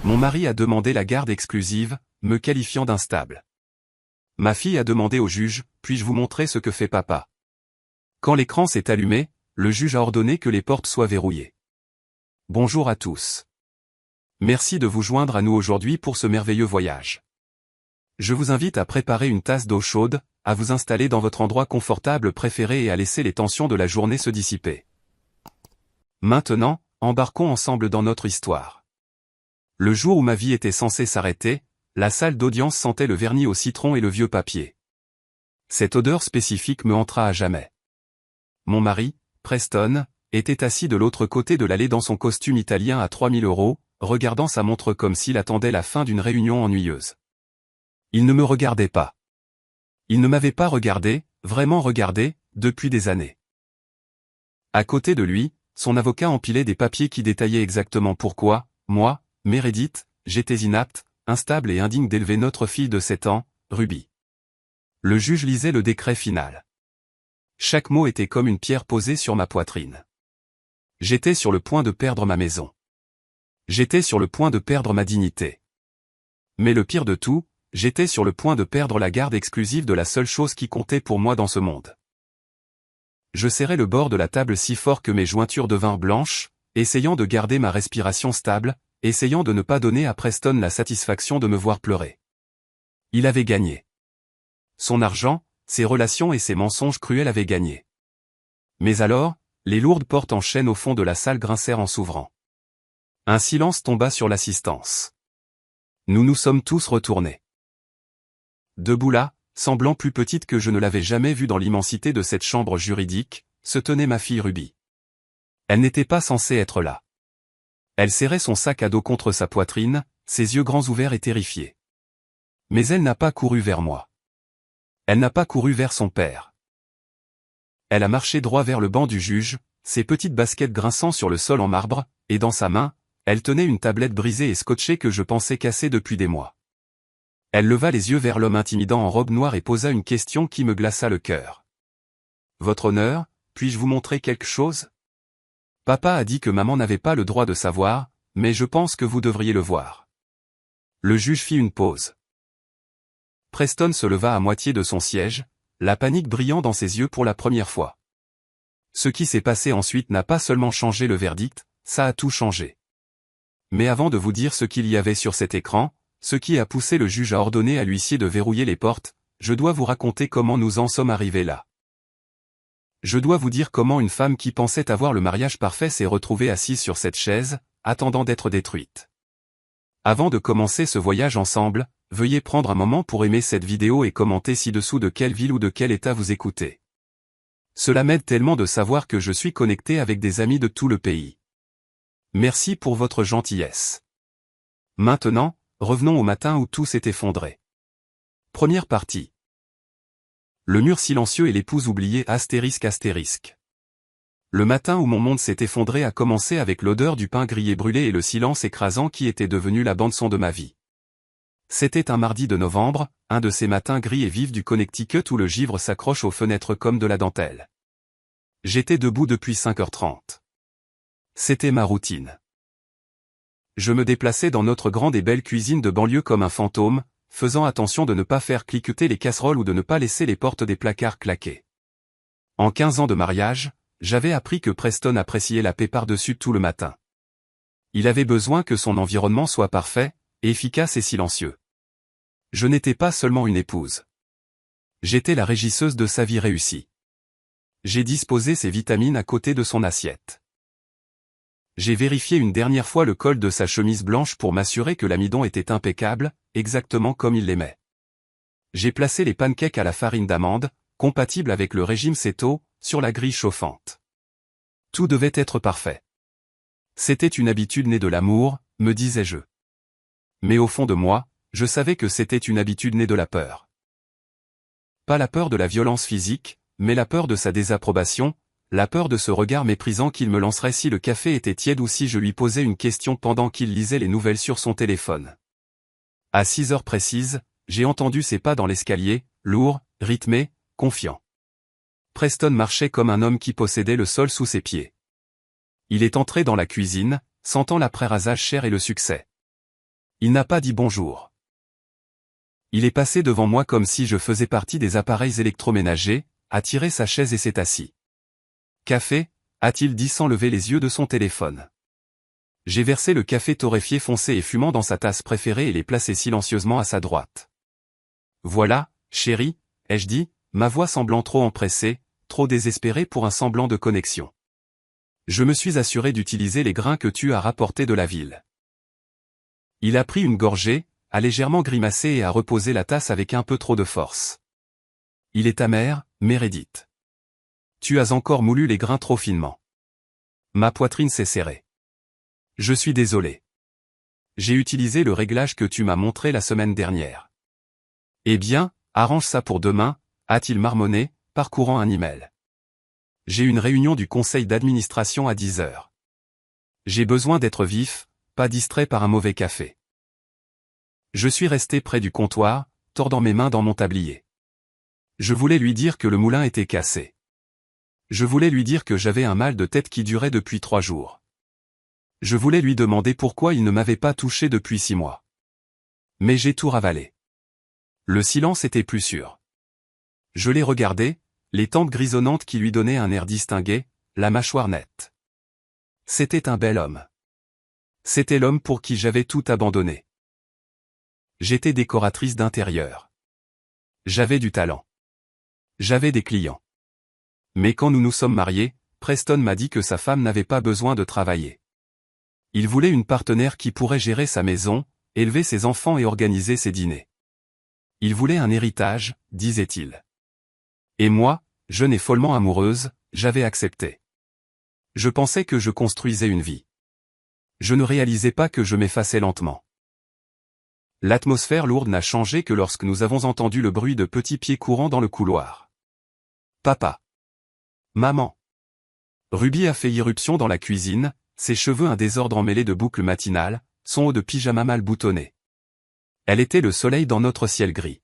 Mon mari a demandé la garde exclusive, me qualifiant d'instable. Ma fille a demandé au juge, puis-je vous montrer ce que fait papa? Quand l'écran s'est allumé, le juge a ordonné que les portes soient verrouillées. Bonjour à tous. Merci de vous joindre à nous aujourd'hui pour ce merveilleux voyage. Je vous invite à préparer une tasse d'eau chaude, à vous installer dans votre endroit confortable préféré et à laisser les tensions de la journée se dissiper. Maintenant, embarquons ensemble dans notre histoire. Le jour où ma vie était censée s'arrêter, la salle d'audience sentait le vernis au citron et le vieux papier. Cette odeur spécifique me hantera à jamais. Mon mari, Preston, était assis de l'autre côté de l'allée dans son costume italien à 3000 €, regardant sa montre comme s'il attendait la fin d'une réunion ennuyeuse. Il ne me regardait pas. Il ne m'avait pas regardé, vraiment regardé, depuis des années. À côté de lui, son avocat empilait des papiers qui détaillaient exactement pourquoi, moi, Meredith, j'étais inapte, instable et indigne d'élever notre fille de 7 ans, Ruby. Le juge lisait le décret final. Chaque mot était comme une pierre posée sur ma poitrine. J'étais sur le point de perdre ma maison. J'étais sur le point de perdre ma dignité. Mais le pire de tout, j'étais sur le point de perdre la garde exclusive de la seule chose qui comptait pour moi dans ce monde. Je serrais le bord de la table si fort que mes jointures devinrent blanches, essayant de garder ma respiration stable, essayant de ne pas donner à Preston la satisfaction de me voir pleurer. Il avait gagné. Son argent, ses relations et ses mensonges cruels avaient gagné. Mais alors, les lourdes portes en chaîne au fond de la salle grincèrent en s'ouvrant. Un silence tomba sur l'assistance. Nous nous sommes tous retournés. Debout là, semblant plus petite que je ne l'avais jamais vue dans l'immensité de cette chambre juridique, se tenait ma fille Ruby. Elle n'était pas censée être là. Elle serrait son sac à dos contre sa poitrine, ses yeux grands ouverts et terrifiés. Mais elle n'a pas couru vers moi. Elle n'a pas couru vers son père. Elle a marché droit vers le banc du juge, ses petites baskets grinçant sur le sol en marbre, et dans sa main, elle tenait une tablette brisée et scotchée que je pensais cassée depuis des mois. Elle leva les yeux vers l'homme intimidant en robe noire et posa une question qui me glaça le cœur. « Votre honneur, puis-je vous montrer quelque chose ? Papa a dit que maman n'avait pas le droit de savoir, mais je pense que vous devriez le voir. » Le juge fit une pause. Preston se leva à moitié de son siège, la panique brillant dans ses yeux pour la première fois. Ce qui s'est passé ensuite n'a pas seulement changé le verdict, ça a tout changé. Mais avant de vous dire ce qu'il y avait sur cet écran, ce qui a poussé le juge à ordonner à l'huissier de verrouiller les portes, je dois vous raconter comment nous en sommes arrivés là. Je dois vous dire comment une femme qui pensait avoir le mariage parfait s'est retrouvée assise sur cette chaise, attendant d'être détruite. Avant de commencer ce voyage ensemble, veuillez prendre un moment pour aimer cette vidéo et commenter ci-dessous de quelle ville ou de quel état vous écoutez. Cela m'aide tellement de savoir que je suis connecté avec des amis de tout le pays. Merci pour votre gentillesse. Maintenant, revenons au matin où tout s'est effondré. Première partie. Le mur silencieux et l'épouse oubliée ***. Le matin où mon monde s'est effondré a commencé avec l'odeur du pain grillé brûlé et le silence écrasant qui était devenu la bande-son de ma vie. C'était un mardi de novembre, un de ces matins gris et vifs du Connecticut où le givre s'accroche aux fenêtres comme de la dentelle. J'étais debout depuis 5h30. C'était ma routine. Je me déplaçais dans notre grande et belle cuisine de banlieue comme un fantôme, faisant attention de ne pas faire cliqueter les casseroles ou de ne pas laisser les portes des placards claquer. En 15 ans de mariage, j'avais appris que Preston appréciait la paix par-dessus tout le matin. Il avait besoin que son environnement soit parfait, efficace et silencieux. Je n'étais pas seulement une épouse. J'étais la régisseuse de sa vie réussie. J'ai disposé ses vitamines à côté de son assiette. J'ai vérifié une dernière fois le col de sa chemise blanche pour m'assurer que l'amidon était impeccable, exactement comme il l'aimait. J'ai placé les pancakes à la farine d'amande, compatible avec le régime céto, sur la grille chauffante. Tout devait être parfait. C'était une habitude née de l'amour, me disais-je. Mais au fond de moi, je savais que c'était une habitude née de la peur. Pas la peur de la violence physique, mais la peur de sa désapprobation, la peur de ce regard méprisant qu'il me lancerait si le café était tiède ou si je lui posais une question pendant qu'il lisait les nouvelles sur son téléphone. À 6 heures précises, j'ai entendu ses pas dans l'escalier, lourds, rythmés, confiants. Preston marchait comme un homme qui possédait le sol sous ses pieds. Il est entré dans la cuisine, sentant l'après-rasage cher et le succès. Il n'a pas dit bonjour. Il est passé devant moi comme si je faisais partie des appareils électroménagers, a tiré sa chaise et s'est assis. Café, a-t-il dit sans lever les yeux de son téléphone. J'ai versé le café torréfié foncé et fumant dans sa tasse préférée et l'ai placé silencieusement à sa droite. Voilà, chérie, ai-je dit, ma voix semblant trop empressée, trop désespérée pour un semblant de connexion. Je me suis assuré d'utiliser les grains que tu as rapportés de la ville. Il a pris une gorgée, a légèrement grimacé et a reposé la tasse avec un peu trop de force. Il est amer, Meredith. Tu as encore moulu les grains trop finement. Ma poitrine s'est serrée. Je suis désolé. J'ai utilisé le réglage que tu m'as montré la semaine dernière. Eh bien, arrange ça pour demain, a-t-il marmonné, parcourant un email. J'ai une réunion du conseil d'administration à 10 heures. J'ai besoin d'être vif, pas distrait par un mauvais café. Je suis resté près du comptoir, tordant mes mains dans mon tablier. Je voulais lui dire que le moulin était cassé. Je voulais lui dire que j'avais un mal de tête qui durait depuis 3 jours. Je voulais lui demander pourquoi il ne m'avait pas touché depuis 6 mois. Mais j'ai tout ravalé. Le silence était plus sûr. Je l'ai regardé, les tempes grisonnantes qui lui donnaient un air distingué, la mâchoire nette. C'était un bel homme. C'était l'homme pour qui j'avais tout abandonné. J'étais décoratrice d'intérieur. J'avais du talent. J'avais des clients. Mais quand nous nous sommes mariés, Preston m'a dit que sa femme n'avait pas besoin de travailler. Il voulait une partenaire qui pourrait gérer sa maison, élever ses enfants et organiser ses dîners. Il voulait un héritage, disait-il. Et moi, jeune et follement amoureuse, j'avais accepté. Je pensais que je construisais une vie. Je ne réalisais pas que je m'effaçais lentement. L'atmosphère lourde n'a changé que lorsque nous avons entendu le bruit de petits pieds courant dans le couloir. Papa. Maman. Ruby a fait irruption dans la cuisine, ses cheveux un désordre emmêlé de boucles matinales, son haut de pyjama mal boutonné. Elle était le soleil dans notre ciel gris.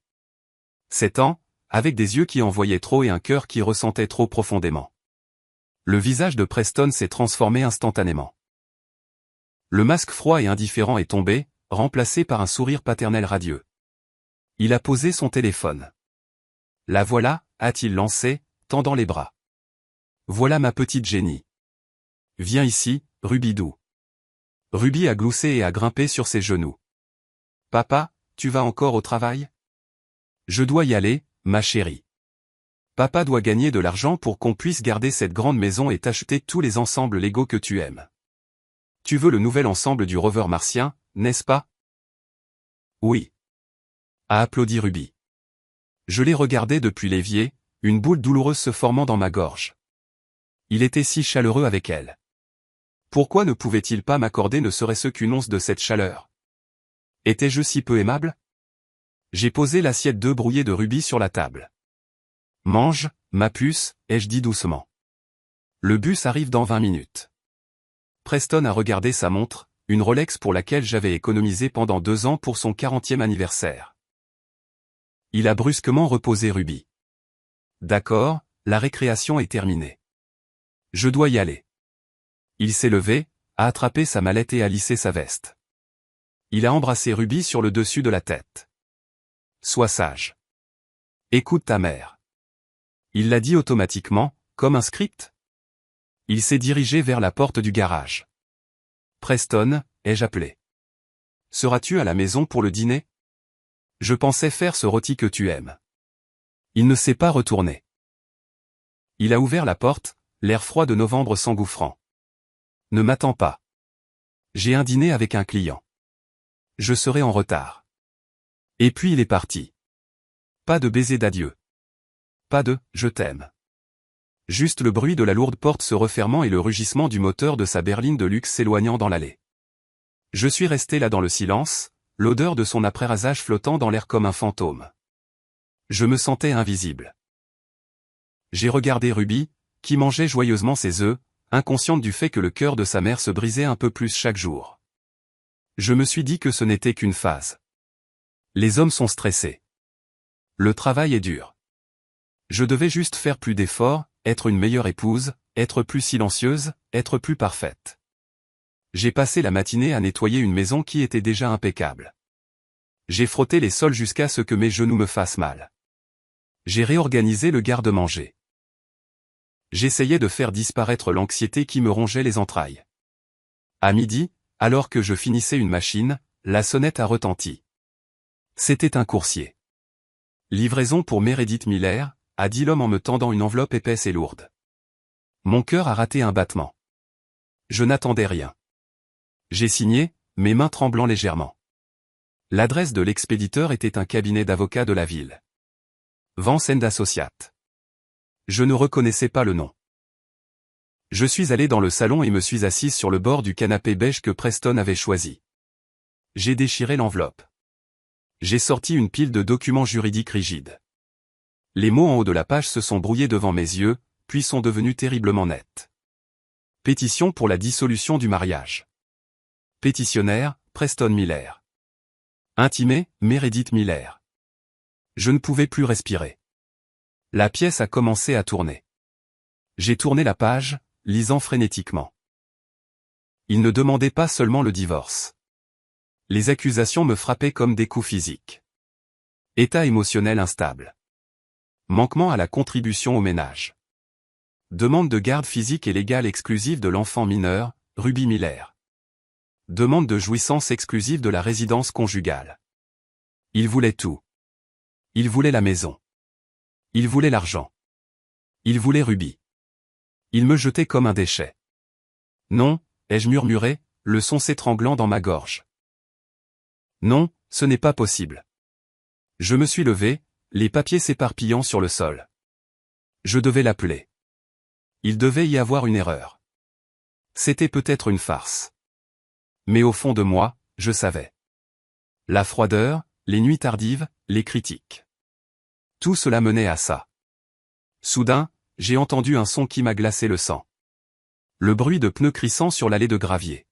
7 ans, avec des yeux qui en voyaient trop et un cœur qui ressentait trop profondément. Le visage de Preston s'est transformé instantanément. Le masque froid et indifférent est tombé, remplacé par un sourire paternel radieux. Il a posé son téléphone. La voilà, a-t-il lancé, tendant les bras. Voilà ma petite Jenny. Viens ici, Rubidou. Ruby a gloussé et a grimpé sur ses genoux. Papa, tu vas encore au travail? Je dois y aller, ma chérie. Papa doit gagner de l'argent pour qu'on puisse garder cette grande maison et t'acheter tous les ensembles Lego que tu aimes. Tu veux le nouvel ensemble du rover martien, n'est-ce pas? Oui. A applaudi Ruby. Je l'ai regardé depuis l'évier, une boule douloureuse se formant dans ma gorge. Il était si chaleureux avec elle. Pourquoi ne pouvait-il pas m'accorder ne serait-ce qu'une once de cette chaleur? Étais-je si peu aimable? J'ai posé l'assiette d'œufs brouillés de Ruby sur la table. Mange, ma puce, ai-je dit doucement. Le bus arrive dans 20 minutes. Preston a regardé sa montre, une Rolex pour laquelle j'avais économisé pendant 2 ans pour son 40e anniversaire. Il a brusquement reposé Ruby. D'accord, la récréation est terminée. Je dois y aller. Il s'est levé, a attrapé sa mallette et a lissé sa veste. Il a embrassé Ruby sur le dessus de la tête. Sois sage. Écoute ta mère. Il l'a dit automatiquement, comme un script. Il s'est dirigé vers la porte du garage. Preston, ai-je appelé. Seras-tu à la maison pour le dîner? Je pensais faire ce rôti que tu aimes. Il ne s'est pas retourné. Il a ouvert la porte, l'air froid de novembre s'engouffrant. Ne m'attends pas. J'ai un dîner avec un client. Je serai en retard. Et puis il est parti. Pas de baiser d'adieu. Pas de « je t'aime ». Juste le bruit de la lourde porte se refermant et le rugissement du moteur de sa berline de luxe s'éloignant dans l'allée. Je suis resté là dans le silence, l'odeur de son après-rasage flottant dans l'air comme un fantôme. Je me sentais invisible. J'ai regardé Ruby, qui mangeait joyeusement ses œufs, inconsciente du fait que le cœur de sa mère se brisait un peu plus chaque jour. Je me suis dit que ce n'était qu'une phase. Les hommes sont stressés. Le travail est dur. Je devais juste faire plus d'efforts, être une meilleure épouse, être plus silencieuse, être plus parfaite. J'ai passé la matinée à nettoyer une maison qui était déjà impeccable. J'ai frotté les sols jusqu'à ce que mes genoux me fassent mal. J'ai réorganisé le garde-manger. J'essayais de faire disparaître l'anxiété qui me rongeait les entrailles. À midi, alors que je finissais une machine, la sonnette a retenti. C'était un coursier. Livraison pour Meredith Miller, a dit l'homme en me tendant une enveloppe épaisse et lourde. Mon cœur a raté un battement. Je n'attendais rien. J'ai signé, mes mains tremblant légèrement. L'adresse de l'expéditeur était un cabinet d'avocats de la ville. Vance & Associates. Je ne reconnaissais pas le nom. Je suis allé dans le salon et me suis assise sur le bord du canapé beige que Preston avait choisi. J'ai déchiré l'enveloppe. J'ai sorti une pile de documents juridiques rigides. Les mots en haut de la page se sont brouillés devant mes yeux, puis sont devenus terriblement nets. Pétition pour la dissolution du mariage. Pétitionnaire, Preston Miller. Intimé, Meredith Miller. Je ne pouvais plus respirer. La pièce a commencé à tourner. J'ai tourné la page, lisant frénétiquement. Il ne demandait pas seulement le divorce. Les accusations me frappaient comme des coups physiques. État émotionnel instable. Manquement à la contribution au ménage. Demande de garde physique et légale exclusive de l'enfant mineur, Ruby Miller. Demande de jouissance exclusive de la résidence conjugale. Il voulait tout. Il voulait la maison. Il voulait l'argent. Il voulait Ruby. Il me jetait comme un déchet. Non, ai-je murmuré, le son s'étranglant dans ma gorge. Non, ce n'est pas possible. Je me suis levé, les papiers s'éparpillant sur le sol. Je devais l'appeler. Il devait y avoir une erreur. C'était peut-être une farce. Mais au fond de moi, je savais. La froideur, les nuits tardives, les critiques. Tout cela menait à ça. Soudain, j'ai entendu un son qui m'a glacé le sang. Le bruit de pneus crissant sur l'allée de gravier.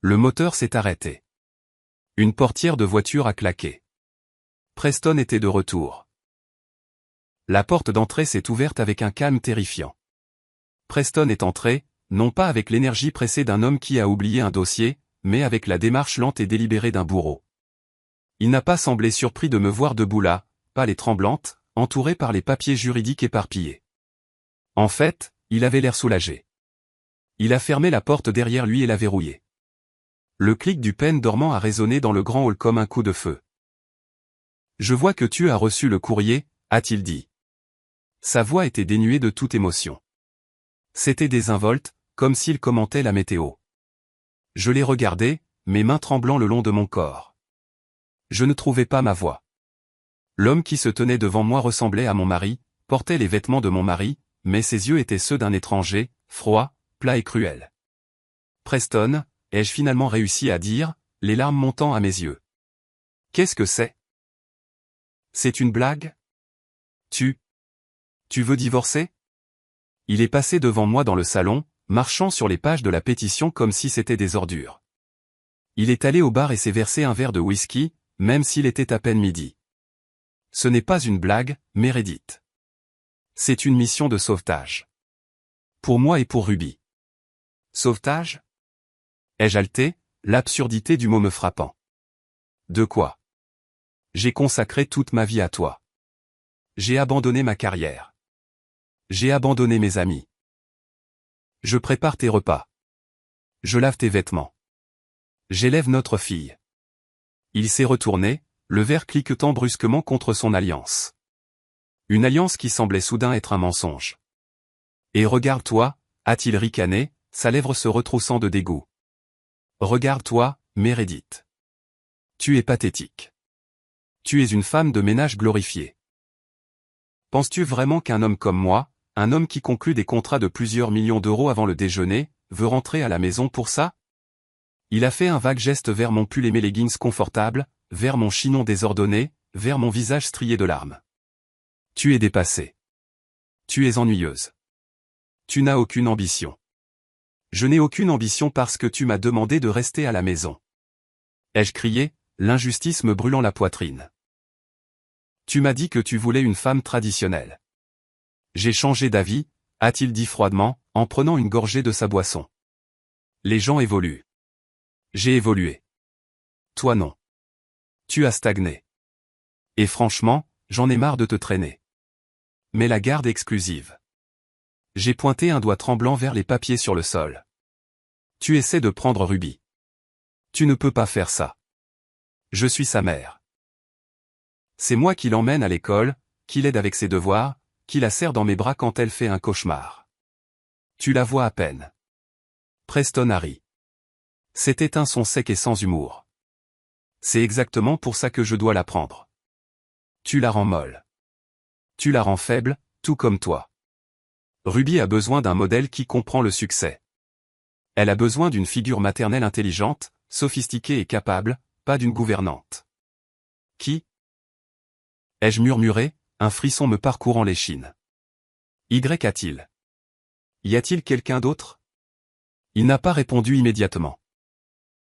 Le moteur s'est arrêté. Une portière de voiture a claqué. Preston était de retour. La porte d'entrée s'est ouverte avec un calme terrifiant. Preston est entré, non pas avec l'énergie pressée d'un homme qui a oublié un dossier, mais avec la démarche lente et délibérée d'un bourreau. Il n'a pas semblé surpris de me voir debout là, pâle et tremblante, entouré par les papiers juridiques éparpillés. En fait, il avait l'air soulagé. Il a fermé la porte derrière lui et l'a verrouillée. Le clic du pen dormant a résonné dans le grand hall comme un coup de feu. « Je vois que tu as reçu le courrier », a-t-il dit. Sa voix était dénuée de toute émotion. C'était désinvolte, comme s'il commentait la météo. Je l'ai regardé, mes mains tremblant le long de mon corps. Je ne trouvais pas ma voix. L'homme qui se tenait devant moi ressemblait à mon mari, portait les vêtements de mon mari, mais ses yeux étaient ceux d'un étranger, froid, plat et cruel. Preston, ai-je finalement réussi à dire, les larmes montant à mes yeux. Qu'est-ce que c'est? C'est une blague? Tu veux divorcer? Il est passé devant moi dans le salon, marchant sur les pages de la pétition comme si c'était des ordures. Il est allé au bar et s'est versé un verre de whisky, même s'il était à peine midi. Ce n'est pas une blague, Meredith. C'est une mission de sauvetage. Pour moi et pour Ruby. Sauvetage? Ai-je haleté, l'absurdité du mot me frappant. De quoi? J'ai consacré toute ma vie à toi. J'ai abandonné ma carrière. J'ai abandonné mes amis. Je prépare tes repas. Je lave tes vêtements. J'élève notre fille. Il s'est retourné, le verre cliquetant brusquement contre son alliance. Une alliance qui semblait soudain être un mensonge. Et regarde-toi, a-t-il ricané, sa lèvre se retroussant de dégoût. Regarde-toi, Meredith. Tu es pathétique. Tu es une femme de ménage glorifiée. Penses-tu vraiment qu'un homme comme moi, un homme qui conclut des contrats de plusieurs millions d'euros avant le déjeuner, veut rentrer à la maison pour ça? Il a fait un vague geste vers mon pull et mes leggings confortables, vers mon chignon désordonné, vers mon visage strié de larmes. Tu es dépassée. Tu es ennuyeuse. Tu n'as aucune ambition. Je n'ai aucune ambition parce que tu m'as demandé de rester à la maison. Ai-je crié, l'injustice me brûlant la poitrine. Tu m'as dit que tu voulais une femme traditionnelle. J'ai changé d'avis, a-t-il dit froidement, en prenant une gorgée de sa boisson. Les gens évoluent. J'ai évolué. Toi non. Tu as stagné. Et franchement, j'en ai marre de te traîner. Mais la garde exclusive. J'ai pointé un doigt tremblant vers les papiers sur le sol. Tu essaies de prendre Ruby. Tu ne peux pas faire ça. Je suis sa mère. C'est moi qui l'emmène à l'école, qui l'aide avec ses devoirs, qui la serre dans mes bras quand elle fait un cauchemar. Tu la vois à peine. Preston a ri. C'était un son sec et sans humour. C'est exactement pour ça que je dois la prendre. Tu la rends molle. Tu la rends faible, tout comme toi. Ruby a besoin d'un modèle qui comprend le succès. Elle a besoin d'une figure maternelle intelligente, sophistiquée et capable, pas d'une gouvernante. Qui ? Ai-je murmuré, un frisson me parcourant l'échine. Y a-t-il ? Y a-t-il quelqu'un d'autre ? Il n'a pas répondu immédiatement.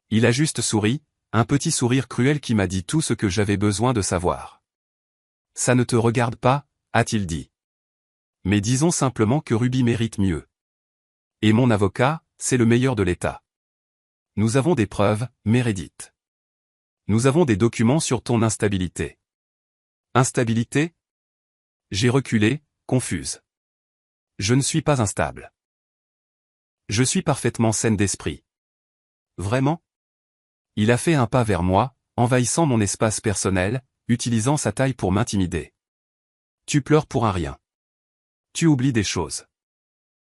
Il a juste souri, un petit sourire cruel qui m'a dit tout ce que j'avais besoin de savoir. Ça ne te regarde pas, a-t-il dit. Mais disons simplement que Ruby mérite mieux. Et mon avocat, c'est le meilleur de l'État. Nous avons des preuves, Meredith. Nous avons des documents sur ton instabilité. Instabilité ? J'ai reculé, confuse. Je ne suis pas instable. Je suis parfaitement saine d'esprit. Vraiment ? Il a fait un pas vers moi, envahissant mon espace personnel, utilisant sa taille pour m'intimider. Tu pleures pour un rien. Tu oublies des choses.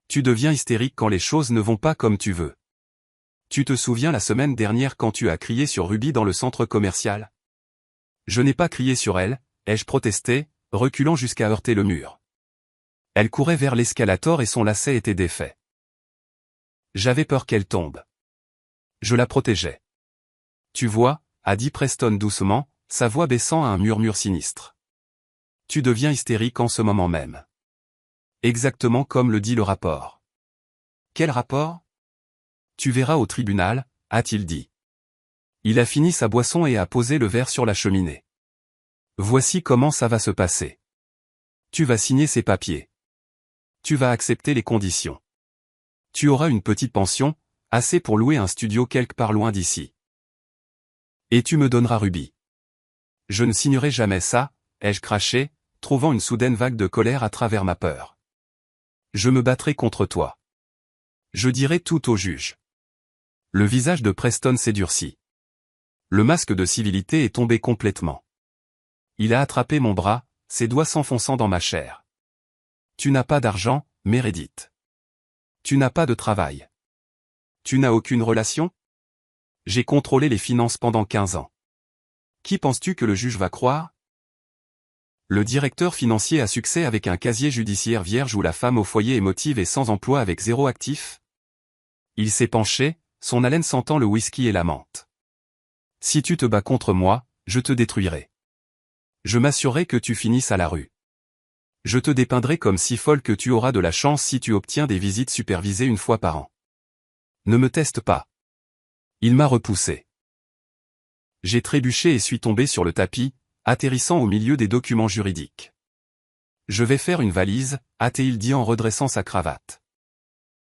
Tu deviens hystérique quand les choses ne vont pas comme tu veux. Tu te souviens la semaine dernière quand tu as crié sur Ruby dans le centre commercial ? Je n'ai pas crié sur elle, ai-je protesté, reculant jusqu'à heurter le mur. Elle courait vers l'escalator et son lacet était défait. J'avais peur qu'elle tombe. Je la protégeais. Tu vois, a dit Preston doucement, sa voix baissant à un murmure sinistre. Tu deviens hystérique en ce moment même. Exactement comme le dit le rapport. Quel rapport ? Tu verras au tribunal, a-t-il dit. Il a fini sa boisson et a posé le verre sur la cheminée. Voici comment ça va se passer. Tu vas signer ces papiers. Tu vas accepter les conditions. Tu auras une petite pension, assez pour louer un studio quelque part loin d'ici. Et tu me donneras Ruby. Je ne signerai jamais ça, ai-je craché, trouvant une soudaine vague de colère à travers ma peur. Je me battrai contre toi. Je dirai tout au juge. Le visage de Preston s'est durci. Le masque de civilité est tombé complètement. Il a attrapé mon bras, ses doigts s'enfonçant dans ma chair. Tu n'as pas d'argent, Meredith. Tu n'as pas de travail. Tu n'as aucune relation ? J'ai contrôlé les finances pendant 15 ans. Qui penses-tu que le juge va croire ? Le directeur financier à succès avec un casier judiciaire vierge ou la femme au foyer émotive et sans emploi avec 0 actif ? Il s'est penché, son haleine sentant le whisky et la menthe. Si tu te bats contre moi, je te détruirai. Je m'assurerai que tu finisses à la rue. Je te dépeindrai comme si folle que tu auras de la chance si tu obtiens des visites supervisées 1 fois par an. Ne me teste pas. Il m'a repoussé. J'ai trébuché et suis tombé sur le tapis, atterrissant au milieu des documents juridiques. Je vais faire une valise, a-t-il dit en redressant sa cravate.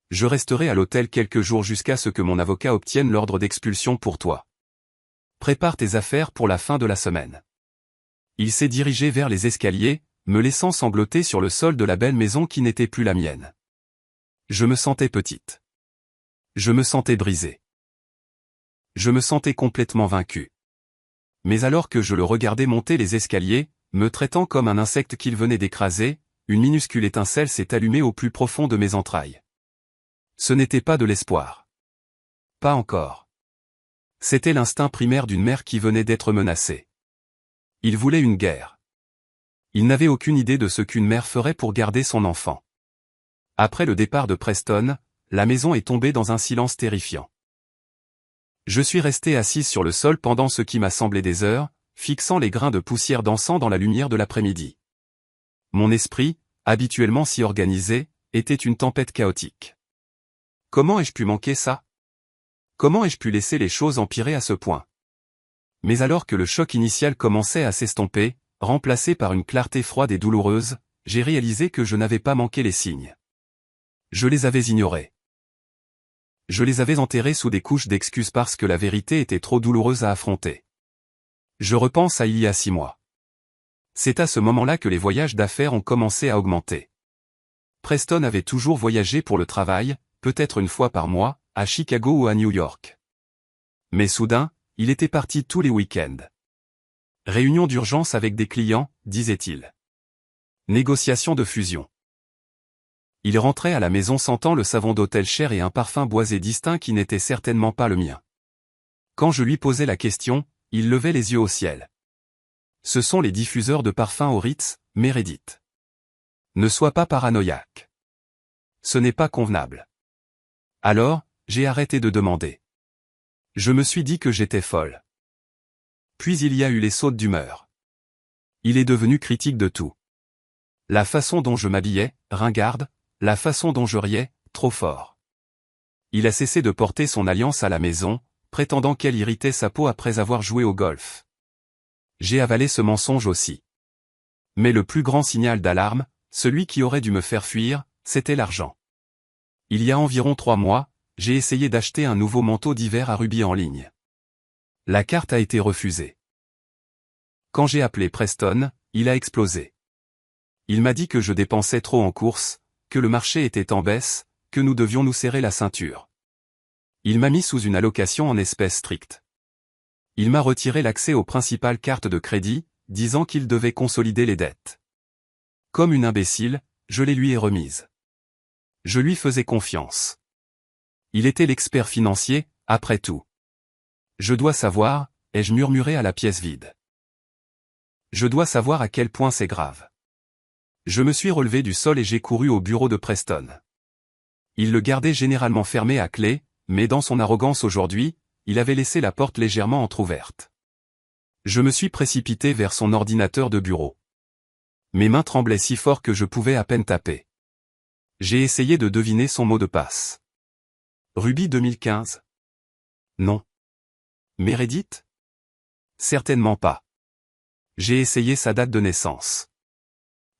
Je resterai à l'hôtel quelques jours jusqu'à ce que mon avocat obtienne l'ordre d'expulsion pour toi. Prépare tes affaires pour la fin de la semaine. Il s'est dirigé vers les escaliers, me laissant sangloter sur le sol de la belle maison qui n'était plus la mienne. Je me sentais petite. Je me sentais brisée. Je me sentais complètement vaincu. Mais alors que je le regardais monter les escaliers, me traitant comme un insecte qu'il venait d'écraser, une minuscule étincelle s'est allumée au plus profond de mes entrailles. Ce n'était pas de l'espoir. Pas encore. C'était l'instinct primaire d'une mère qui venait d'être menacée. Il voulait une guerre. Il n'avait aucune idée de ce qu'une mère ferait pour garder son enfant. Après le départ de Preston, la maison est tombée dans un silence terrifiant. Je suis resté assise sur le sol pendant ce qui m'a semblé des heures, fixant les grains de poussière dansant dans la lumière de l'après-midi. Mon esprit, habituellement si organisé, était une tempête chaotique. Comment ai-je pu manquer ça ? Comment ai-je pu laisser les choses empirer à ce point ? Mais alors que le choc initial commençait à s'estomper, remplacé par une clarté froide et douloureuse, j'ai réalisé que je n'avais pas manqué les signes. Je les avais ignorés. Je les avais enterrés sous des couches d'excuses parce que la vérité était trop douloureuse à affronter. Je repense à il y a 6 mois. C'est à ce moment-là que les voyages d'affaires ont commencé à augmenter. Preston avait toujours voyagé pour le travail, peut-être une fois par mois, à Chicago ou à New York. Mais soudain, il était parti tous les week-ends. Réunion d'urgence avec des clients, disait-il. Négociation de fusion. Il rentrait à la maison sentant le savon d'hôtel cher et un parfum boisé distinct qui n'était certainement pas le mien. Quand je lui posais la question, il levait les yeux au ciel. Ce sont les diffuseurs de parfums au Ritz, Meredith. Ne sois pas paranoïaque. Ce n'est pas convenable. Alors, j'ai arrêté de demander. Je me suis dit que j'étais folle. Puis il y a eu les sautes d'humeur. Il est devenu critique de tout. La façon dont je m'habillais, ringarde, la façon dont je riais, trop fort. Il a cessé de porter son alliance à la maison, prétendant qu'elle irritait sa peau après avoir joué au golf. J'ai avalé ce mensonge aussi. Mais le plus grand signal d'alarme, celui qui aurait dû me faire fuir, c'était l'argent. Il y a environ 3 mois, j'ai essayé d'acheter un nouveau manteau d'hiver à Ruby en ligne. La carte a été refusée. Quand j'ai appelé Preston, il a explosé. Il m'a dit que je dépensais trop en courses, que le marché était en baisse, que nous devions nous serrer la ceinture. Il m'a mis sous une allocation en espèces strictes. Il m'a retiré l'accès aux principales cartes de crédit, disant qu'il devait consolider les dettes. Comme une imbécile, je les lui ai remises. Je lui faisais confiance. Il était l'expert financier, après tout. Je dois savoir, ai-je murmuré à la pièce vide. Je dois savoir à quel point c'est grave. Je me suis relevé du sol et j'ai couru au bureau de Preston. Il le gardait généralement fermé à clé, mais dans son arrogance aujourd'hui, il avait laissé la porte légèrement entr'ouverte. Je me suis précipité vers son ordinateur de bureau. Mes mains tremblaient si fort que je pouvais à peine taper. J'ai essayé de deviner son mot de passe. Ruby 2015. Non. Meredith? Certainement pas. J'ai essayé sa date de naissance.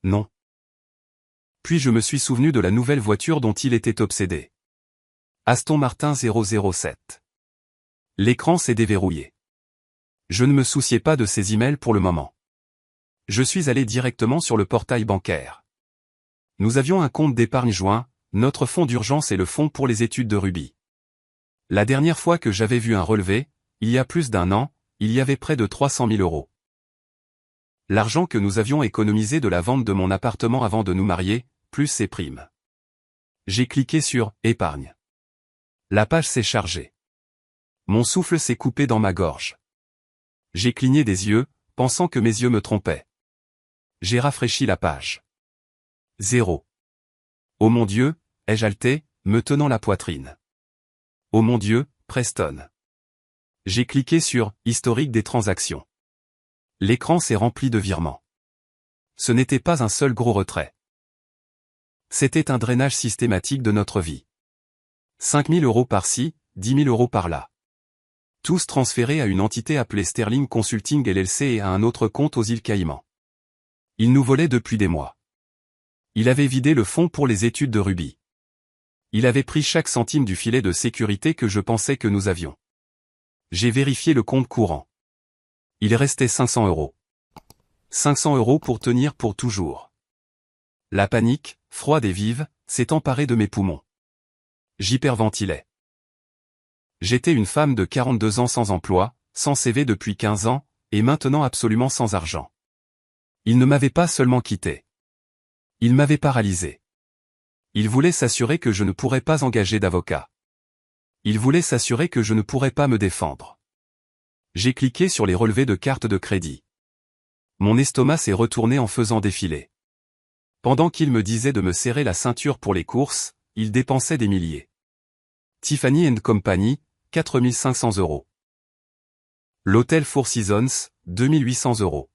Non. Puis je me suis souvenu de la nouvelle voiture dont il était obsédé. Aston Martin 007. L'écran s'est déverrouillé. Je ne me souciais pas de ces emails pour le moment. Je suis allé directement sur le portail bancaire. Nous avions un compte d'épargne joint, notre fonds d'urgence et le fonds pour les études de Ruby. La dernière fois que j'avais vu un relevé, il y a plus d'1 an, il y avait près de 300 000 €. L'argent que nous avions économisé de la vente de mon appartement avant de nous marier, plus ses primes. J'ai cliqué sur « Épargne ». La page s'est chargée. Mon souffle s'est coupé dans ma gorge. J'ai cligné des yeux, pensant que mes yeux me trompaient. J'ai rafraîchi la page. 0. Oh mon Dieu, ai-je haleté, me tenant la poitrine. Oh mon Dieu, Preston. J'ai cliqué sur « Historique des transactions ». L'écran s'est rempli de virements. Ce n'était pas un seul gros retrait. C'était un drainage systématique de notre vie. 5 000 € par-ci, 10 000 € par-là. Tous transférés à une entité appelée Sterling Consulting LLC et à un autre compte aux îles Caïmans. Il nous volait depuis des mois. Il avait vidé le fonds pour les études de Ruby. Il avait pris chaque centime du filet de sécurité que je pensais que nous avions. J'ai vérifié le compte courant. Il restait 500 €. 500 € pour tenir pour toujours. La panique, froide et vive, s'est emparée de mes poumons. J'hyperventilais. J'étais une femme de 42 ans sans emploi, sans CV depuis 15 ans, et maintenant absolument sans argent. Il ne m'avait pas seulement quitté. Il m'avait paralysé. Il voulait s'assurer que je ne pourrais pas engager d'avocat. Il voulait s'assurer que je ne pourrais pas me défendre. J'ai cliqué sur les relevés de carte de crédit. Mon estomac s'est retourné en faisant défiler. Pendant qu'il me disait de me serrer la ceinture pour les courses, il dépensait des milliers. Tiffany & Company, 4 500 €. L'hôtel Four Seasons, 2 800 €.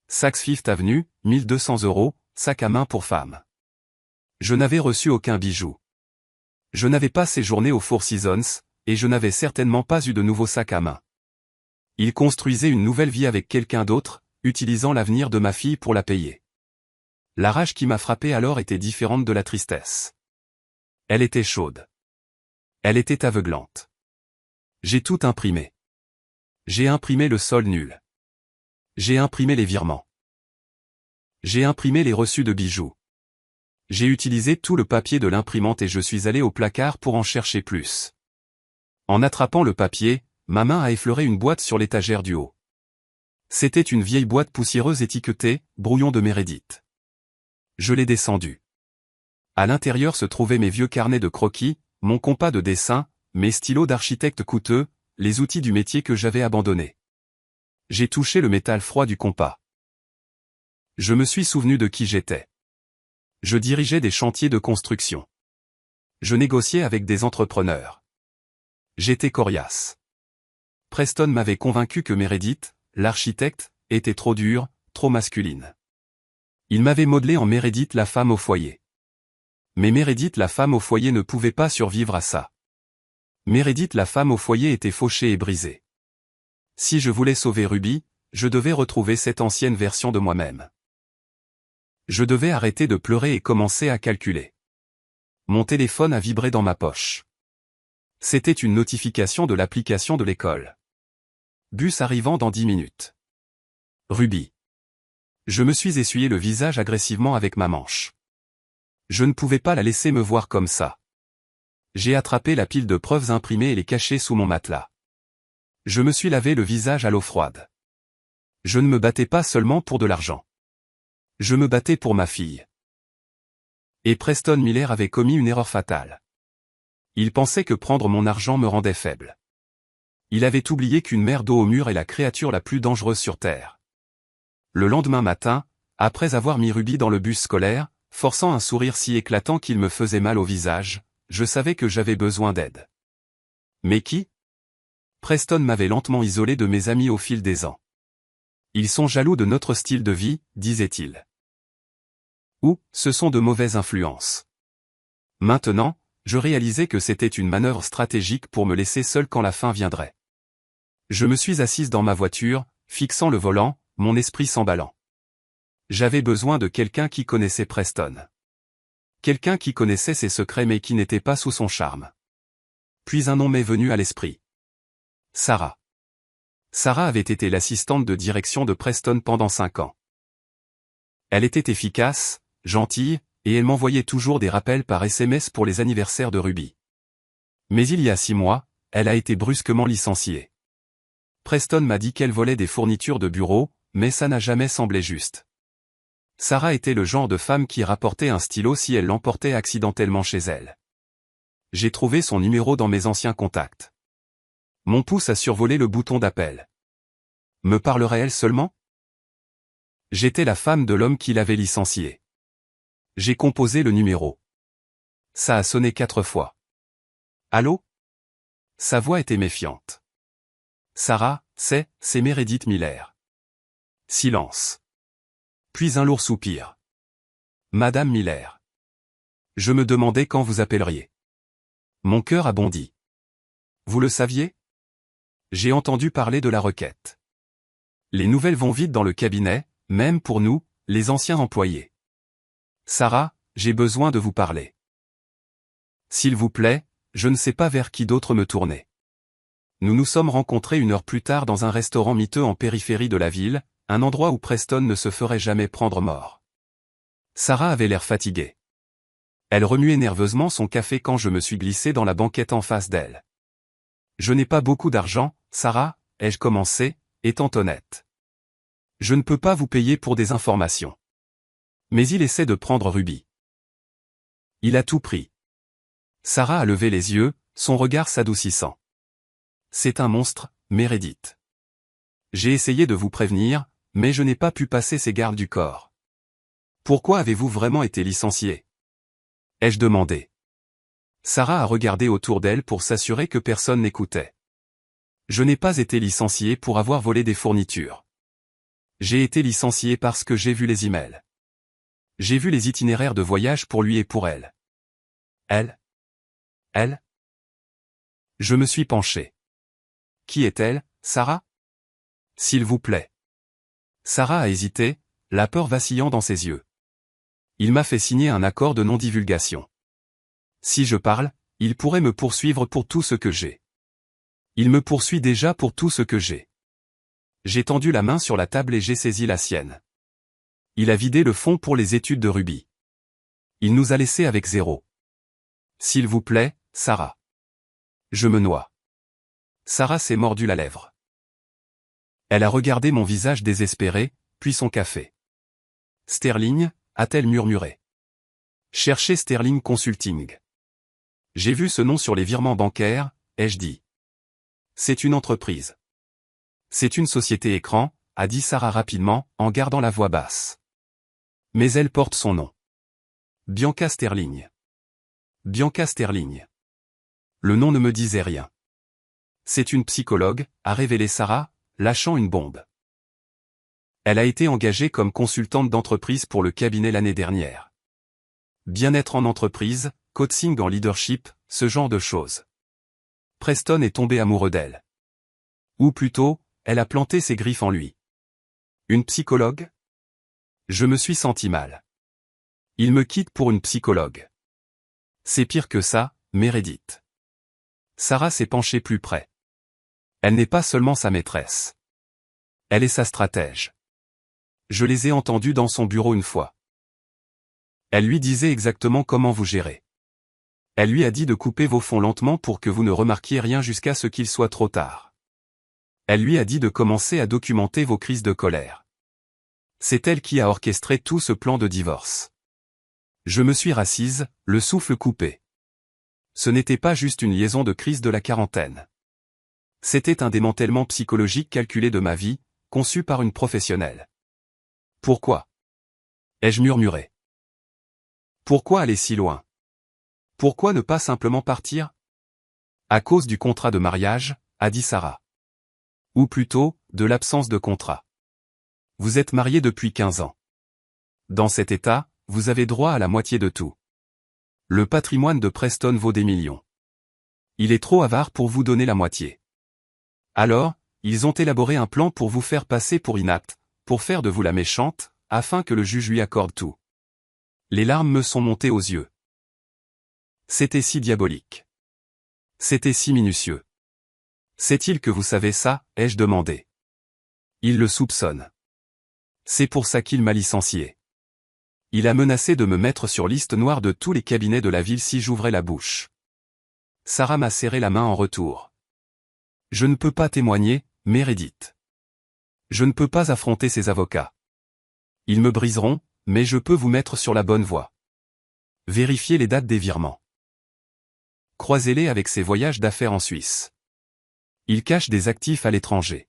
Saks Fifth Avenue, 1 200 €, sac à main pour femme. Je n'avais reçu aucun bijou. Je n'avais pas séjourné au Four Seasons, et je n'avais certainement pas eu de nouveau sac à main. Il construisait une nouvelle vie avec quelqu'un d'autre, utilisant l'avenir de ma fille pour la payer. La rage qui m'a frappé alors était différente de la tristesse. Elle était chaude. Elle était aveuglante. J'ai tout imprimé. J'ai imprimé le sol nul. J'ai imprimé les virements. J'ai imprimé les reçus de bijoux. J'ai utilisé tout le papier de l'imprimante et je suis allé au placard pour en chercher plus. En attrapant le papier, ma main a effleuré une boîte sur l'étagère du haut. C'était une vieille boîte poussiéreuse étiquetée « Brouillon de Meredith ». Je l'ai descendue. À l'intérieur se trouvaient mes vieux carnets de croquis, mon compas de dessin, mes stylos d'architecte coûteux, les outils du métier que j'avais abandonnés. J'ai touché le métal froid du compas. Je me suis souvenu de qui j'étais. Je dirigeais des chantiers de construction. Je négociais avec des entrepreneurs. J'étais coriace. Preston m'avait convaincu que Meredith, l'architecte, était trop dure, trop masculine. Il m'avait modelé en Meredith la femme au foyer. Mais Meredith la femme au foyer ne pouvait pas survivre à ça. Meredith la femme au foyer était fauchée et brisée. Si je voulais sauver Ruby, je devais retrouver cette ancienne version de moi-même. Je devais arrêter de pleurer et commencer à calculer. Mon téléphone a vibré dans ma poche. C'était une notification de l'application de l'école. Bus arrivant dans 10 minutes. Ruby. Je me suis essuyé le visage agressivement avec ma manche. Je ne pouvais pas la laisser me voir comme ça. J'ai attrapé la pile de preuves imprimées et les caché sous mon matelas. Je me suis lavé le visage à l'eau froide. Je ne me battais pas seulement pour de l'argent. Je me battais pour ma fille. Et Preston Miller avait commis une erreur fatale. Il pensait que prendre mon argent me rendait faible. Il avait oublié qu'une mère dos au mur est la créature la plus dangereuse sur Terre. Le lendemain matin, après avoir mis Ruby dans le bus scolaire, forçant un sourire si éclatant qu'il me faisait mal au visage, je savais que j'avais besoin d'aide. Mais qui ? Preston m'avait lentement isolé de mes amis au fil des ans. Ils sont jaloux de notre style de vie, disait-il. Ou, ce sont de mauvaises influences. Maintenant, je réalisais que c'était une manœuvre stratégique pour me laisser seul quand la fin viendrait. Je me suis assise dans ma voiture, fixant le volant, mon esprit s'emballant. J'avais besoin de quelqu'un qui connaissait Preston. Quelqu'un qui connaissait ses secrets mais qui n'était pas sous son charme. Puis un nom m'est venu à l'esprit. Sarah. Sarah avait été l'assistante de direction de Preston pendant 5 ans. Elle était efficace, gentille, et elle m'envoyait toujours des rappels par SMS pour les anniversaires de Ruby. Mais il y a 6 mois, elle a été brusquement licenciée. Preston m'a dit qu'elle volait des fournitures de bureau, mais ça n'a jamais semblé juste. Sarah était le genre de femme qui rapportait un stylo si elle l'emportait accidentellement chez elle. J'ai trouvé son numéro dans mes anciens contacts. Mon pouce a survolé le bouton d'appel. Me parlerait-elle seulement ? J'étais la femme de l'homme qui l'avait licenciée. J'ai composé le numéro. Ça a sonné 4 fois. Allô ? Sa voix était méfiante. Sarah, c'est Meredith Miller. Silence. Puis un lourd soupir. Madame Miller. Je me demandais quand vous appelleriez. Mon cœur a bondi. Vous le saviez ? J'ai entendu parler de la requête. Les nouvelles vont vite dans le cabinet, même pour nous, les anciens employés. Sarah, j'ai besoin de vous parler. S'il vous plaît, je ne sais pas vers qui d'autre me tourner. Nous nous sommes rencontrés 1 heure plus tard dans un restaurant miteux en périphérie de la ville, un endroit où Preston ne se ferait jamais prendre mort. Sarah avait l'air fatiguée. Elle remuait nerveusement son café quand je me suis glissé dans la banquette en face d'elle. Je n'ai pas beaucoup d'argent, Sarah, ai-je commencé, étant honnête. Je ne peux pas vous payer pour des informations. Mais il essaie de prendre Ruby. Il a tout pris. Sarah a levé les yeux, son regard s'adoucissant. C'est un monstre, Meredith. J'ai essayé de vous prévenir, mais je n'ai pas pu passer ces gardes du corps. Pourquoi avez-vous vraiment été licencié ? Ai-je demandé. Sarah a regardé autour d'elle pour s'assurer que personne n'écoutait. Je n'ai pas été licencié pour avoir volé des fournitures. J'ai été licencié parce que j'ai vu les emails. J'ai vu les itinéraires de voyage pour lui et pour elle. Elle ? Je me suis penché. Qui est-elle, Sarah ? S'il vous plaît. Sarah a hésité, la peur vacillant dans ses yeux. Il m'a fait signer un accord de non-divulgation. Si je parle, Il pourrait me poursuivre pour tout ce que j'ai. Il me poursuit déjà pour tout ce que j'ai. J'ai tendu la main sur la table et j'ai saisi la sienne. Il a vidé le fonds pour les études de Ruby. Il nous a laissés avec 0. S'il vous plaît, Sarah. Je me noie. Sarah s'est mordu la lèvre. Elle a regardé mon visage désespéré, puis son café. Sterling, a-t-elle murmuré. Cherchez Sterling Consulting. J'ai vu ce nom sur les virements bancaires, ai-je dit. C'est une entreprise. C'est une société écran, a dit Sarah rapidement, en gardant la voix basse. Mais elle porte son nom. Bianca Sterling. Bianca Sterling. Le nom ne me disait rien. C'est une psychologue, a révélé Sarah, lâchant une bombe. Elle a été engagée comme consultante d'entreprise pour le cabinet l'année dernière. Bien-être en entreprise, coaching en leadership, ce genre de choses. Preston est tombé amoureux d'elle. Ou plutôt, elle a planté ses griffes en lui. Une psychologue? Je me suis senti mal. Il me quitte pour une psychologue. C'est pire que ça, Meredith. Sarah s'est penchée plus près. Elle n'est pas seulement sa maîtresse. Elle est sa stratège. Je les ai entendus dans son bureau une fois. Elle lui disait exactement comment vous gérer. Elle lui a dit de couper vos fonds lentement pour que vous ne remarquiez rien jusqu'à ce qu'il soit trop tard. Elle lui a dit de commencer à documenter vos crises de colère. C'est elle qui a orchestré tout ce plan de divorce. Je me suis rassise, le souffle coupé. Ce n'était pas juste une liaison de crise de la quarantaine. C'était un démantèlement psychologique calculé de ma vie, conçu par une professionnelle. Pourquoi? Ai-je murmuré. Pourquoi aller si loin? Pourquoi ne pas simplement partir? À cause du contrat de mariage, a dit Sarah. Ou plutôt, de l'absence de contrat. Vous êtes mariés depuis 15 ans. Dans cet état, vous avez droit à la moitié de tout. Le patrimoine de Preston vaut des millions. Il est trop avare pour vous donner la moitié. Alors, ils ont élaboré un plan pour vous faire passer pour inapte, pour faire de vous la méchante, afin que le juge lui accorde tout. Les larmes me sont montées aux yeux. C'était si diabolique. C'était si minutieux. Sait-il que vous savez ça, ai-je demandé. Il le soupçonne. C'est pour ça qu'il m'a licencié. Il a menacé de me mettre sur liste noire de tous les cabinets de la ville si j'ouvrais la bouche. Sarah m'a serré la main en retour. Je ne peux pas témoigner, Meredith. Je ne peux pas affronter ces avocats. Ils me briseront, mais je peux vous mettre sur la bonne voie. Vérifiez les dates des virements. Croisez-les avec ses voyages d'affaires en Suisse. Il cache des actifs à l'étranger.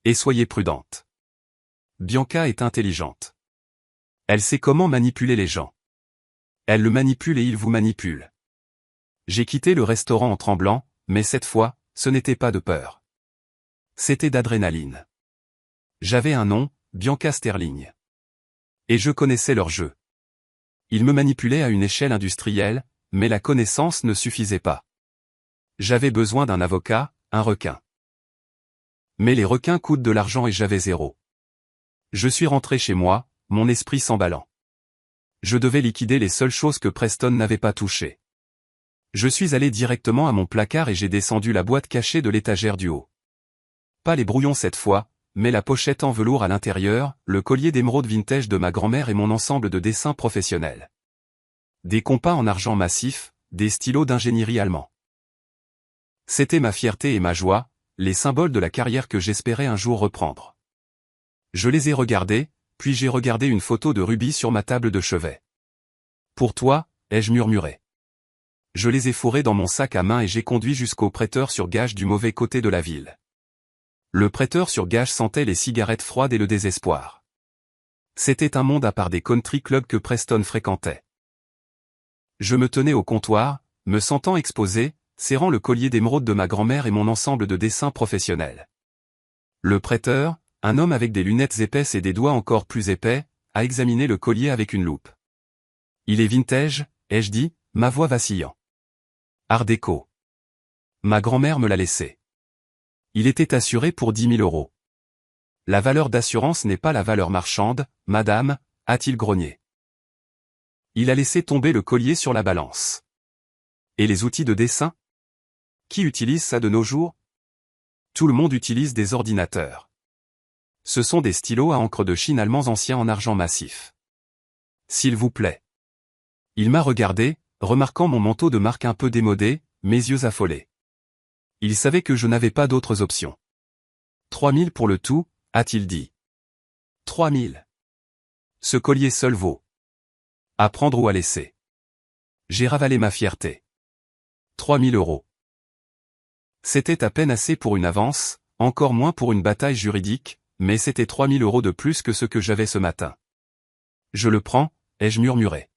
Et soyez prudente. Bianca est intelligente. Elle sait comment manipuler les gens. Elle le manipule et il vous manipule. J'ai quitté le restaurant en tremblant, mais cette fois, ce n'était pas de peur. C'était d'adrénaline. J'avais un nom, Bianca Sterling. Et je connaissais leur jeu. Ils me manipulaient à une échelle industrielle, mais la connaissance ne suffisait pas. J'avais besoin d'un avocat, un requin. Mais les requins coûtent de l'argent et j'avais 0. Je suis rentré chez moi, mon esprit s'emballant. Je devais liquider les seules choses que Preston n'avait pas touchées. Je suis allé directement à mon placard et j'ai descendu la boîte cachée de l'étagère du haut. Pas les brouillons cette fois, mais la pochette en velours à l'intérieur, le collier d'émeraude vintage de ma grand-mère et mon ensemble de dessins professionnels. Des compas en argent massif, des stylos d'ingénierie allemands. C'était ma fierté et ma joie, les symboles de la carrière que j'espérais un jour reprendre. Je les ai regardés, puis j'ai regardé une photo de Ruby sur ma table de chevet. Pour toi, ai-je murmuré. Je les ai fourrés dans mon sac à main et j'ai conduit jusqu'au prêteur sur gage du mauvais côté de la ville. Le prêteur sur gage sentait les cigarettes froides et le désespoir. C'était un monde à part des country clubs que Preston fréquentait. Je me tenais au comptoir, me sentant exposé, serrant le collier d'émeraude de ma grand-mère et mon ensemble de dessins professionnels. Le prêteur, un homme avec des lunettes épaisses et des doigts encore plus épais, a examiné le collier avec une loupe. Il est vintage, ai-je dit, ma voix vacillant. Art déco. Ma grand-mère me l'a laissé. Il était assuré pour 10 000 €. La valeur d'assurance n'est pas la valeur marchande, madame, a-t-il grogné. Il a laissé tomber le collier sur la balance. Et les outils de dessin? Qui utilise ça de nos jours? Tout le monde utilise des ordinateurs. Ce sont des stylos à encre de Chine allemands anciens en argent massif. S'il vous plaît. Il m'a regardé, remarquant mon manteau de marque un peu démodé, mes yeux affolés. Il savait que je n'avais pas d'autres options. 3000 pour le tout, a-t-il dit. 3000. Ce collier seul vaut. À prendre ou à laisser. J'ai ravalé ma fierté. 3000 €. C'était à peine assez pour une avance, encore moins pour une bataille juridique, mais c'était 3000 € de plus que ce que j'avais ce matin. Je le prends, ai-je murmuré.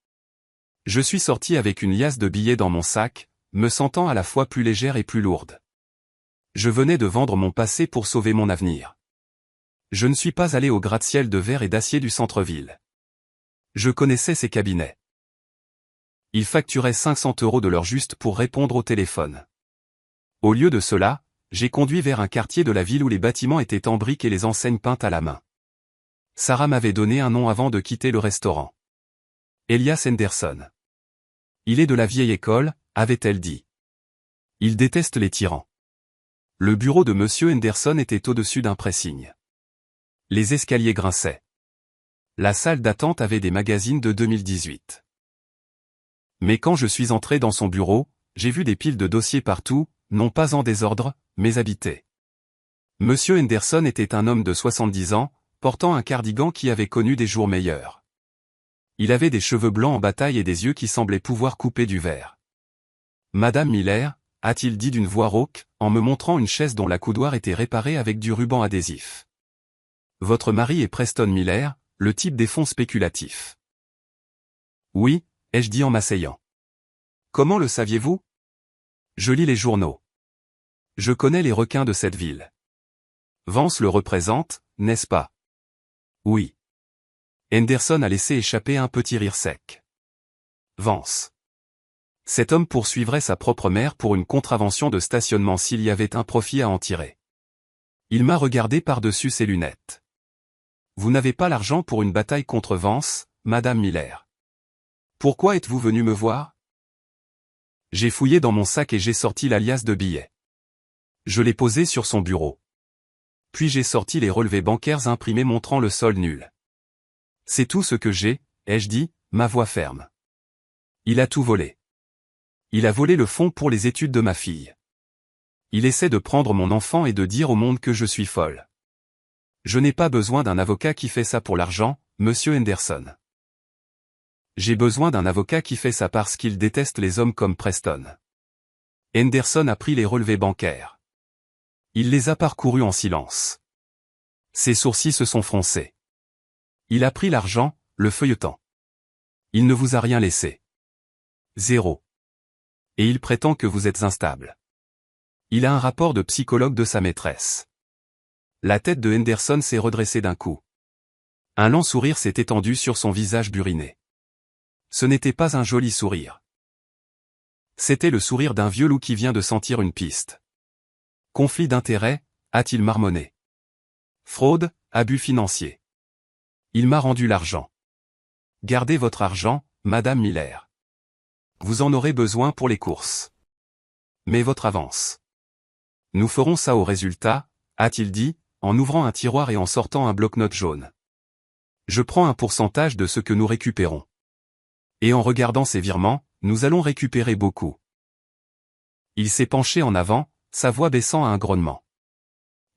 Je suis sorti avec une liasse de billets dans mon sac, me sentant à la fois plus légère et plus lourde. Je venais de vendre mon passé pour sauver mon avenir. Je ne suis pas allé au gratte-ciel de verre et d'acier du centre-ville. Je connaissais ces cabinets. Ils facturaient 500 € de leur juste pour répondre au téléphone. Au lieu de cela, j'ai conduit vers un quartier de la ville où les bâtiments étaient en briques et les enseignes peintes à la main. Sarah m'avait donné un nom avant de quitter le restaurant. Elias Henderson. Il est de la vieille école, avait-elle dit. Il déteste les tyrans. Le bureau de Monsieur Henderson était au-dessus d'un pressing. Les escaliers grinçaient. La salle d'attente avait des magazines de 2018. Mais quand je suis entré dans son bureau, j'ai vu des piles de dossiers partout, non pas en désordre, mais habités. Monsieur Henderson était un homme de 70 ans, portant un cardigan qui avait connu des jours meilleurs. Il avait des cheveux blancs en bataille et des yeux qui semblaient pouvoir couper du verre. Madame Miller, a-t-il dit d'une voix rauque, en me montrant une chaise dont la coudoir était réparée avec du ruban adhésif. Votre mari est Preston Miller, le type des fonds spéculatifs. Oui, ai-je dit en m'asseyant. Comment le saviez-vous? Je lis les journaux. Je connais les requins de cette ville. Vance le représente, n'est-ce pas? Oui. Henderson a laissé échapper un petit rire sec. Vance. Cet homme poursuivrait sa propre mère pour une contravention de stationnement s'il y avait un profit à en tirer. Il m'a regardé par-dessus ses lunettes. Vous n'avez pas l'argent pour une bataille contre Vance, Madame Miller. Pourquoi êtes-vous venu me voir? J'ai fouillé dans mon sac et j'ai sorti la liasse de billets. Je l'ai posée sur son bureau. Puis j'ai sorti les relevés bancaires imprimés montrant le solde nul. C'est tout ce que j'ai, ai-je dit, ma voix ferme. Il a tout volé. Il a volé le fonds pour les études de ma fille. Il essaie de prendre mon enfant et de dire au monde que je suis folle. Je n'ai pas besoin d'un avocat qui fait ça pour l'argent, Monsieur Henderson. J'ai besoin d'un avocat qui fait ça parce qu'il déteste les hommes comme Preston. Henderson a pris les relevés bancaires. Il les a parcourus en silence. Ses sourcils se sont froncés. Il a pris l'argent, le feuilletant. Il ne vous a rien laissé. 0. Et il prétend que vous êtes instable. Il a un rapport de psychologue de sa maîtresse. La tête de Henderson s'est redressée d'un coup. Un lent sourire s'est étendu sur son visage buriné. Ce n'était pas un joli sourire. C'était le sourire d'un vieux loup qui vient de sentir une piste. Conflit d'intérêts, a-t-il marmonné. Fraude, abus financier. Il m'a rendu l'argent. Gardez votre argent, Madame Miller. Vous en aurez besoin pour les courses. Mais votre avance. Nous ferons ça au résultat, a-t-il dit, en ouvrant un tiroir et en sortant un bloc-notes jaune. Je prends un pourcentage de ce que nous récupérons. Et en regardant ces virements, nous allons récupérer beaucoup. Il s'est penché en avant, sa voix baissant à un grognement.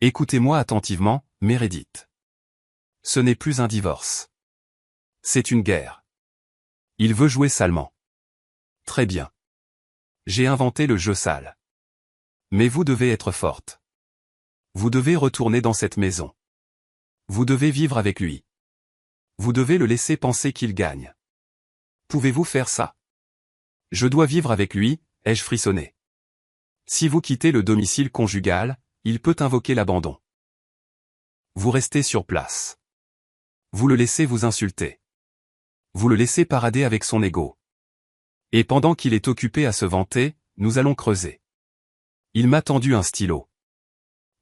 Écoutez-moi attentivement, Meredith. Ce n'est plus un divorce. C'est une guerre. Il veut jouer salement. Très bien. J'ai inventé le jeu sale. Mais vous devez être forte. Vous devez retourner dans cette maison. Vous devez vivre avec lui. Vous devez le laisser penser qu'il gagne. Pouvez-vous faire ça? Je dois vivre avec lui, ai-je frissonné. Si vous quittez le domicile conjugal, il peut invoquer l'abandon. Vous restez sur place. Vous le laissez vous insulter. Vous le laissez parader avec son ego. Et pendant qu'il est occupé à se vanter, nous allons creuser. Il m'a tendu un stylo.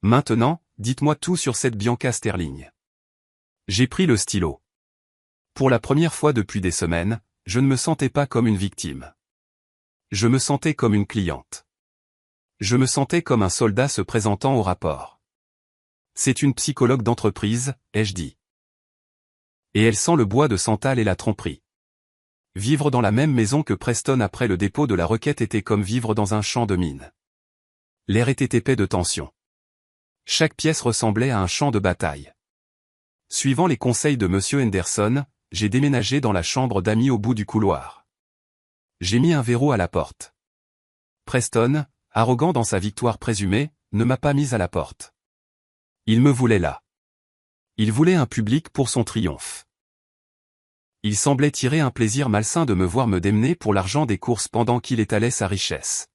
Maintenant, dites-moi tout sur cette Bianca Sterling. J'ai pris le stylo. Pour la première fois depuis des semaines, je ne me sentais pas comme une victime. Je me sentais comme une cliente. Je me sentais comme un soldat se présentant au rapport. C'est une psychologue d'entreprise, ai-je dit. Et elle sent le bois de santal et la tromperie. Vivre dans la même maison que Preston après le dépôt de la requête était comme vivre dans un champ de mine. L'air était épais de tension. Chaque pièce ressemblait à un champ de bataille. Suivant les conseils de Monsieur Henderson, j'ai déménagé dans la chambre d'amis au bout du couloir. J'ai mis un verrou à la porte. Preston, arrogant dans sa victoire présumée, ne m'a pas mise à la porte. Il me voulait là. Il voulait un public pour son triomphe. Il semblait tirer un plaisir malsain de me voir me démener pour l'argent des courses pendant qu'il étalait sa richesse.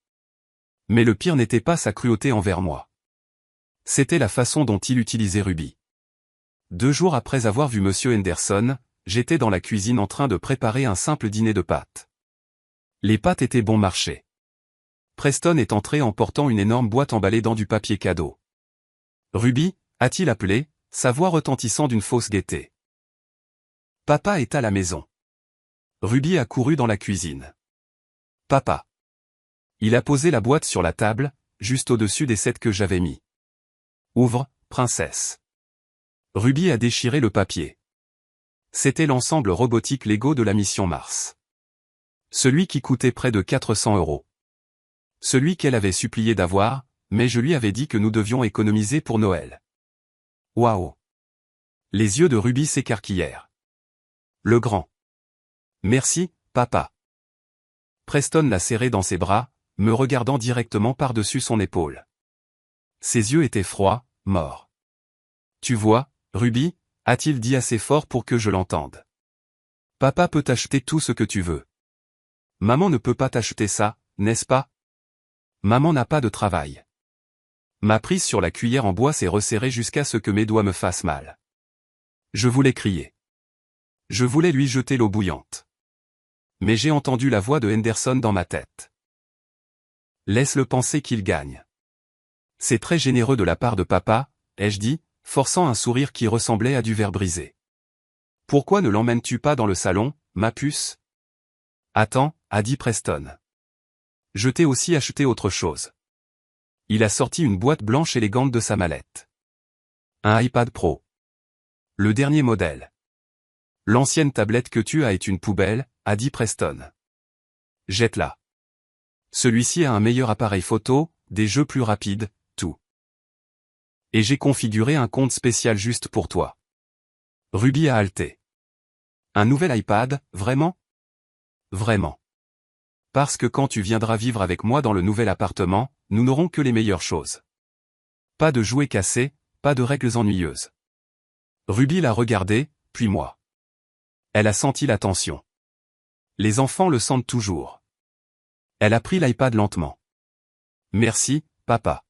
Mais le pire n'était pas sa cruauté envers moi. C'était la façon dont il utilisait Ruby. 2 jours après avoir vu Monsieur Henderson, j'étais dans la cuisine en train de préparer un simple dîner de pâtes. Les pâtes étaient bon marché. Preston est entré en portant une énorme boîte emballée dans du papier cadeau. « Ruby » a-t-il appelé, sa voix retentissant d'une fausse gaieté. « Papa est à la maison. » Ruby a couru dans la cuisine. « Papa. » Il a posé la boîte sur la table, juste au-dessus des 7 que j'avais mis. « Ouvre, princesse. » Ruby a déchiré le papier. C'était l'ensemble robotique Lego de la mission Mars. Celui qui coûtait près de 400 €. Celui qu'elle avait supplié d'avoir, mais je lui avais dit que nous devions économiser pour Noël. Waouh! Les yeux de Ruby s'écarquillèrent. Le grand. Merci, papa. Preston l'a serré dans ses bras, me regardant directement par-dessus son épaule. Ses yeux étaient froids, morts. Tu vois, Ruby, a-t-il dit assez fort pour que je l'entende. Papa peut t'acheter tout ce que tu veux. Maman ne peut pas t'acheter ça, n'est-ce pas? Maman n'a pas de travail. Ma prise sur la cuillère en bois s'est resserrée jusqu'à ce que mes doigts me fassent mal. Je voulais crier. Je voulais lui jeter l'eau bouillante. Mais j'ai entendu la voix de Henderson dans ma tête. Laisse-le penser qu'il gagne. C'est très généreux de la part de papa, ai-je dit, forçant un sourire qui ressemblait à du verre brisé. Pourquoi ne l'emmènes-tu pas dans le salon, ma puce? Attends, a dit Preston. Je t'ai aussi acheté autre chose. Il a sorti une boîte blanche élégante de sa mallette. Un iPad Pro. Le dernier modèle. L'ancienne tablette que tu as est une poubelle, a dit Preston. Jette-la. Celui-ci a un meilleur appareil photo, des jeux plus rapides, tout. Et j'ai configuré un compte spécial juste pour toi. Ruby a halté. Un nouvel iPad, vraiment? Vraiment. Parce que quand tu viendras vivre avec moi dans le nouvel appartement, nous n'aurons que les meilleures choses. Pas de jouets cassés, pas de règles ennuyeuses. Ruby l'a regardé, puis moi. Elle a senti la tension. Les enfants le sentent toujours. Elle a pris l'iPad lentement. Merci, papa.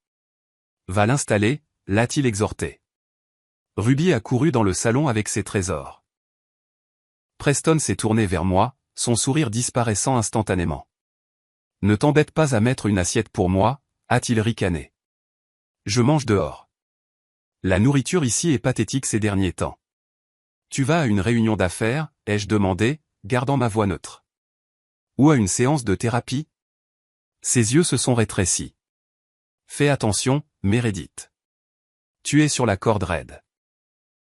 Va l'installer, l'a-t-il exhorté. Ruby a couru dans le salon avec ses trésors. Preston s'est tourné vers moi, son sourire disparaissant instantanément. Ne t'embête pas à mettre une assiette pour moi, a-t-il ricané. Je mange dehors. La nourriture ici est pathétique ces derniers temps. Tu vas à une réunion d'affaires, ai-je demandé, gardant ma voix neutre. Ou à une séance de thérapie? Ses yeux se sont rétrécis. Fais attention, Meredith. Tu es sur la corde raide.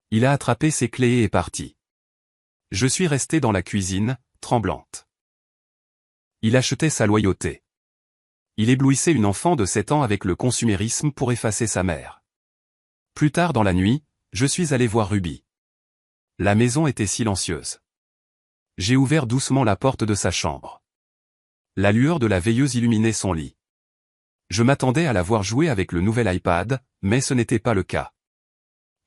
Il a attrapé ses clés et est parti. Je suis restée dans la cuisine, tremblante. Il achetait sa loyauté. Il éblouissait une enfant de 7 ans avec le consumérisme pour effacer sa mère. Plus tard dans la nuit, je suis allé voir Ruby. La maison était silencieuse. J'ai ouvert doucement la porte de sa chambre. La lueur de la veilleuse illuminait son lit. Je m'attendais à la voir jouer avec le nouvel iPad, mais ce n'était pas le cas.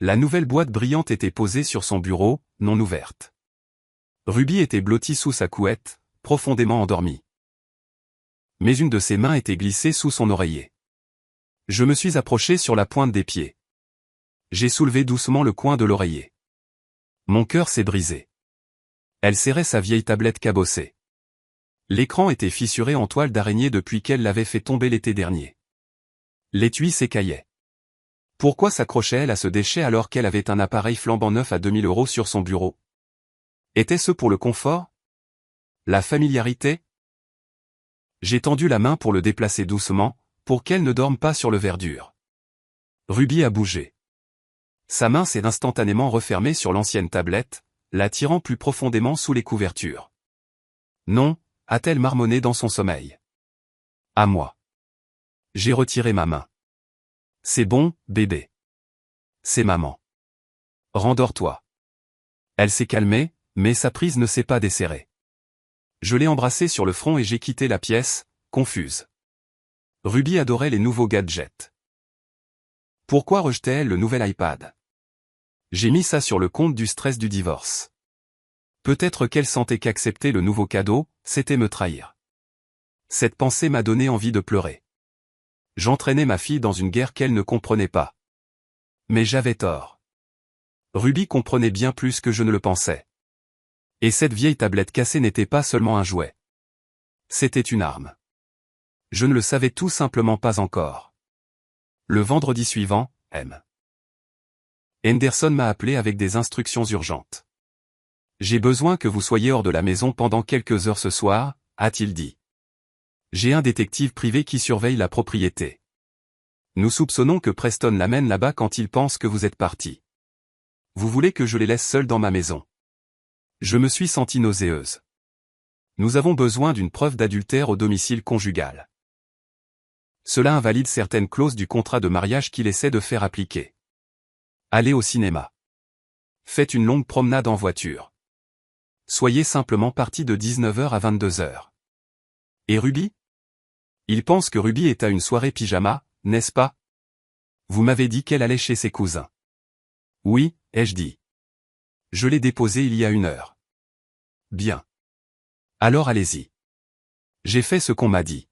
La nouvelle boîte brillante était posée sur son bureau, non ouverte. Ruby était blottie sous sa couette, profondément endormie. Mais une de ses mains était glissée sous son oreiller. Je me suis approché sur la pointe des pieds. J'ai soulevé doucement le coin de l'oreiller. Mon cœur s'est brisé. Elle serrait sa vieille tablette cabossée. L'écran était fissuré en toile d'araignée depuis qu'elle l'avait fait tomber l'été dernier. L'étui s'écaillait. Pourquoi s'accrochait-elle à ce déchet alors qu'elle avait un appareil flambant neuf à 2000 € sur son bureau? Était-ce pour le confort? La familiarité? J'ai tendu la main pour le déplacer doucement, pour qu'elle ne dorme pas sur le verdure. Ruby a bougé. Sa main s'est instantanément refermée sur l'ancienne tablette, l'attirant plus profondément sous les couvertures. Non, a-t-elle marmonné dans son sommeil. À moi. J'ai retiré ma main. C'est bon, bébé. C'est maman. Rendors-toi. Elle s'est calmée, mais sa prise ne s'est pas desserrée. Je l'ai embrassée sur le front et j'ai quitté la pièce, confuse. Ruby adorait les nouveaux gadgets. Pourquoi rejetait-elle le nouvel iPad? J'ai mis ça sur le compte du stress du divorce. Peut-être qu'elle sentait qu'accepter le nouveau cadeau, c'était me trahir. Cette pensée m'a donné envie de pleurer. J'entraînais ma fille dans une guerre qu'elle ne comprenait pas. Mais j'avais tort. Ruby comprenait bien plus que je ne le pensais. Et cette vieille tablette cassée n'était pas seulement un jouet. C'était une arme. Je ne le savais tout simplement pas encore. Le vendredi suivant, M. Henderson m'a appelé avec des instructions urgentes. J'ai besoin que vous soyez hors de la maison pendant quelques heures ce soir, a-t-il dit. J'ai un détective privé qui surveille la propriété. Nous soupçonnons que Preston l'amène là-bas quand il pense que vous êtes parti. Vous voulez que je les laisse seuls dans ma maison? Je me suis sentie nauséeuse. Nous avons besoin d'une preuve d'adultère au domicile conjugal. Cela invalide certaines clauses du contrat de mariage qu'il essaie de faire appliquer. Allez au cinéma. Faites une longue promenade en voiture. Soyez simplement partis de 19h à 22h. Et Ruby? Il pense que Ruby est à une soirée pyjama, n'est-ce pas? Vous m'avez dit qu'elle allait chez ses cousins. Oui, ai-je dit. Je l'ai déposée il y a 1 heure. Bien. Alors allez-y. J'ai fait ce qu'on m'a dit.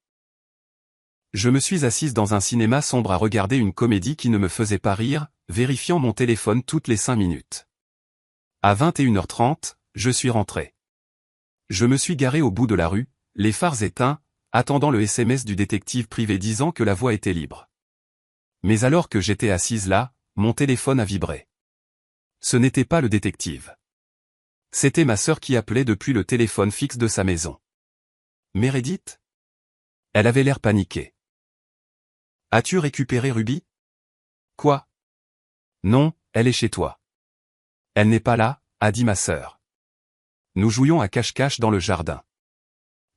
Je me suis assise dans un cinéma sombre à regarder une comédie qui ne me faisait pas rire, vérifiant mon téléphone toutes les 5 minutes. À 21h30, je suis rentré. Je me suis garé au bout de la rue, les phares éteints, attendant le SMS du détective privé disant que la voie était libre. Mais alors que j'étais assise là, mon téléphone a vibré. Ce n'était pas le détective. C'était ma sœur qui appelait depuis le téléphone fixe de sa maison. Meredith? Elle avait l'air paniquée. As-tu récupéré Ruby? Quoi? Non, elle est chez toi. Elle n'est pas là, a dit ma sœur. Nous jouions à cache-cache dans le jardin.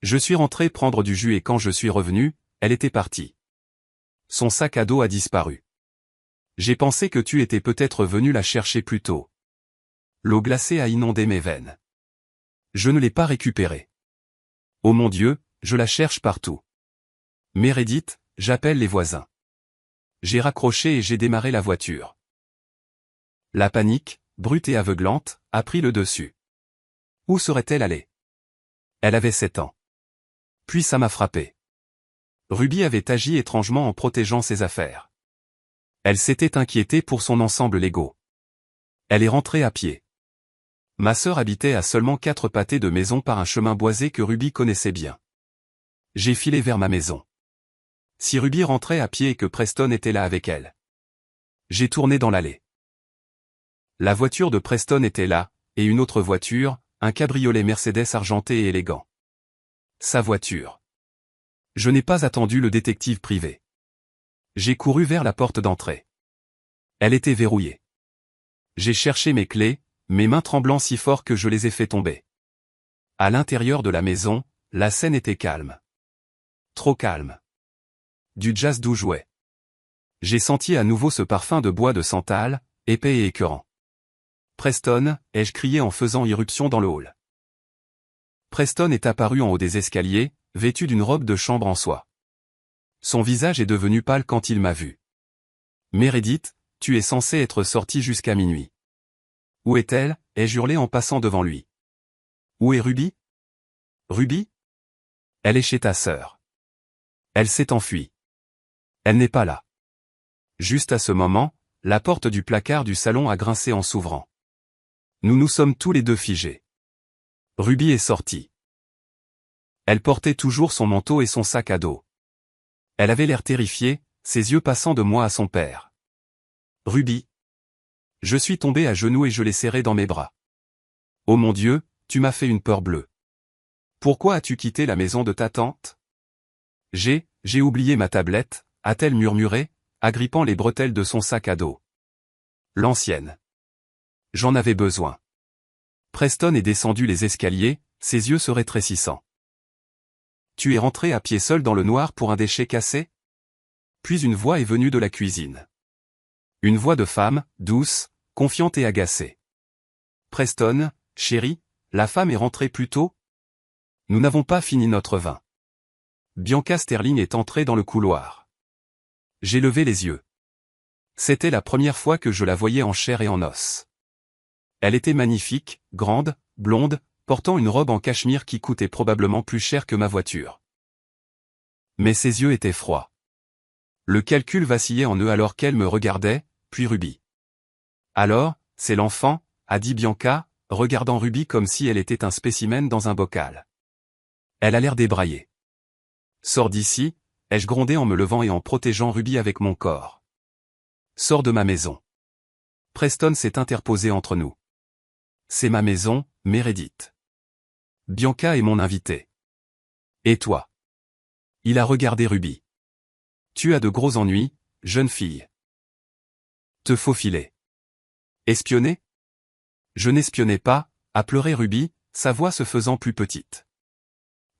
Je suis rentré prendre du jus et quand je suis revenu, elle était partie. Son sac à dos a disparu. J'ai pensé que tu étais peut-être venu la chercher plus tôt. L'eau glacée a inondé mes veines. Je ne l'ai pas récupérée. Oh mon Dieu, je la cherche partout. Meredith, j'appelle les voisins. J'ai raccroché et j'ai démarré la voiture. La panique, brute et aveuglante, a pris le dessus. Où serait-elle allée? Elle avait 7 ans. Puis ça m'a frappé. Ruby avait agi étrangement en protégeant ses affaires. Elle s'était inquiétée pour son ensemble Lego. Elle est rentrée à pied. Ma sœur habitait à seulement 4 pâtés de maison par un chemin boisé que Ruby connaissait bien. J'ai filé vers ma maison. Si Ruby rentrait à pied et que Preston était là avec elle. J'ai tourné dans l'allée. La voiture de Preston était là, et une autre voiture, un cabriolet Mercedes argenté et élégant. Sa voiture. Je n'ai pas attendu le détective privé. J'ai couru vers la porte d'entrée. Elle était verrouillée. J'ai cherché mes clés, mes mains tremblant si fort que je les ai fait tomber. À l'intérieur de la maison, la scène était calme. Trop calme. Du jazz doux jouait. J'ai senti à nouveau ce parfum de bois de santal, épais et écœurant. Preston, ai-je crié en faisant irruption dans le hall. Preston est apparu en haut des escaliers, vêtu d'une robe de chambre en soie. Son visage est devenu pâle quand il m'a vu. Meredith, tu es censée être sortie jusqu'à minuit. Où est-elle? Ai-je hurlé en passant devant lui. Où est Ruby? Ruby? Elle est chez ta sœur. Elle s'est enfuie. Elle n'est pas là. Juste à ce moment, la porte du placard du salon a grincé en s'ouvrant. Nous nous sommes tous les deux figés. Ruby est sortie. Elle portait toujours son manteau et son sac à dos. Elle avait l'air terrifiée, ses yeux passant de moi à son père. Ruby. Je suis tombé à genoux et je l'ai serrée dans mes bras. Oh mon Dieu, tu m'as fait une peur bleue. Pourquoi as-tu quitté la maison de ta tante? J'ai oublié ma tablette, a-t-elle murmuré, agrippant les bretelles de son sac à dos. L'ancienne. J'en avais besoin. Preston est descendu les escaliers, ses yeux se rétrécissant. Tu es rentré à pied seul dans le noir pour un déchet cassé? Puis une voix est venue de la cuisine. Une voix de femme, douce, confiante et agacée. Preston, chérie, la femme est rentrée plus tôt? Nous n'avons pas fini notre vin. Bianca Sterling est entrée dans le couloir. J'ai levé les yeux. C'était la première fois que je la voyais en chair et en os. Elle était magnifique, grande, blonde, portant une robe en cachemire qui coûtait probablement plus cher que ma voiture. Mais ses yeux étaient froids. Le calcul vacillait en eux alors qu'elle me regardait, puis Ruby. Alors, c'est l'enfant, a dit Bianca, regardant Ruby comme si elle était un spécimen dans un bocal. Elle a l'air débraillée. Sors d'ici, ai-je grondé en me levant et en protégeant Ruby avec mon corps. Sors de ma maison. Preston s'est interposé entre nous. C'est ma maison, Meredith. Bianca est mon invitée. Et toi? Il a regardé Ruby. Tu as de gros ennuis, jeune fille. Te faufiler. Espionner? Je n'espionnais pas, a pleuré Ruby, sa voix se faisant plus petite.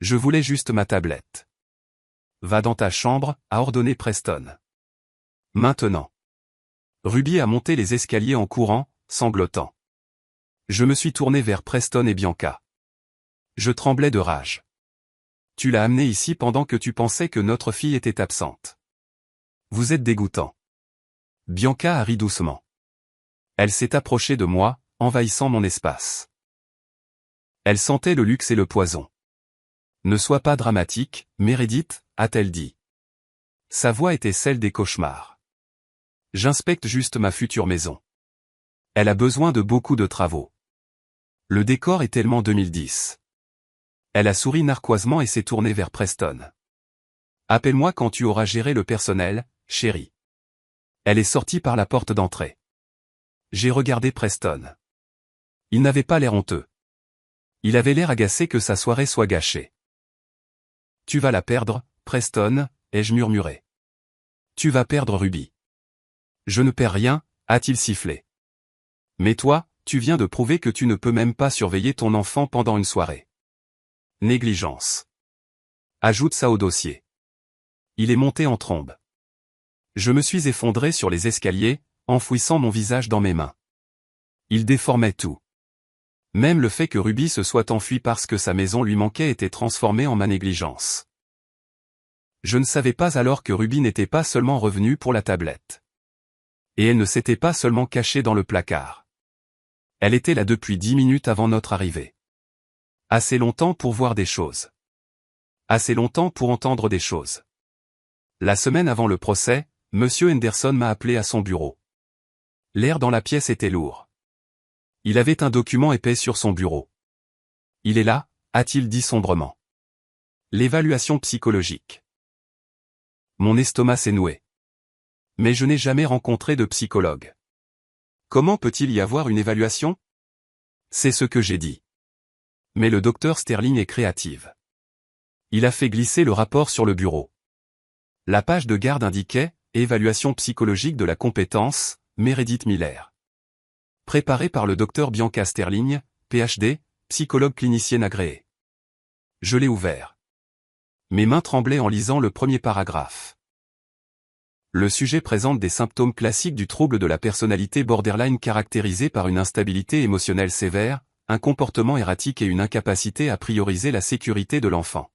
Je voulais juste ma tablette. Va dans ta chambre, a ordonné Preston. Maintenant. Ruby a monté les escaliers en courant, sanglotant. Je me suis tourné vers Preston et Bianca. Je tremblais de rage. Tu l'as amenée ici pendant que tu pensais que notre fille était absente. Vous êtes dégoûtant. Bianca a ri doucement. Elle s'est approchée de moi, envahissant mon espace. Elle sentait le luxe et le poison. Ne sois pas dramatique, Meredith, a-t-elle dit. Sa voix était celle des cauchemars. J'inspecte juste ma future maison. Elle a besoin de beaucoup de travaux. Le décor est tellement 2010. Elle a souri narquoisement et s'est tournée vers Preston. Appelle-moi quand tu auras géré le personnel, chérie. Elle est sortie par la porte d'entrée. J'ai regardé Preston. Il n'avait pas l'air honteux. Il avait l'air agacé que sa soirée soit gâchée. Tu vas la perdre, Preston, ai-je murmuré. Tu vas perdre Ruby. Je ne perds rien, a-t-il sifflé. Mais toi, tu viens de prouver que tu ne peux même pas surveiller ton enfant pendant une soirée. Négligence. Ajoute ça au dossier. Il est monté en trombe. Je me suis effondré sur les escaliers, enfouissant mon visage dans mes mains. Il déformait tout. Même le fait que Ruby se soit enfuie parce que sa maison lui manquait était transformé en ma négligence. Je ne savais pas alors que Ruby n'était pas seulement revenue pour la tablette. Et elle ne s'était pas seulement cachée dans le placard. Elle était là depuis 10 minutes avant notre arrivée. Assez longtemps pour voir des choses. Assez longtemps pour entendre des choses. La semaine avant le procès, Monsieur Henderson m'a appelé à son bureau. L'air dans la pièce était lourd. Il avait un document épais sur son bureau. Il est là, a-t-il dit sombrement. L'évaluation psychologique. Mon estomac s'est noué. Mais je n'ai jamais rencontré de psychologue. Comment peut-il y avoir une évaluation? C'est ce que j'ai dit. Mais le docteur Sterling est créative. Il a fait glisser le rapport sur le bureau. La page de garde indiquait « Évaluation psychologique de la compétence, Meredith Miller ». Préparé par le docteur Bianca Sterling, PhD, psychologue clinicienne agréée. Je l'ai ouvert. Mes mains tremblaient en lisant le premier paragraphe. Le sujet présente des symptômes classiques du trouble de la personnalité borderline caractérisé par une instabilité émotionnelle sévère, un comportement erratique et une incapacité à prioriser la sécurité de l'enfant.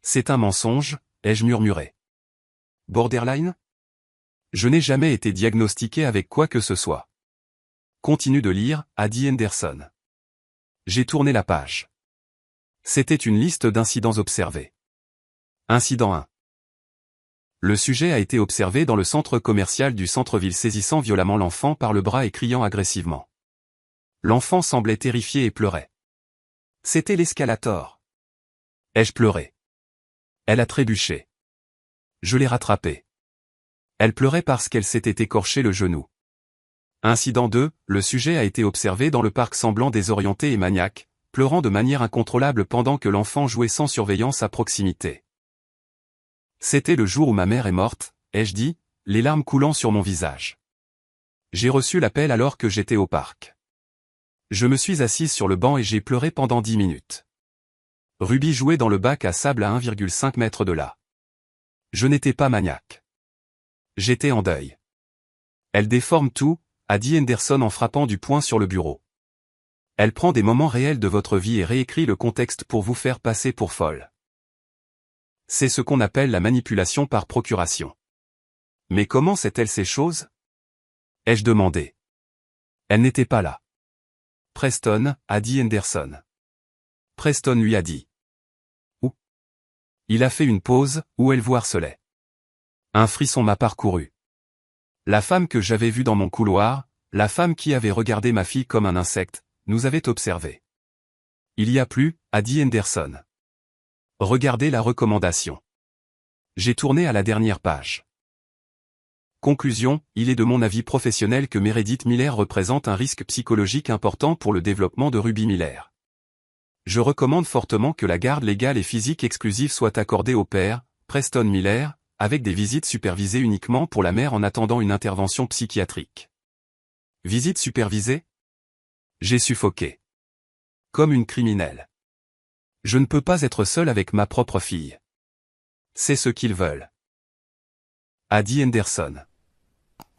C'est un mensonge, ai-je murmuré. Borderline? Je n'ai jamais été diagnostiqué avec quoi que ce soit. Continue de lire, a dit Henderson. J'ai tourné la page. C'était une liste d'incidents observés. Incident 1. Le sujet a été observé dans le centre commercial du centre-ville saisissant violemment l'enfant par le bras et criant agressivement. L'enfant semblait terrifié et pleurait. C'était l'escalator. Ai-je pleuré? Elle a trébuché. Je l'ai rattrapée. Elle pleurait parce qu'elle s'était écorché le genou. Incident 2, le sujet a été observé dans le parc semblant désorienté et maniaque, pleurant de manière incontrôlable pendant que l'enfant jouait sans surveillance à proximité. C'était le jour où ma mère est morte, ai-je dit, les larmes coulant sur mon visage. J'ai reçu l'appel alors que j'étais au parc. Je me suis assise sur le banc et j'ai pleuré pendant 10 minutes. Ruby jouait dans le bac à sable à 1,5 mètre de là. Je n'étais pas maniaque. J'étais en deuil. Elle déforme tout, a dit Henderson en frappant du poing sur le bureau. Elle prend des moments réels de votre vie et réécrit le contexte pour vous faire passer pour folle. C'est ce qu'on appelle la manipulation par procuration. Mais comment sait-elle ces choses? Ai-je demandé. Elle n'était pas là. Preston, a dit Henderson. Preston lui a dit. Où? Il a fait une pause, où elle vous harcelait. Un frisson m'a parcouru. La femme que j'avais vue dans mon couloir, la femme qui avait regardé ma fille comme un insecte, nous avait observé. Il y a plus, a dit Henderson. Regardez la recommandation. J'ai tourné à la dernière page. Conclusion, il est de mon avis professionnel que Meredith Miller représente un risque psychologique important pour le développement de Ruby Miller. Je recommande fortement que la garde légale et physique exclusive soit accordée au père, Preston Miller, avec des visites supervisées uniquement pour la mère en attendant une intervention psychiatrique. Visite supervisée? J'ai suffoqué. Comme une criminelle. Je ne peux pas être seul avec ma propre fille. C'est ce qu'ils veulent. A dit Henderson.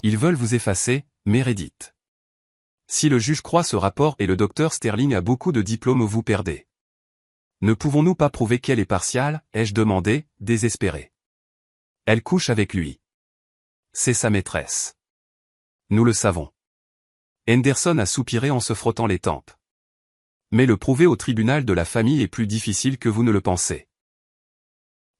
Ils veulent vous effacer, Meredith. Si le juge croit ce rapport et le docteur Sterling a beaucoup de diplômes, vous perdez. Ne pouvons-nous pas prouver qu'elle est partiale, ai-je demandé, désespéré. Elle couche avec lui. C'est sa maîtresse. Nous le savons. Henderson a soupiré en se frottant les tempes. Mais le prouver au tribunal de la famille est plus difficile que vous ne le pensez.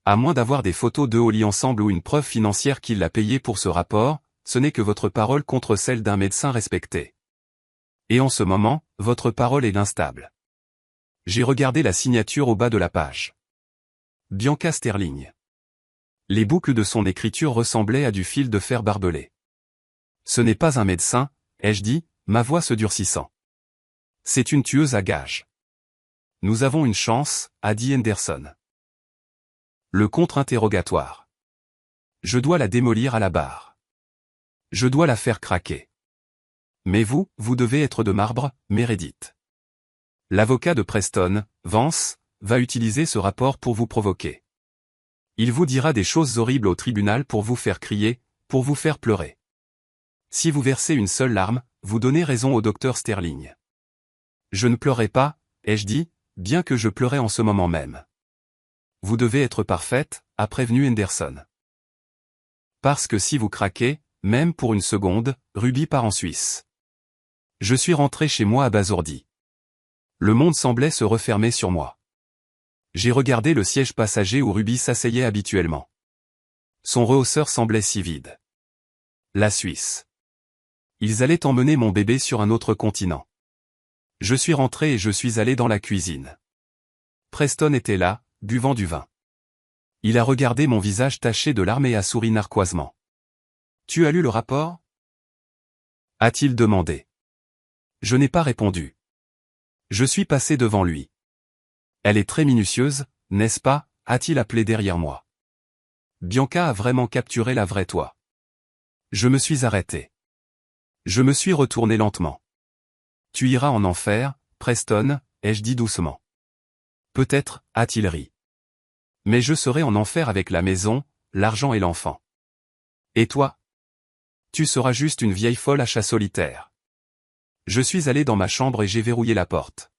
À moins d'avoir des photos d'eux au lit ensemble ou une preuve financière qu'il l'a payé pour ce rapport, ce n'est que votre parole contre celle d'un médecin respecté. Et en ce moment, votre parole est instable. J'ai regardé la signature au bas de la page. Bianca Sterling. Les boucles de son écriture ressemblaient à du fil de fer barbelé. Ce n'est pas un médecin, ai-je dit, ma voix se durcissant. C'est une tueuse à gages. Nous avons une chance, a dit Henderson. Le contre-interrogatoire. Je dois la démolir à la barre. Je dois la faire craquer. Mais vous devez être de marbre, Meredith. L'avocat de Preston, Vance, va utiliser ce rapport pour vous provoquer. Il vous dira des choses horribles au tribunal pour vous faire crier, pour vous faire pleurer. Si vous versez une seule larme, vous donnez raison au docteur Sterling. Je ne pleurais pas, ai-je dit, bien que je pleurais en ce moment même. Vous devez être parfaite, a prévenu Henderson. Parce que si vous craquez, même pour une seconde, Ruby part en Suisse. Je suis rentré chez moi abasourdi. Le monde semblait se refermer sur moi. J'ai regardé le siège passager où Ruby s'asseyait habituellement. Son rehausseur semblait si vide. La Suisse. Ils allaient emmener mon bébé sur un autre continent. Je suis rentré et je suis allé dans la cuisine. Preston était là, buvant du vin. Il a regardé mon visage taché de larmes et a souri narquoisement. « Tu as lu le rapport » a-t-il demandé. Je n'ai pas répondu. Je suis passé devant lui. Elle est très minutieuse, n'est-ce pas, a-t-il appelé derrière moi. Bianca a vraiment capturé la vraie toi. Je me suis arrêté. Je me suis retourné lentement. Tu iras en enfer, Preston, ai-je dit doucement. Peut-être, a-t-il ri. Mais je serai en enfer avec la maison, l'argent et l'enfant. Et toi? Tu seras juste une vieille folle à chat solitaire. Je suis allé dans ma chambre et j'ai verrouillé la porte.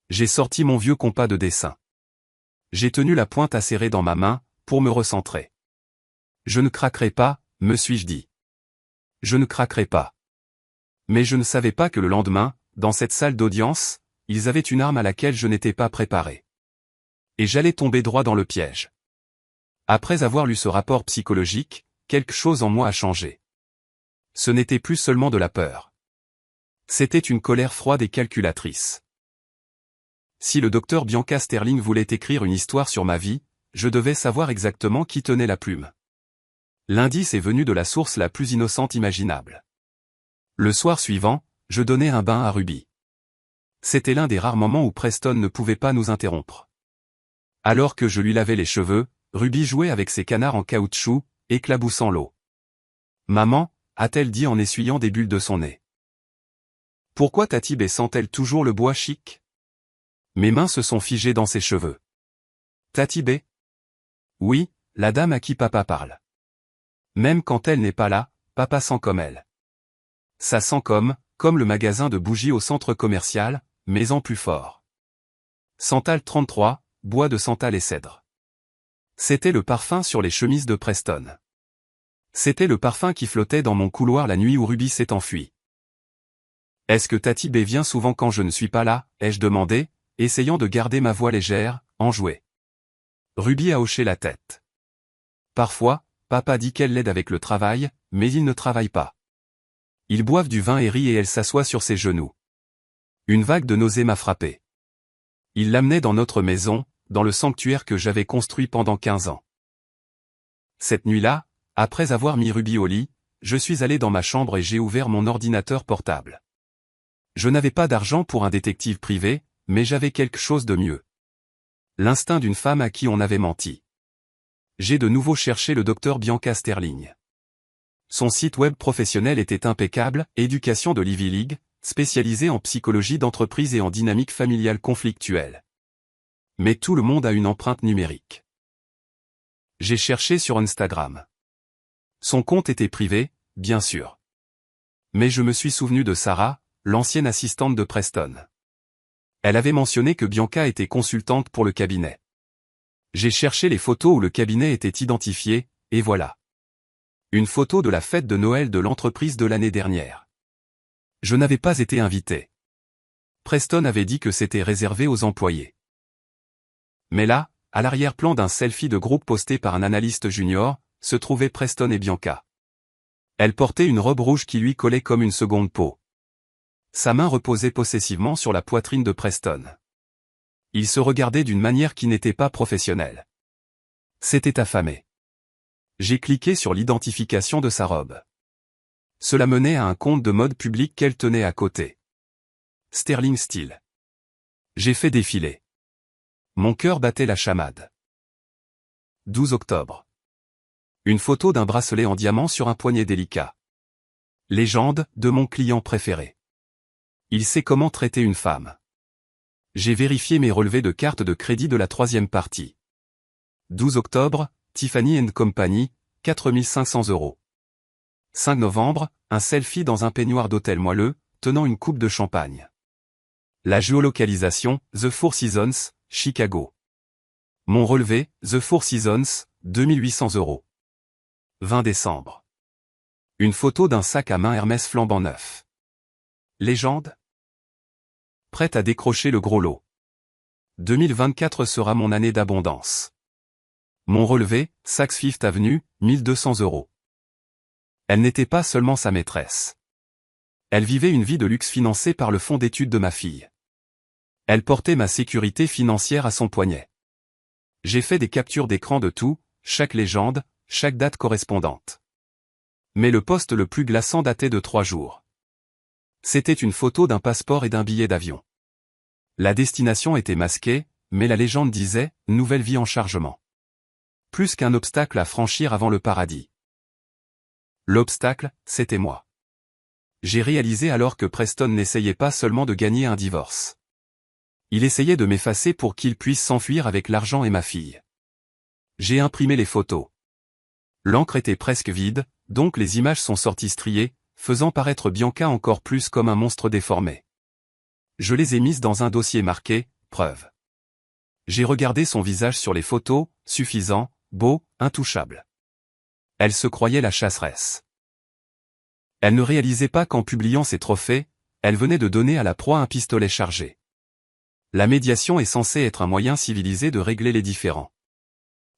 J'ai sorti mon vieux compas de dessin. J'ai tenu la pointe acérée dans ma main, pour me recentrer. Je ne craquerai pas, me suis-je dit. Je ne craquerai pas. Mais je ne savais pas que le lendemain, dans cette salle d'audience, ils avaient une arme à laquelle je n'étais pas préparé. Et j'allais tomber droit dans le piège. Après avoir lu ce rapport psychologique, quelque chose en moi a changé. Ce n'était plus seulement de la peur. C'était une colère froide et calculatrice. Si le docteur Bianca Sterling voulait écrire une histoire sur ma vie, je devais savoir exactement qui tenait la plume. L'indice est venu de la source la plus innocente imaginable. Le soir suivant, je donnai un bain à Ruby. C'était l'un des rares moments où Preston ne pouvait pas nous interrompre. Alors que je lui lavais les cheveux, Ruby jouait avec ses canards en caoutchouc, éclaboussant l'eau. Maman, a-t-elle dit en essuyant des bulles de son nez. Pourquoi Tatibé sent-elle toujours le bois chic? Mes mains se sont figées dans ses cheveux. Tatibé? Oui, la dame à qui papa parle. Même quand elle n'est pas là, papa sent comme elle. Ça sent comme le magasin de bougies au centre commercial, mais en plus fort. Santal 33, bois de santal et cèdre. C'était le parfum sur les chemises de Preston. C'était le parfum qui flottait dans mon couloir la nuit où Ruby s'est enfuie. Est-ce que Tatibé vient souvent quand je ne suis pas là, ai-je demandé, essayant de garder ma voix légère, enjouée. Ruby a hoché la tête. Parfois, papa dit qu'elle l'aide avec le travail, mais il ne travaille pas. Ils boivent du vin et rient et elle s'assoit sur ses genoux. Une vague de nausée m'a frappé. Il l'amenait dans notre maison, dans le sanctuaire que j'avais construit pendant 15 ans. Cette nuit-là, après avoir mis Ruby au lit, je suis allé dans ma chambre et j'ai ouvert mon ordinateur portable. Je n'avais pas d'argent pour un détective privé, mais j'avais quelque chose de mieux. L'instinct d'une femme à qui on avait menti. J'ai de nouveau cherché le docteur Bianca Sterling. Son site web professionnel était impeccable, éducation de l'Ivy League, spécialisé en psychologie d'entreprise et en dynamique familiale conflictuelle. Mais tout le monde a une empreinte numérique. J'ai cherché sur Instagram. Son compte était privé, bien sûr. Mais je me suis souvenu de Sarah, l'ancienne assistante de Preston. Elle avait mentionné que Bianca était consultante pour le cabinet. J'ai cherché les photos où le cabinet était identifié, et voilà. Une photo de la fête de Noël de l'entreprise de l'année dernière. Je n'avais pas été invité. Preston avait dit que c'était réservé aux employés. Mais là, à l'arrière-plan d'un selfie de groupe posté par un analyste junior, se trouvaient Preston et Bianca. Elle portait une robe rouge qui lui collait comme une seconde peau. Sa main reposait possessivement sur la poitrine de Preston. Ils se regardaient d'une manière qui n'était pas professionnelle. C'était affamé. J'ai cliqué sur l'identification de sa robe. Cela menait à un compte de mode public qu'elle tenait à côté. Sterling Style. J'ai fait défiler. Mon cœur battait la chamade. 12 octobre. Une photo d'un bracelet en diamant sur un poignet délicat. Légende de mon client préféré. Il sait comment traiter une femme. J'ai vérifié mes relevés de carte de crédit de la 3e partie. 12 octobre, Tiffany & Company, 4 500 €. 5 novembre, un selfie dans un peignoir d'hôtel moelleux, tenant une coupe de champagne. La géolocalisation, The Four Seasons, Chicago. Mon relevé, The Four Seasons, 2800 €. 20 décembre. Une photo d'un sac à main Hermès flambant neuf. Légende? Prête à décrocher le gros lot. 2024 sera mon année d'abondance. Mon relevé, Saks Fifth Avenue, 1200 €. Elle n'était pas seulement sa maîtresse. Elle vivait une vie de luxe financée par le fonds d'études de ma fille. Elle portait ma sécurité financière à son poignet. J'ai fait des captures d'écran de tout, chaque légende, chaque date correspondante. Mais le poste le plus glaçant datait de 3 jours. C'était une photo d'un passeport et d'un billet d'avion. La destination était masquée, mais la légende disait « Nouvelle vie en chargement ». Plus qu'un obstacle à franchir avant le paradis. L'obstacle, c'était moi. J'ai réalisé alors que Preston n'essayait pas seulement de gagner un divorce. Il essayait de m'effacer pour qu'il puisse s'enfuir avec l'argent et ma fille. J'ai imprimé les photos. L'encre était presque vide, donc les images sont sorties striées, faisant paraître Bianca encore plus comme un monstre déformé. Je les ai mises dans un dossier marqué « Preuve ». J'ai regardé son visage sur les photos, suffisant, beau, intouchable. Elle se croyait la chasseresse. Elle ne réalisait pas qu'en publiant ses trophées, elle venait de donner à la proie un pistolet chargé. La médiation est censée être un moyen civilisé de régler les différends.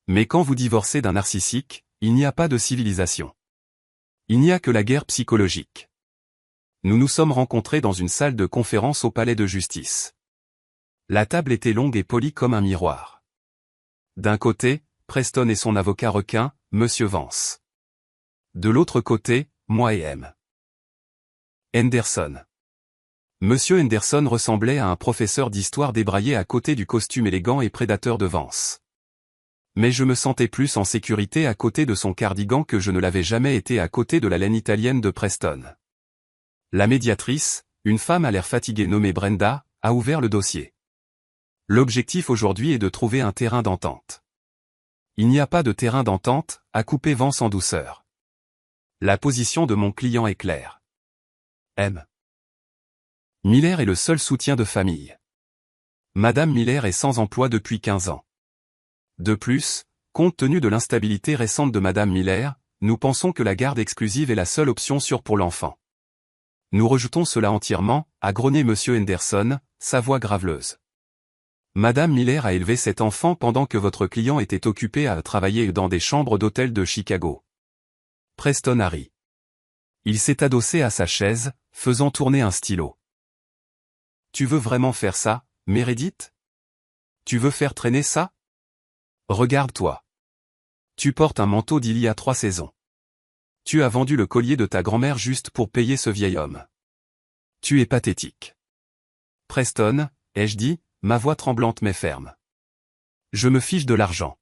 Mais quand vous divorcez d'un narcissique, il n'y a pas de civilisation. Il n'y a que la guerre psychologique. Nous nous sommes rencontrés dans une salle de conférence au palais de justice. La table était longue et polie comme un miroir. D'un côté, Preston et son avocat requin, Monsieur Vance. De l'autre côté, moi et M. Henderson. Monsieur Henderson ressemblait à un professeur d'histoire débraillé à côté du costume élégant et prédateur de Vance. Mais je me sentais plus en sécurité à côté de son cardigan que je ne l'avais jamais été à côté de la laine italienne de Preston. La médiatrice, une femme à l'air fatiguée nommée Brenda, a ouvert le dossier. L'objectif aujourd'hui est de trouver un terrain d'entente. Il n'y a pas de terrain d'entente, a coupé Vance en douceur. La position de mon client est claire. M. Miller est le seul soutien de famille. Madame Miller est sans emploi depuis 15 ans. De plus, compte tenu de l'instabilité récente de Madame Miller, nous pensons que la garde exclusive est la seule option sûre pour l'enfant. Nous rejetons cela entièrement, a grogné Monsieur Henderson, sa voix graveleuse. Madame Miller a élevé cet enfant pendant que votre client était occupé à travailler dans des chambres d'hôtel de Chicago. Preston a ri. Il s'est adossé à sa chaise, faisant tourner un stylo. Tu veux vraiment faire ça, Meredith? Tu veux faire traîner ça? Regarde-toi. Tu portes un manteau d'il y a 3 saisons. Tu as vendu le collier de ta grand-mère juste pour payer ce vieil homme. Tu es pathétique. Preston, ai-je dit, ma voix tremblante mais ferme. Je me fiche de l'argent.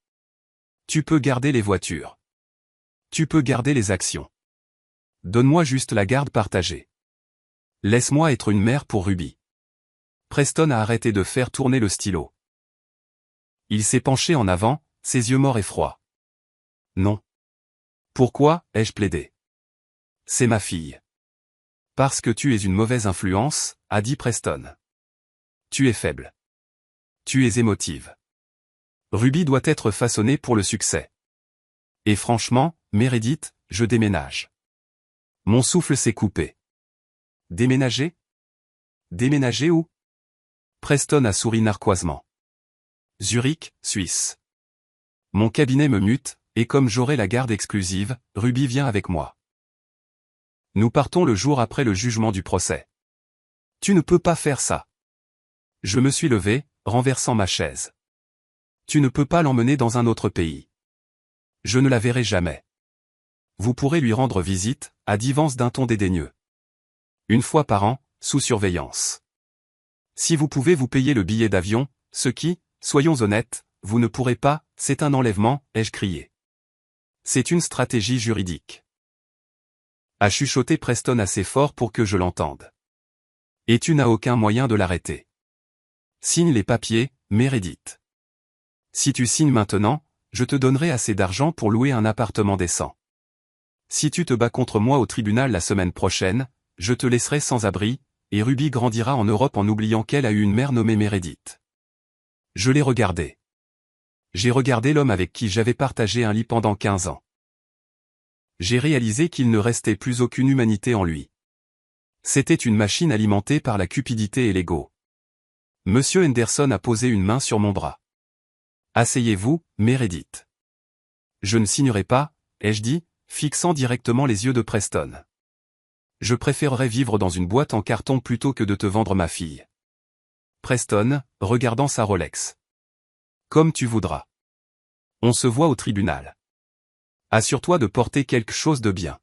Tu peux garder les voitures. Tu peux garder les actions. Donne-moi juste la garde partagée. Laisse-moi être une mère pour Ruby. Preston a arrêté de faire tourner le stylo. Il s'est penché en avant, ses yeux morts et froids. Non. Pourquoi, ai-je plaidé? C'est ma fille. Parce que tu es une mauvaise influence, a dit Preston. Tu es faible. Tu es émotive. Ruby doit être façonnée pour le succès. Et franchement, Meredith, je déménage. Mon souffle s'est coupé. Déménager? Déménager où? Preston a souri narquoisement. Zurich, Suisse. Mon cabinet me mute, et comme j'aurai la garde exclusive, Ruby vient avec moi. Nous partons le jour après le jugement du procès. Tu ne peux pas faire ça. Je me suis levé, renversant ma chaise. Tu ne peux pas l'emmener dans un autre pays. Je ne la verrai jamais. Vous pourrez lui rendre visite, a dit Vance d'un ton dédaigneux. Une fois par an, sous surveillance. Si vous pouvez vous payer le billet d'avion, ce qui, soyons honnêtes, vous ne pourrez pas, c'est un enlèvement, ai-je crié. C'est une stratégie juridique. A chuchoté Preston assez fort pour que je l'entende. Et tu n'as aucun moyen de l'arrêter. Signe les papiers, Meredith. Si tu signes maintenant, je te donnerai assez d'argent pour louer un appartement décent. Si tu te bats contre moi au tribunal la semaine prochaine, je te laisserai sans abri, et Ruby grandira en Europe en oubliant qu'elle a eu une mère nommée Meredith. Je l'ai regardé. J'ai regardé l'homme avec qui j'avais partagé un lit pendant 15 ans. J'ai réalisé qu'il ne restait plus aucune humanité en lui. C'était une machine alimentée par la cupidité et l'ego. Monsieur Henderson a posé une main sur mon bras. Asseyez-vous, Meredith. Je ne signerai pas, ai-je dit, fixant directement les yeux de Preston. Je préférerais vivre dans une boîte en carton plutôt que de te vendre ma fille. Preston, regardant sa Rolex. Comme tu voudras. On se voit au tribunal. Assure-toi de porter quelque chose de bien.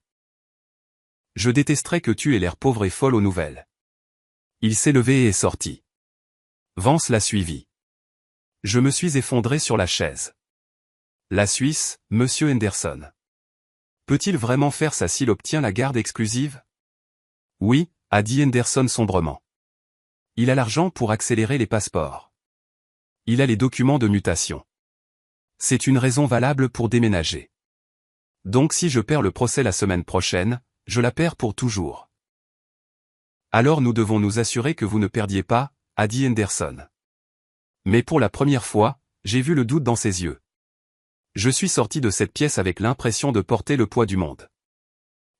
Je détesterais que tu aies l'air pauvre et folle aux nouvelles. Il s'est levé et est sorti. Vance l'a suivi. Je me suis effondré sur la chaise. La Suisse, Monsieur Henderson. Peut-il vraiment faire ça s'il obtient la garde exclusive? Oui, a dit Henderson sombrement. Il a l'argent pour accélérer les passeports. Il a les documents de mutation. C'est une raison valable pour déménager. Donc si je perds le procès la semaine prochaine, je la perds pour toujours. Alors nous devons nous assurer que vous ne perdiez pas, a dit Henderson. Mais pour la première fois, j'ai vu le doute dans ses yeux. Je suis sorti de cette pièce avec l'impression de porter le poids du monde.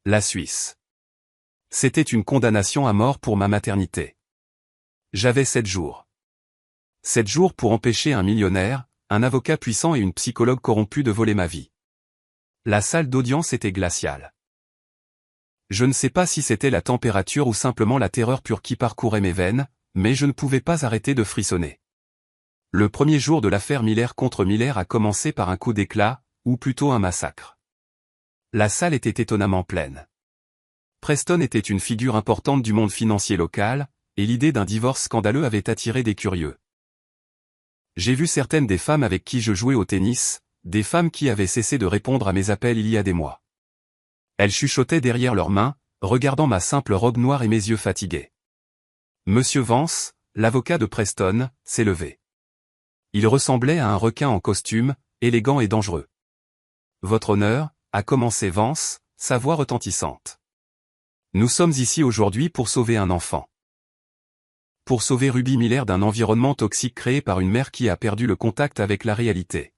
La Suisse. C'était une condamnation à mort pour ma maternité. J'avais 7 jours. 7 jours pour empêcher un millionnaire, un avocat puissant et une psychologue corrompue de voler ma vie. La salle d'audience était glaciale. Je ne sais pas si c'était la température ou simplement la terreur pure qui parcourait mes veines, mais je ne pouvais pas arrêter de frissonner. Le premier jour de l'affaire Miller contre Miller a commencé par un coup d'éclat, ou plutôt un massacre. La salle était étonnamment pleine. Preston était une figure importante du monde financier local, et l'idée d'un divorce scandaleux avait attiré des curieux. J'ai vu certaines des femmes avec qui je jouais au tennis, des femmes qui avaient cessé de répondre à mes appels il y a des mois. Elles chuchotaient derrière leurs mains, regardant ma simple robe noire et mes yeux fatigués. Monsieur Vance, l'avocat de Preston, s'est levé. Il ressemblait à un requin en costume, élégant et dangereux. Votre honneur, a commencé Vance, sa voix retentissante. Nous sommes ici aujourd'hui pour sauver un enfant. Pour sauver Ruby Miller d'un environnement toxique créé par une mère qui a perdu le contact avec la réalité.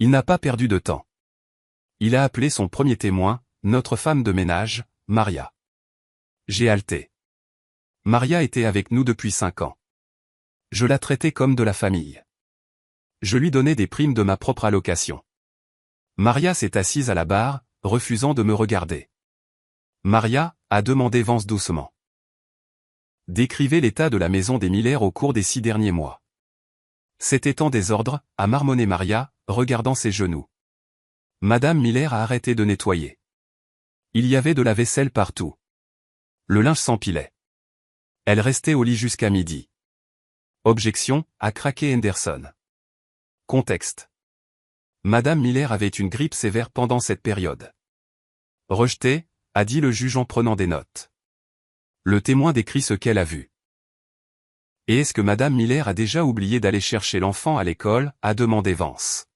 Il n'a pas perdu de temps. Il a appelé son premier témoin, notre femme de ménage, Maria. J'ai halté. Maria était avec nous depuis 5 ans. Je la traitais comme de la famille. Je lui donnais des primes de ma propre allocation. Maria s'est assise à la barre, refusant de me regarder. Maria, a demandé Vance doucement. Décrivez l'état de la maison des Miller au cours des 6 derniers mois. C'était en désordre, a marmonné Maria, regardant ses genoux. Madame Miller a arrêté de nettoyer. Il y avait de la vaisselle partout. Le linge s'empilait. Elle restait au lit jusqu'à midi. Objection, a craqué Henderson. Contexte. Madame Miller avait une grippe sévère pendant cette période. Rejeté, a dit le juge en prenant des notes. Le témoin décrit ce qu'elle a vu. Et est-ce que Madame Miller a déjà oublié d'aller chercher l'enfant à l'école, a demandé Vance.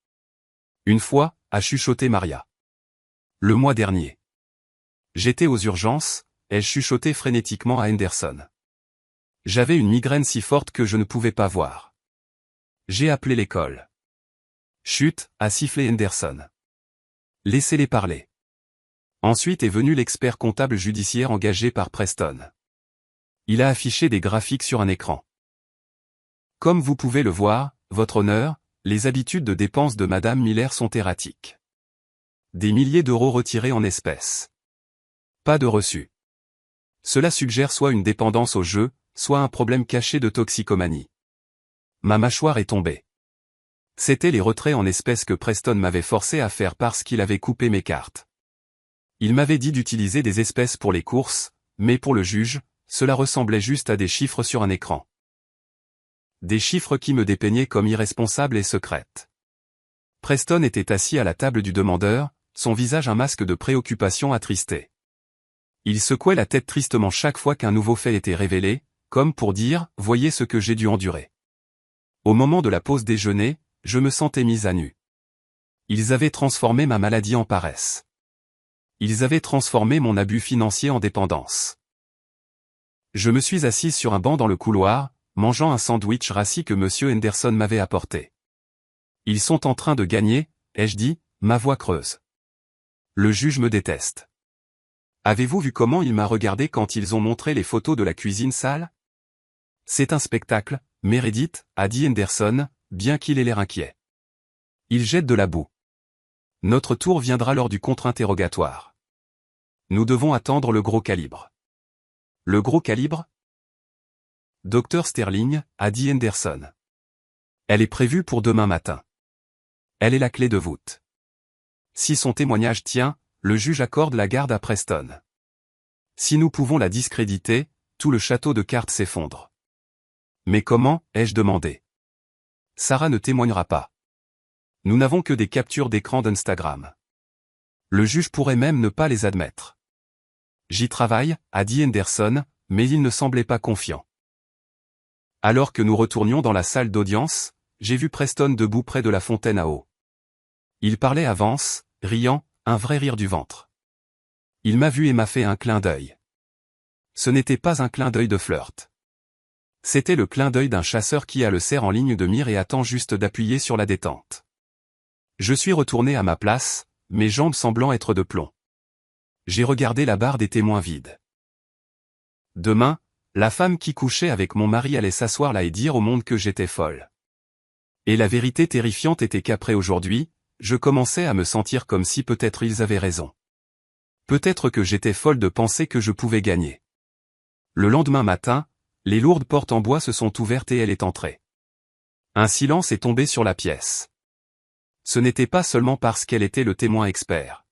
Une fois, a chuchoté Maria. Le mois dernier. J'étais aux urgences, elle chuchotait frénétiquement à Henderson. J'avais une migraine si forte que je ne pouvais pas voir. J'ai appelé l'école. Chut, a sifflé Henderson. Laissez-les parler. Ensuite est venu l'expert comptable judiciaire engagé par Preston. Il a affiché des graphiques sur un écran. Comme vous pouvez le voir, votre honneur, les habitudes de dépenses de Madame Miller sont erratiques. Des milliers d'euros retirés en espèces. Pas de reçu. Cela suggère soit une dépendance au jeu, soit un problème caché de toxicomanie. Ma mâchoire est tombée. C'étaient les retraits en espèces que Preston m'avait forcé à faire parce qu'il avait coupé mes cartes. Il m'avait dit d'utiliser des espèces pour les courses, mais pour le juge, cela ressemblait juste à des chiffres sur un écran. Des chiffres qui me dépeignaient comme irresponsable et secrète. Preston était assis à la table du demandeur, son visage un masque de préoccupation attristé. Il secouait la tête tristement chaque fois qu'un nouveau fait était révélé, comme pour dire « Voyez ce que j'ai dû endurer ». Au moment de la pause déjeuner, je me sentais mise à nu. Ils avaient transformé ma maladie en paresse. Ils avaient transformé mon abus financier en dépendance. Je me suis assise sur un banc dans le couloir, mangeant un sandwich rassis que M. Henderson m'avait apporté. Ils sont en train de gagner, ai-je dit, ma voix creuse. Le juge me déteste. Avez-vous vu comment il m'a regardé quand ils ont montré les photos de la cuisine sale? C'est un spectacle, Meredith, a dit Henderson, bien qu'il ait l'air inquiet. Il jette de la boue. Notre tour viendra lors du contre-interrogatoire. Nous devons attendre le gros calibre. Le gros calibre? Dr Sterling, a dit Henderson. Elle est prévue pour demain matin. Elle est la clé de voûte. Si son témoignage tient, le juge accorde la garde à Preston. Si nous pouvons la discréditer, tout le château de cartes s'effondre. Mais comment, ai-je demandé. Sarah ne témoignera pas. Nous n'avons que des captures d'écran d'Instagram. Le juge pourrait même ne pas les admettre. J'y travaille, a dit Henderson, mais il ne semblait pas confiant. Alors que nous retournions dans la salle d'audience, j'ai vu Preston debout près de la fontaine à eau. Il parlait à Vance, riant, un vrai rire du ventre. Il m'a vu et m'a fait un clin d'œil. Ce n'était pas un clin d'œil de flirt. C'était le clin d'œil d'un chasseur qui a le cerf en ligne de mire et attend juste d'appuyer sur la détente. Je suis retourné à ma place, mes jambes semblant être de plomb. J'ai regardé la barre des témoins vide. Demain, la femme qui couchait avec mon mari allait s'asseoir là et dire au monde que j'étais folle. Et la vérité terrifiante était qu'après aujourd'hui, je commençais à me sentir comme si peut-être ils avaient raison. Peut-être que j'étais folle de penser que je pouvais gagner. Le lendemain matin, les lourdes portes en bois se sont ouvertes et elle est entrée. Un silence est tombé sur la pièce. Ce n'était pas seulement parce qu'elle était le témoin expert.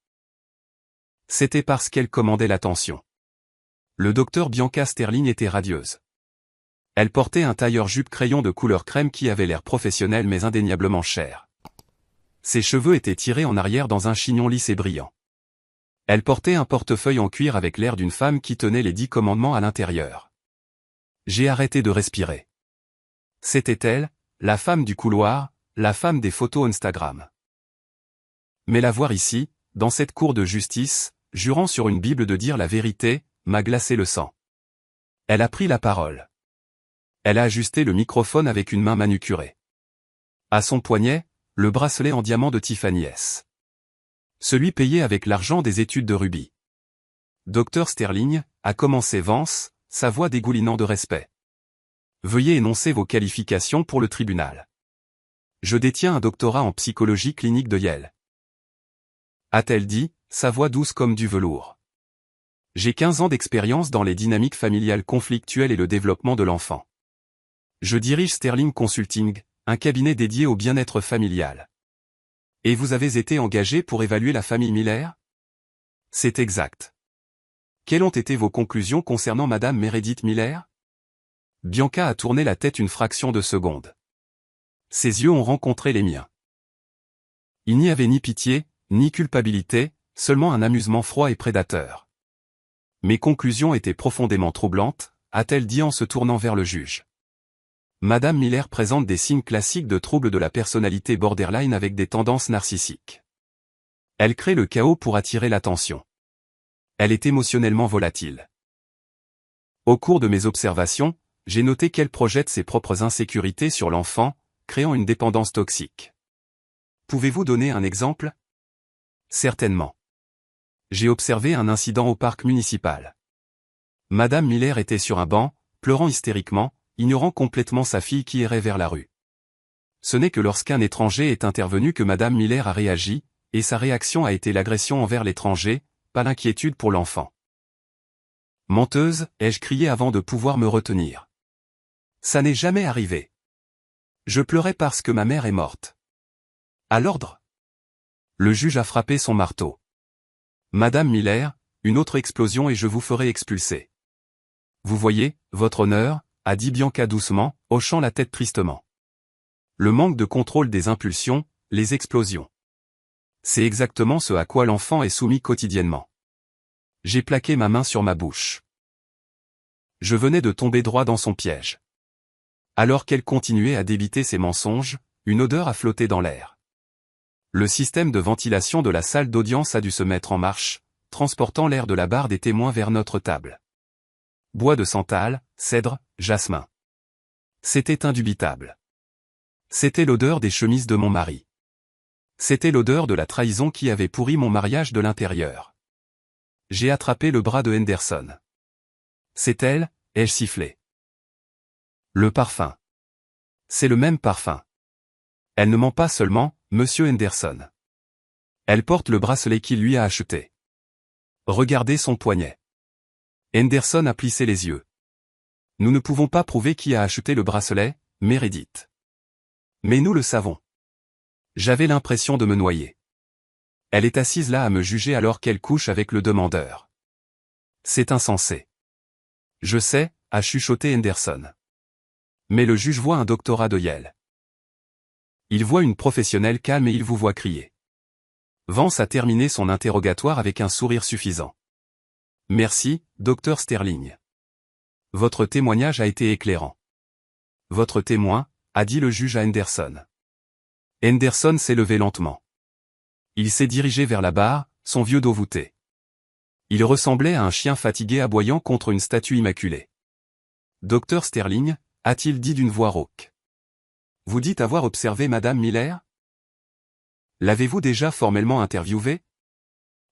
C'était parce qu'elle commandait l'attention. Le docteur Bianca Sterling était radieuse. Elle portait un tailleur-jupe crayon de couleur crème qui avait l'air professionnel mais indéniablement cher. Ses cheveux étaient tirés en arrière dans un chignon lisse et brillant. Elle portait un portefeuille en cuir avec l'air d'une femme qui tenait les 10 commandements à l'intérieur. J'ai arrêté de respirer. C'était elle, la femme du couloir, la femme des photos Instagram. Mais la voir ici, dans cette cour de justice, jurant sur une Bible de dire la vérité, m'a glacé le sang. Elle a pris la parole. Elle a ajusté le microphone avec une main manucurée. À son poignet, le bracelet en diamant de Tiffany S. Celui payé avec l'argent des études de Ruby. Dr Sterling, a commencé Vance, sa voix dégoulinant de respect. Veuillez énoncer vos qualifications pour le tribunal. Je détiens un doctorat en psychologie clinique de Yale. A-t-elle dit, sa voix douce comme du velours. J'ai 15 ans d'expérience dans les dynamiques familiales conflictuelles et le développement de l'enfant. Je dirige Sterling Consulting, un cabinet dédié au bien-être familial. Et vous avez été engagé pour évaluer la famille Miller? C'est exact. Quelles ont été vos conclusions concernant Madame Meredith Miller? Bianca a tourné la tête une fraction de seconde. Ses yeux ont rencontré les miens. Il n'y avait ni pitié, ni culpabilité, seulement un amusement froid et prédateur. Mes conclusions étaient profondément troublantes, a-t-elle dit en se tournant vers le juge. Madame Miller présente des signes classiques de troubles de la personnalité borderline avec des tendances narcissiques. Elle crée le chaos pour attirer l'attention. Elle est émotionnellement volatile. Au cours de mes observations, j'ai noté qu'elle projette ses propres insécurités sur l'enfant, créant une dépendance toxique. Pouvez-vous donner un exemple? Certainement. J'ai observé un incident au parc municipal. Madame Miller était sur un banc, pleurant hystériquement, ignorant complètement sa fille qui errait vers la rue. Ce n'est que lorsqu'un étranger est intervenu que Madame Miller a réagi, et sa réaction a été l'agression envers l'étranger, pas l'inquiétude pour l'enfant. Menteuse, ai-je crié avant de pouvoir me retenir. Ça n'est jamais arrivé. Je pleurais parce que ma mère est morte. À l'ordre. Le juge a frappé son marteau. Madame Miller, une autre explosion et je vous ferai expulser. Vous voyez, votre honneur, a dit Bianca doucement, hochant la tête tristement. Le manque de contrôle des impulsions, les explosions. C'est exactement ce à quoi l'enfant est soumis quotidiennement. J'ai plaqué ma main sur ma bouche. Je venais de tomber droit dans son piège. Alors qu'elle continuait à débiter ses mensonges, une odeur a flotté dans l'air. Le système de ventilation de la salle d'audience a dû se mettre en marche, transportant l'air de la barre des témoins vers notre table. Bois de santal, cèdre, jasmin. C'était indubitable. C'était l'odeur des chemises de mon mari. C'était l'odeur de la trahison qui avait pourri mon mariage de l'intérieur. J'ai attrapé le bras de Henderson. C'est elle, ai-je sifflé. Le parfum. C'est le même parfum. Elle ne ment pas seulement, monsieur Henderson. Elle porte le bracelet qu'il lui a acheté. Regardez son poignet. Henderson a plissé les yeux. Nous ne pouvons pas prouver qui a acheté le bracelet, Meredith. Mais nous le savons. J'avais l'impression de me noyer. Elle est assise là à me juger alors qu'elle couche avec le demandeur. C'est insensé. Je sais, a chuchoté Henderson. Mais le juge voit un doctorat de Yale. Il voit une professionnelle calme et il vous voit crier. Vance a terminé son interrogatoire avec un sourire suffisant. Merci, docteur Sterling. Votre témoignage a été éclairant. Votre témoin, a dit le juge à Henderson. Henderson s'est levé lentement. Il s'est dirigé vers la barre, son vieux dos voûté. Il ressemblait à un chien fatigué aboyant contre une statue immaculée. Docteur Sterling, a-t-il dit d'une voix rauque. Vous dites avoir observé Madame Miller? L'avez-vous déjà formellement interviewée?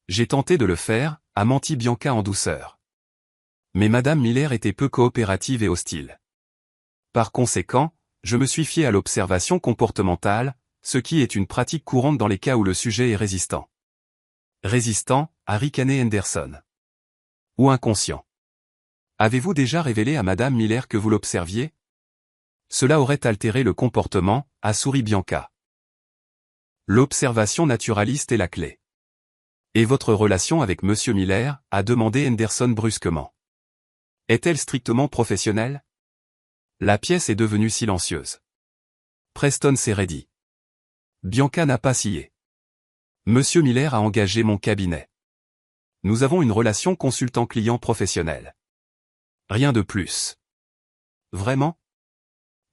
J'ai tenté de le faire, a menti Bianca en douceur. Mais Madame Miller était peu coopérative et hostile. Par conséquent, je me suis fié à l'observation comportementale, ce qui est une pratique courante dans les cas où le sujet est résistant. Résistant, a ricané Henderson. Ou inconscient. Avez-vous déjà révélé à Madame Miller que vous l'observiez? Cela aurait altéré le comportement, a souri Bianca. L'observation naturaliste est la clé. Et votre relation avec Monsieur Miller, a demandé Henderson brusquement. Est-elle strictement professionnelle? La pièce est devenue silencieuse. Preston s'est raidi. Bianca n'a pas scié. Monsieur Miller a engagé mon cabinet. Nous avons une relation consultant-client professionnelle. Rien de plus. Vraiment?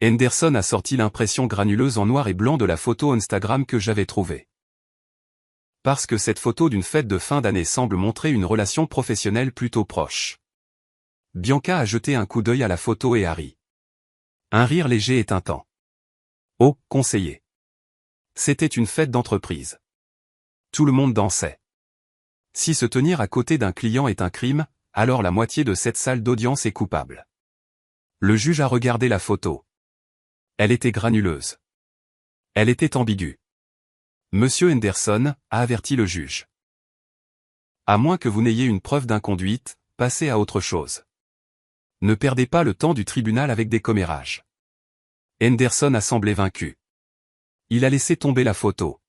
Henderson a sorti l'impression granuleuse en noir et blanc de la photo Instagram que j'avais trouvée. Parce que cette photo d'une fête de fin d'année semble montrer une relation professionnelle plutôt proche. Bianca a jeté un coup d'œil à la photo et a ri. Un rire léger et tintant. Oh, conseiller. C'était une fête d'entreprise. Tout le monde dansait. Si se tenir à côté d'un client est un crime, alors la moitié de cette salle d'audience est coupable. Le juge a regardé la photo. Elle était granuleuse. Elle était ambiguë. Monsieur Henderson, a averti le juge. À moins que vous n'ayez une preuve d'inconduite, passez à autre chose. Ne perdez pas le temps du tribunal avec des commérages. Henderson a semblé vaincu. Il a laissé tomber la photo.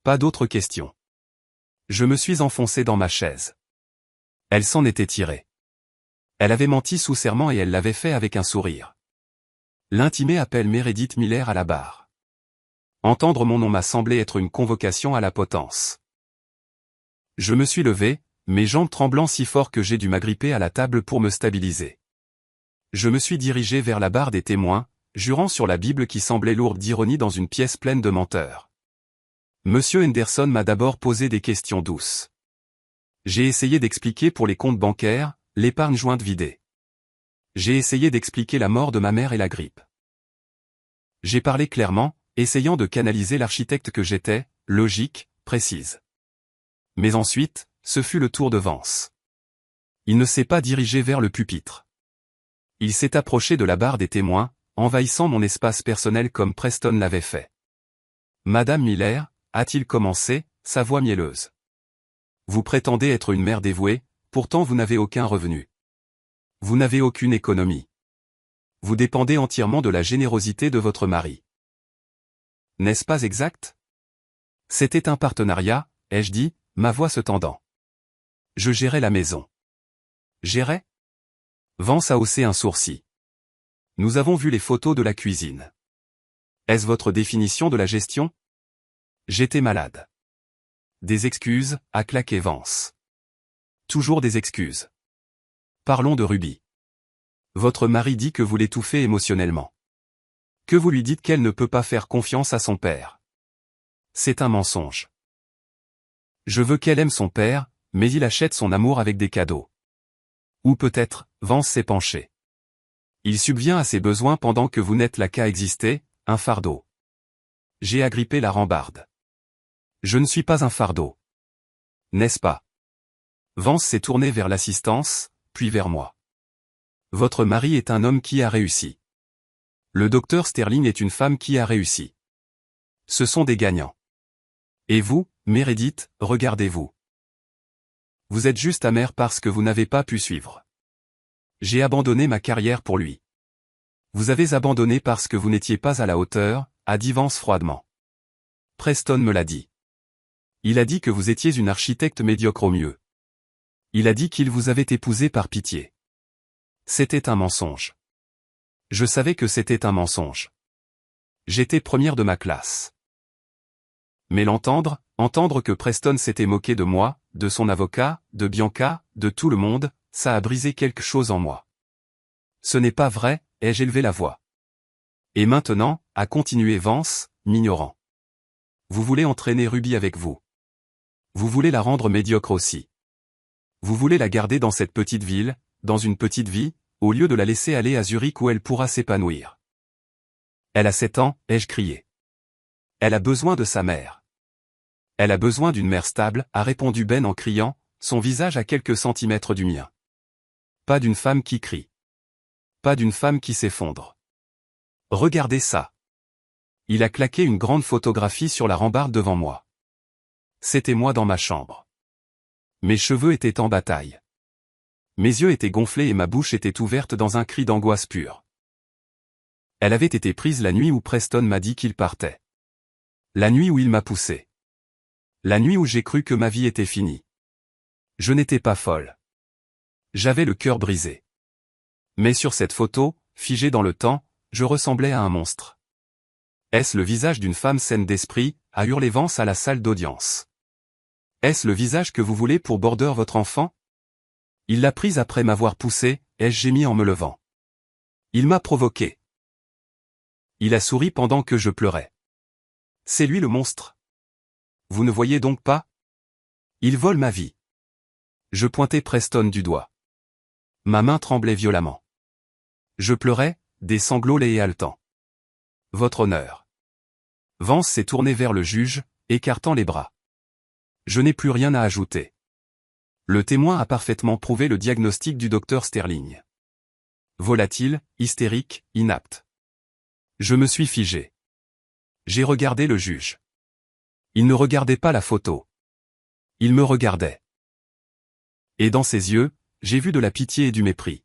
Pas d'autres questions. Je me suis enfoncé dans ma chaise. Elle s'en était tirée. Elle avait menti sous serment et elle l'avait fait avec un sourire. L'intimé appelle Meredith Miller à la barre. Entendre mon nom m'a semblé être une convocation à la potence. Je me suis levé, mes jambes tremblant si fort que j'ai dû m'agripper à la table pour me stabiliser. Je me suis dirigé vers la barre des témoins, jurant sur la Bible qui semblait lourde d'ironie dans une pièce pleine de menteurs. Monsieur Henderson m'a d'abord posé des questions douces. J'ai essayé d'expliquer pour les comptes bancaires, l'épargne jointe vidée. J'ai essayé d'expliquer la mort de ma mère et la grippe. J'ai parlé clairement, essayant de canaliser l'architecte que j'étais, logique, précise. Mais ensuite, ce fut le tour de Vance. Il ne s'est pas dirigé vers le pupitre. Il s'est approché de la barre des témoins, envahissant mon espace personnel comme Preston l'avait fait. Madame Miller, a-t-il commencé, sa voix mielleuse. Vous prétendez être une mère dévouée, pourtant vous n'avez aucun revenu. Vous n'avez aucune économie. Vous dépendez entièrement de la générosité de votre mari. N'est-ce pas exact? C'était un partenariat, ai-je dit, ma voix se tendant. Je gérais la maison. Gérais? Vance a haussé un sourcil. Nous avons vu les photos de la cuisine. Est-ce votre définition de la gestion? J'étais malade. Des excuses, a claqué Vance. Toujours des excuses. Parlons de Ruby. Votre mari dit que vous l'étouffez émotionnellement. Que vous lui dites qu'elle ne peut pas faire confiance à son père. C'est un mensonge. Je veux qu'elle aime son père, mais il achète son amour avec des cadeaux. Ou peut-être, Vance s'est penché. Il subvient à ses besoins pendant que vous n'êtes là qu'à exister, un fardeau. J'ai agrippé la rambarde. Je ne suis pas un fardeau. N'est-ce pas? Vance s'est tourné vers l'assistance, puis vers moi. Votre mari est un homme qui a réussi. Le docteur Sterling est une femme qui a réussi. Ce sont des gagnants. Et vous, Meredith, regardez-vous. Vous êtes juste amère parce que vous n'avez pas pu suivre. J'ai abandonné ma carrière pour lui. Vous avez abandonné parce que vous n'étiez pas à la hauteur, a dit Vance froidement. Preston me l'a dit. Il a dit que vous étiez une architecte médiocre au mieux. Il a dit qu'il vous avait épousé par pitié. C'était un mensonge. Je savais que c'était un mensonge. J'étais première de ma classe. Mais entendre que Preston s'était moqué de moi, de son avocat, de Bianca, de tout le monde, ça a brisé quelque chose en moi. Ce n'est pas vrai, ai-je élevé la voix. Et maintenant, a continué Vance, m'ignorant. Vous voulez entraîner Ruby avec vous. Vous voulez la rendre médiocre aussi. Vous voulez la garder dans cette petite ville, dans une petite vie, au lieu de la laisser aller à Zurich où elle pourra s'épanouir. Elle a 7 ans, ai-je crié. Elle a besoin de sa mère. Elle a besoin d'une mère stable, a répondu Ben en criant, son visage à quelques centimètres du mien. Pas d'une femme qui crie. Pas d'une femme qui s'effondre. Regardez ça. Il a claqué une grande photographie sur la rambarde devant moi. C'était moi dans ma chambre. Mes cheveux étaient en bataille. Mes yeux étaient gonflés et ma bouche était ouverte dans un cri d'angoisse pure. Elle avait été prise la nuit où Preston m'a dit qu'il partait. La nuit où il m'a poussé. La nuit où j'ai cru que ma vie était finie. Je n'étais pas folle. J'avais le cœur brisé. Mais sur cette photo, figée dans le temps, je ressemblais à un monstre. Est-ce le visage d'une femme saine d'esprit, a hurlé Vance à la salle d'audience. Est-ce le visage que vous voulez pour Border votre enfant? Il l'a prise après m'avoir poussé, ai-je gémi en me levant. Il m'a provoqué. Il a souri pendant que je pleurais. C'est lui le monstre. Vous ne voyez donc pas? Il vole ma vie. Je pointais Preston du doigt. Ma main tremblait violemment. Je pleurais, des sanglots laids et haletants. Votre honneur. Vance s'est tourné vers le juge, écartant les bras. Je n'ai plus rien à ajouter. Le témoin a parfaitement prouvé le diagnostic du docteur Sterling. Volatile, hystérique, inapte. Je me suis figé. J'ai regardé le juge. Il ne regardait pas la photo. Il me regardait. Et dans ses yeux, j'ai vu de la pitié et du mépris.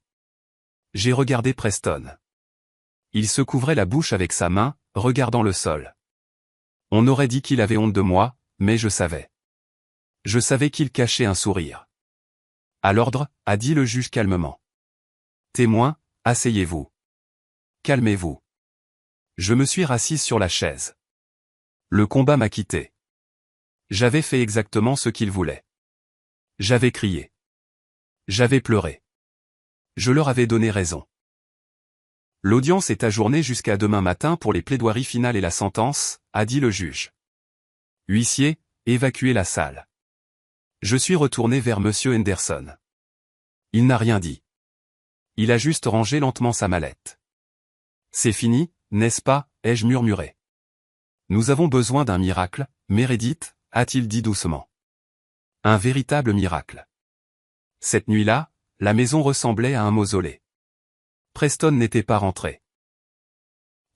J'ai regardé Preston. Il se couvrait la bouche avec sa main, regardant le sol. On aurait dit qu'il avait honte de moi, mais je savais. Je savais qu'il cachait un sourire. À l'ordre, a dit le juge calmement. Témoin, asseyez-vous. Calmez-vous. Je me suis rassise sur la chaise. Le combat m'a quitté. J'avais fait exactement ce qu'il voulait. J'avais crié. J'avais pleuré. Je leur avais donné raison. L'audience est ajournée jusqu'à demain matin pour les plaidoiries finales et la sentence, a dit le juge. Huissier, évacuez la salle. Je suis retourné vers monsieur Henderson. Il n'a rien dit. Il a juste rangé lentement sa mallette. C'est fini, n'est-ce pas, ai-je murmuré. Nous avons besoin d'un miracle, Meredith, a-t-il dit doucement. Un véritable miracle. Cette nuit-là, la maison ressemblait à un mausolée. Preston n'était pas rentré.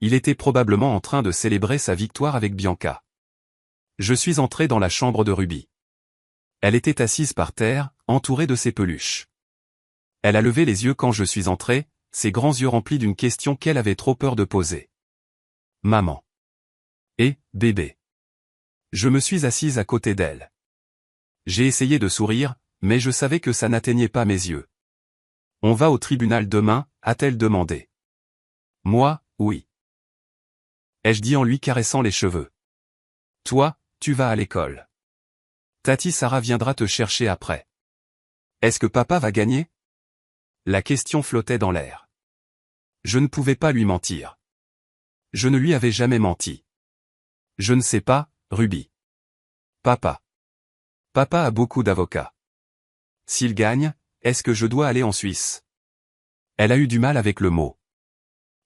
Il était probablement en train de célébrer sa victoire avec Bianca. Je suis entré dans la chambre de Ruby. Elle était assise par terre, entourée de ses peluches. Elle a levé les yeux quand je suis entré, ses grands yeux remplis d'une question qu'elle avait trop peur de poser. Maman. Et, bébé. Je me suis assise à côté d'elle. J'ai essayé de sourire, mais je savais que ça n'atteignait pas mes yeux. On va au tribunal demain, a-t-elle demandé. Moi, oui. Ai-je dit en lui caressant les cheveux. Toi, tu vas à l'école. Tati Sarah viendra te chercher après. Est-ce que papa va gagner? La question flottait dans l'air. Je ne pouvais pas lui mentir. Je ne lui avais jamais menti. Je ne sais pas, Ruby. Papa. Papa a beaucoup d'avocats. S'il gagne, est-ce que je dois aller en Suisse? Elle a eu du mal avec le mot.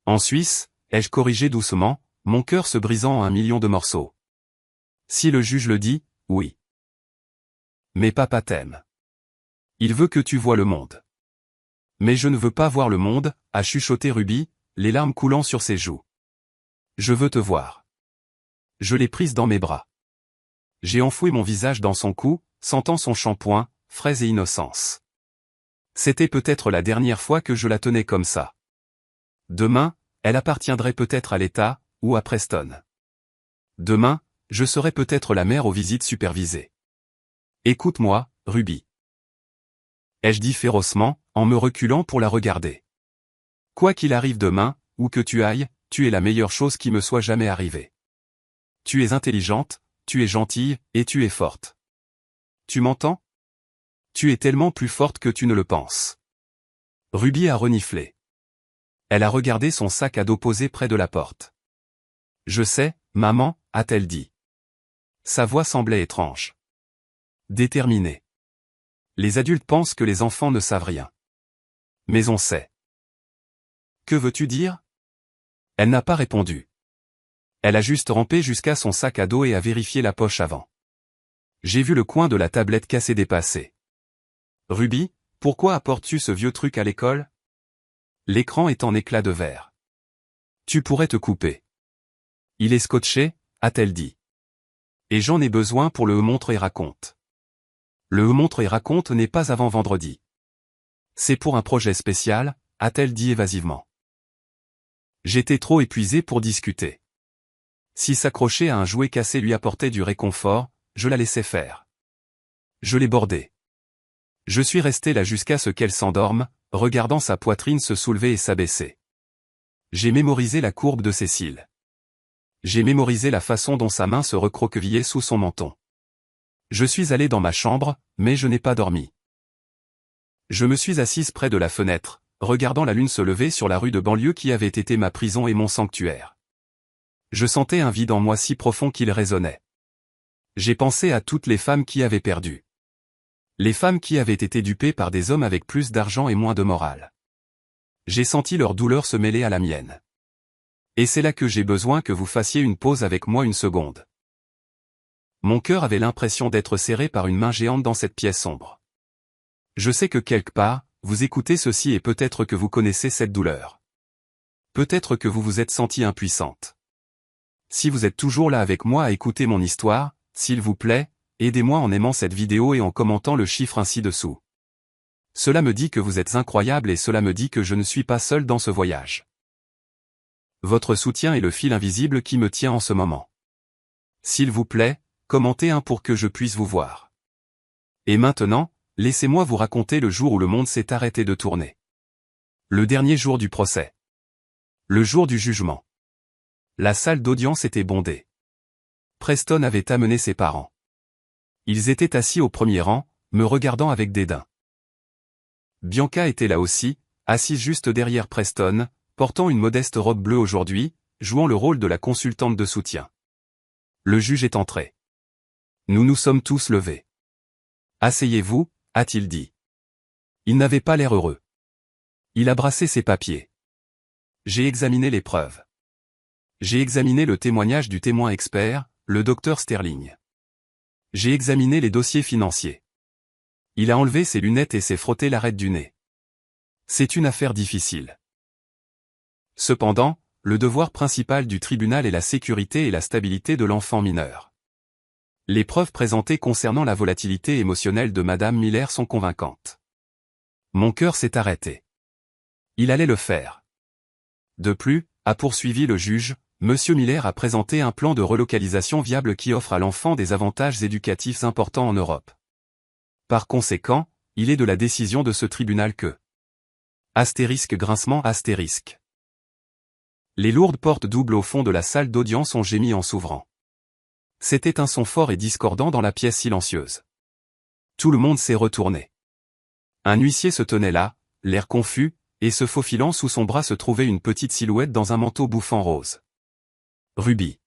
En Suisse, ai-je corrigé doucement, mon cœur se brisant en 1 million de morceaux. Si le juge le dit, oui. Mais papa t'aime. Il veut que tu vois le monde. Mais je ne veux pas voir le monde, a chuchoté Ruby, les larmes coulant sur ses joues. Je veux te voir. Je l'ai prise dans mes bras. J'ai enfoui mon visage dans son cou, sentant son shampoing, fraise et innocence. C'était peut-être la dernière fois que je la tenais comme ça. Demain, elle appartiendrait peut-être à l'État, ou à Preston. Demain, je serai peut-être la mère aux visites supervisées. Écoute-moi, Ruby. Ai-je dit férocement, en me reculant pour la regarder. Quoi qu'il arrive demain, où que tu ailles, tu es la meilleure chose qui me soit jamais arrivée. Tu es intelligente, tu es gentille, et tu es forte. Tu m'entends? Tu es tellement plus forte que tu ne le penses. Ruby a reniflé. Elle a regardé son sac à dos posé près de la porte. Je sais, maman, a-t-elle dit. Sa voix semblait étrange. Déterminée. Les adultes pensent que les enfants ne savent rien. Mais on sait. Que veux-tu dire? Elle n'a pas répondu. Elle a juste rampé jusqu'à son sac à dos et a vérifié la poche avant. J'ai vu le coin de la tablette cassée dépasser. Ruby, pourquoi apportes-tu ce vieux truc à l'école? L'écran est en éclat de verre. Tu pourrais te couper. Il est scotché, a-t-elle dit. Et j'en ai besoin pour le montre et raconte. Le montre et raconte n'est pas avant vendredi. C'est pour un projet spécial, a-t-elle dit évasivement. J'étais trop épuisé pour discuter. Si s'accrocher à un jouet cassé lui apportait du réconfort, je la laissais faire. Je l'ai bordée. Je suis resté là jusqu'à ce qu'elle s'endorme, regardant sa poitrine se soulever et s'abaisser. J'ai mémorisé la courbe de ses cils. J'ai mémorisé la façon dont sa main se recroquevillait sous son menton. Je suis allé dans ma chambre, mais je n'ai pas dormi. Je me suis assise près de la fenêtre, regardant la lune se lever sur la rue de banlieue qui avait été ma prison et mon sanctuaire. Je sentais un vide en moi si profond qu'il résonnait. J'ai pensé à toutes les femmes qui avaient perdu. Les femmes qui avaient été dupées par des hommes avec plus d'argent et moins de morale. J'ai senti leur douleur se mêler à la mienne. Et c'est là que j'ai besoin que vous fassiez une pause avec moi une seconde. Mon cœur avait l'impression d'être serré par une main géante dans cette pièce sombre. Je sais que quelque part, vous écoutez ceci et peut-être que vous connaissez cette douleur. Peut-être que vous vous êtes sentie impuissante. Si vous êtes toujours là avec moi à écouter mon histoire, s'il vous plaît, aidez-moi en aimant cette vidéo et en commentant le chiffre ainsi dessous. Cela me dit que vous êtes incroyable et cela me dit que je ne suis pas seul dans ce voyage. Votre soutien est le fil invisible qui me tient en ce moment. S'il vous plaît, commentez un pour que je puisse vous voir. Et maintenant, laissez-moi vous raconter le jour où le monde s'est arrêté de tourner. Le dernier jour du procès. Le jour du jugement. La salle d'audience était bondée. Preston avait amené ses parents. Ils étaient assis au premier rang, me regardant avec dédain. Bianca était là aussi, assise juste derrière Preston, portant une modeste robe bleue aujourd'hui, jouant le rôle de la consultante de soutien. Le juge est entré. Nous nous sommes tous levés. « Asseyez-vous » a-t-il dit. Il n'avait pas l'air heureux. Il a brassé ses papiers. J'ai examiné les preuves. J'ai examiné le témoignage du témoin expert, le docteur Sterling. J'ai examiné les dossiers financiers. Il a enlevé ses lunettes et s'est frotté l'arête du nez. C'est une affaire difficile. Cependant, le devoir principal du tribunal est la sécurité et la stabilité de l'enfant mineur. Les preuves présentées concernant la volatilité émotionnelle de Madame Miller sont convaincantes. Mon cœur s'est arrêté. Il allait le faire. De plus, a poursuivi le juge, Monsieur Miller a présenté un plan de relocalisation viable qui offre à l'enfant des avantages éducatifs importants en Europe. Par conséquent, il est de la décision de ce tribunal que... Astérisque grincement astérisque. Les lourdes portes doubles au fond de la salle d'audience ont gémi en s'ouvrant. C'était un son fort et discordant dans la pièce silencieuse. Tout le monde s'est retourné. Un huissier se tenait là, l'air confus, et se faufilant sous son bras se trouvait une petite silhouette dans un manteau bouffant rose. Ruby.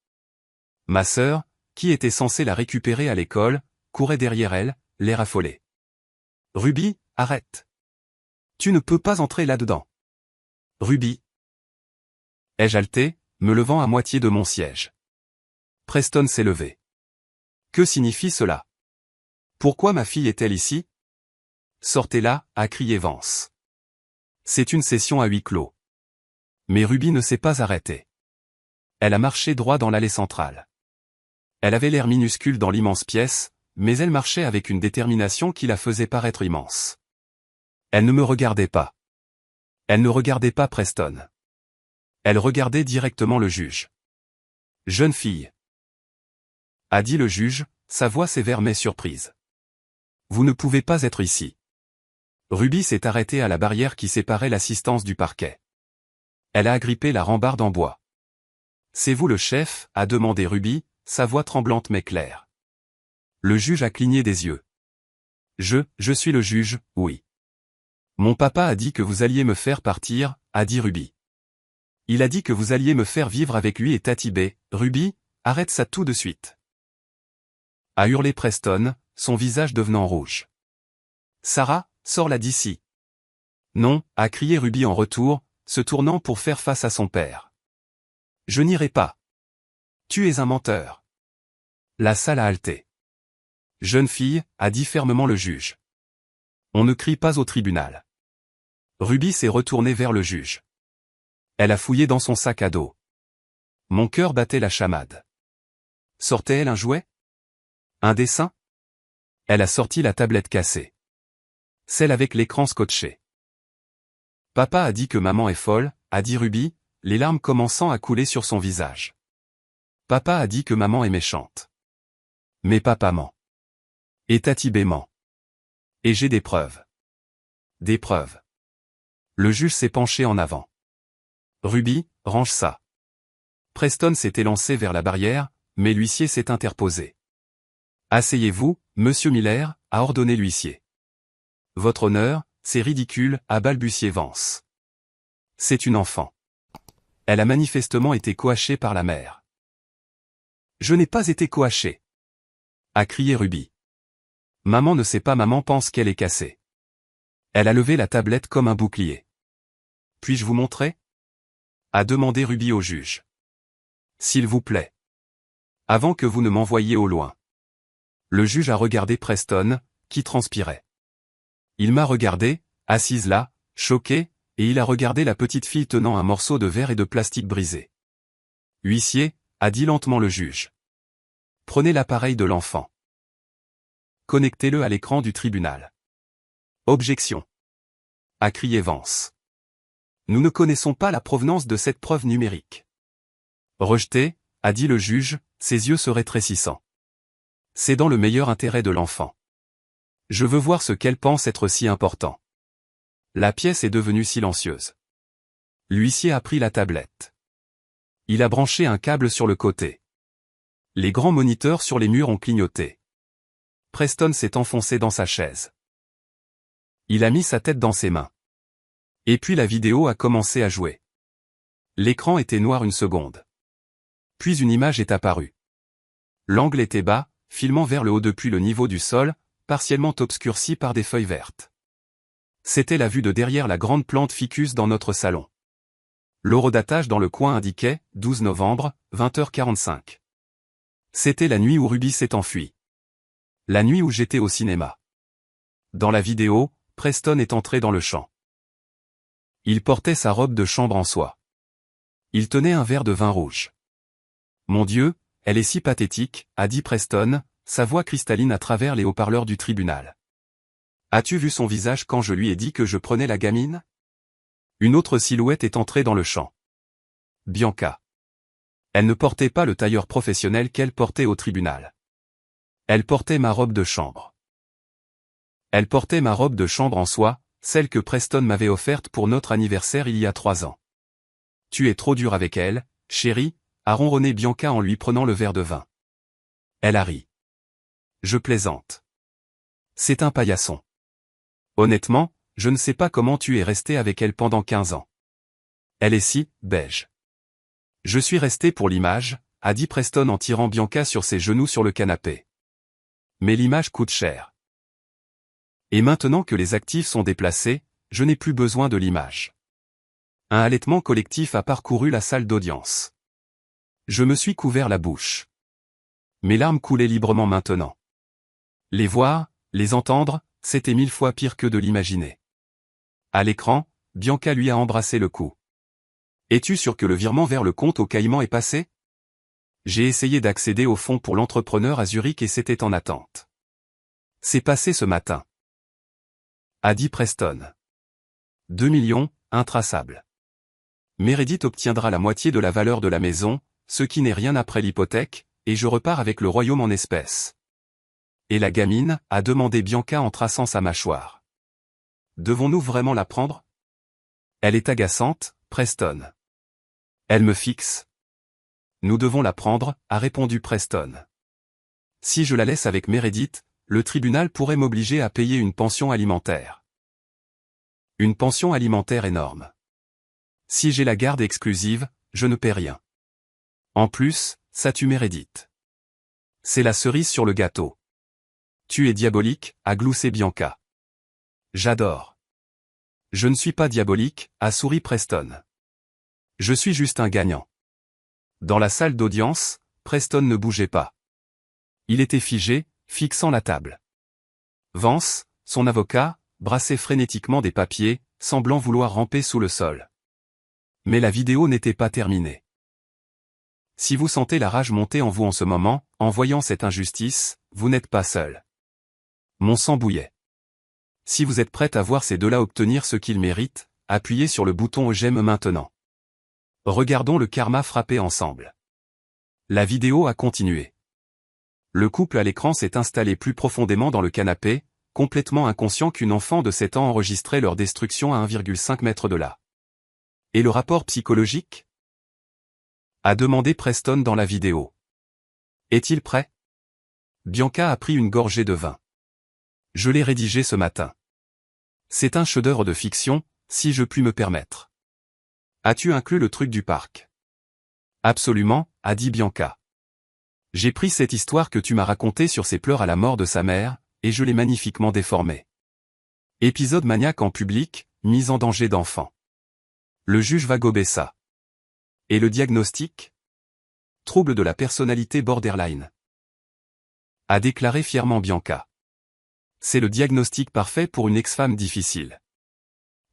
Ma sœur, qui était censée la récupérer à l'école, courait derrière elle, l'air affolé. Ruby, arrête. Tu ne peux pas entrer là-dedans. Ruby. Ai-je haleté, me levant à moitié de mon siège. Preston s'est levé. Que signifie cela? Pourquoi ma fille est-elle ici? Sortez-la, a crié Vance. C'est une session à huis clos. Mais Ruby ne s'est pas arrêtée. Elle a marché droit dans l'allée centrale. Elle avait l'air minuscule dans l'immense pièce, mais elle marchait avec une détermination qui la faisait paraître immense. Elle ne me regardait pas. Elle ne regardait pas Preston. Elle regardait directement le juge. Jeune fille. A dit le juge, sa voix sévère mais surprise. Vous ne pouvez pas être ici. Ruby s'est arrêtée à la barrière qui séparait l'assistance du parquet. Elle a agrippé la rambarde en bois. C'est vous le chef, a demandé Ruby, sa voix tremblante mais claire. Le juge a cligné des yeux. Je suis le juge, oui. Mon papa a dit que vous alliez me faire partir, a dit Ruby. Il a dit que vous alliez me faire vivre avec lui et Tatibé. Ruby, arrête ça tout de suite. A hurlé Preston, son visage devenant rouge. Sarah, sors-la d'ici. Non, a crié Ruby en retour, se tournant pour faire face à son père. Je n'irai pas. Tu es un menteur. La salle a halté. Jeune fille, a dit fermement le juge. On ne crie pas au tribunal. Ruby s'est retournée vers le juge. Elle a fouillé dans son sac à dos. Mon cœur battait la chamade. Sortait-elle un jouet? Un dessin? Elle a sorti la tablette cassée. Celle avec l'écran scotché. Papa a dit que maman est folle, a dit Ruby, les larmes commençant à couler sur son visage. Papa a dit que maman est méchante. Mais papa ment. Et Tatibé ment. Et j'ai des preuves. Des preuves. Le juge s'est penché en avant. Ruby, range ça. Preston s'est élancé vers la barrière, mais l'huissier s'est interposé. « Asseyez-vous, monsieur Miller », a ordonné l'huissier. « Votre honneur, c'est ridicule », a balbutié Vance. « C'est une enfant. Elle a manifestement été coachée par la mère. »« Je n'ai pas été coachée », a crié Ruby. « Maman ne sait pas, maman pense qu'elle est cassée. » Elle a levé la tablette comme un bouclier. « Puis-je vous montrer ?» a demandé Ruby au juge. « S'il vous plaît. Avant que vous ne m'envoyiez au loin. » Le juge a regardé Preston, qui transpirait. Il m'a regardé, assise là, choqué, et il a regardé la petite fille tenant un morceau de verre et de plastique brisé. « Huissier, » a dit lentement le juge. « Prenez l'appareil de l'enfant. Connectez-le à l'écran du tribunal. » « Objection !» a crié Vance. « Nous ne connaissons pas la provenance de cette preuve numérique. »« Rejeté !» a dit le juge, ses yeux se rétrécissant. « C'est dans le meilleur intérêt de l'enfant. Je veux voir ce qu'elle pense être si important. » La pièce est devenue silencieuse. L'huissier a pris la tablette. Il a branché un câble sur le côté. Les grands moniteurs sur les murs ont clignoté. Preston s'est enfoncé dans sa chaise. Il a mis sa tête dans ses mains. Et puis la vidéo a commencé à jouer. L'écran était noir une seconde. Puis une image est apparue. L'angle était bas, filmant vers le haut depuis le niveau du sol, partiellement obscurci par des feuilles vertes. C'était la vue de derrière la grande plante ficus dans notre salon. L'horodatage dans le coin indiquait « 12 novembre, 20h45 ». C'était la nuit où Ruby s'est enfuie. La nuit où j'étais au cinéma. Dans la vidéo, Preston est entré dans le champ. Il portait sa robe de chambre en soie. Il tenait un verre de vin rouge. « Mon Dieu, elle est si pathétique », a dit Preston, sa voix cristalline à travers les haut-parleurs du tribunal. « As-tu vu son visage quand je lui ai dit que je prenais la gamine ?» Une autre silhouette est entrée dans le champ. Bianca. Elle ne portait pas le tailleur professionnel qu'elle portait au tribunal. Elle portait ma robe de chambre. Elle portait ma robe de chambre en soie, celle que Preston m'avait offerte pour notre anniversaire il y a 3 ans. « Tu es trop dur avec elle, chérie », a ronronné Bianca en lui prenant le verre de vin. Elle a ri. « Je plaisante. C'est un paillasson. Honnêtement, je ne sais pas comment tu es resté avec elle pendant 15 ans. Elle est si beige. »« Je suis resté pour l'image », a dit Preston en tirant Bianca sur ses genoux sur le canapé. « Mais l'image coûte cher. Et maintenant que les actifs sont déplacés, je n'ai plus besoin de l'image. » Un halètement collectif a parcouru la salle d'audience. Je me suis couvert la bouche. Mes larmes coulaient librement maintenant. Les voir, les entendre, c'était 1000 fois pire que de l'imaginer. À l'écran, Bianca lui a embrassé le cou. « Es-tu sûr que le virement vers le compte au Caïman est passé ? J'ai essayé d'accéder au fonds pour l'entrepreneur à Zurich et c'était en attente. C'est passé ce matin. » a dit Preston. 2 millions, intraçable. Meredith obtiendra la moitié de la valeur de la maison, ce qui n'est rien après l'hypothèque, et je repars avec le royaume en espèces. Et la gamine, a demandé Bianca en traçant sa mâchoire. Devons-nous vraiment la prendre ? Elle est agaçante, Preston. Elle me fixe. Nous devons la prendre, a répondu Preston. Si je la laisse avec Meredith, le tribunal pourrait m'obliger à payer une pension alimentaire. Une pension alimentaire énorme. Si j'ai la garde exclusive, je ne paie rien. En plus, ça tue Meredith. C'est la cerise sur le gâteau. Tu es diabolique, a gloussé Bianca. J'adore. Je ne suis pas diabolique, a souri Preston. Je suis juste un gagnant. Dans la salle d'audience, Preston ne bougeait pas. Il était figé, fixant la table. Vance, son avocat, brassait frénétiquement des papiers, semblant vouloir ramper sous le sol. Mais la vidéo n'était pas terminée. Si vous sentez la rage monter en vous en ce moment, en voyant cette injustice, vous n'êtes pas seul. Mon sang bouillait. Si vous êtes prête à voir ces deux-là obtenir ce qu'ils méritent, appuyez sur le bouton j'aime maintenant. Regardons le karma frapper ensemble. La vidéo a continué. Le couple à l'écran s'est installé plus profondément dans le canapé, complètement inconscient qu'une enfant de 7 ans enregistrait leur destruction à 1,5 mètre de là. Et le rapport psychologique ? a demandé Preston dans la vidéo. Est-il prêt? Bianca a pris une gorgée de vin. Je l'ai rédigé ce matin. C'est un chef-d'œuvre de fiction, si je puis me permettre. As-tu inclus le truc du parc? Absolument, a dit Bianca. J'ai pris cette histoire que tu m'as racontée sur ses pleurs à la mort de sa mère, et je l'ai magnifiquement déformée. Épisode maniaque en public, mise en danger d'enfant. Le juge va gober ça. Et le diagnostic? Trouble de la personnalité borderline. A déclaré fièrement Bianca. C'est le diagnostic parfait pour une ex-femme difficile.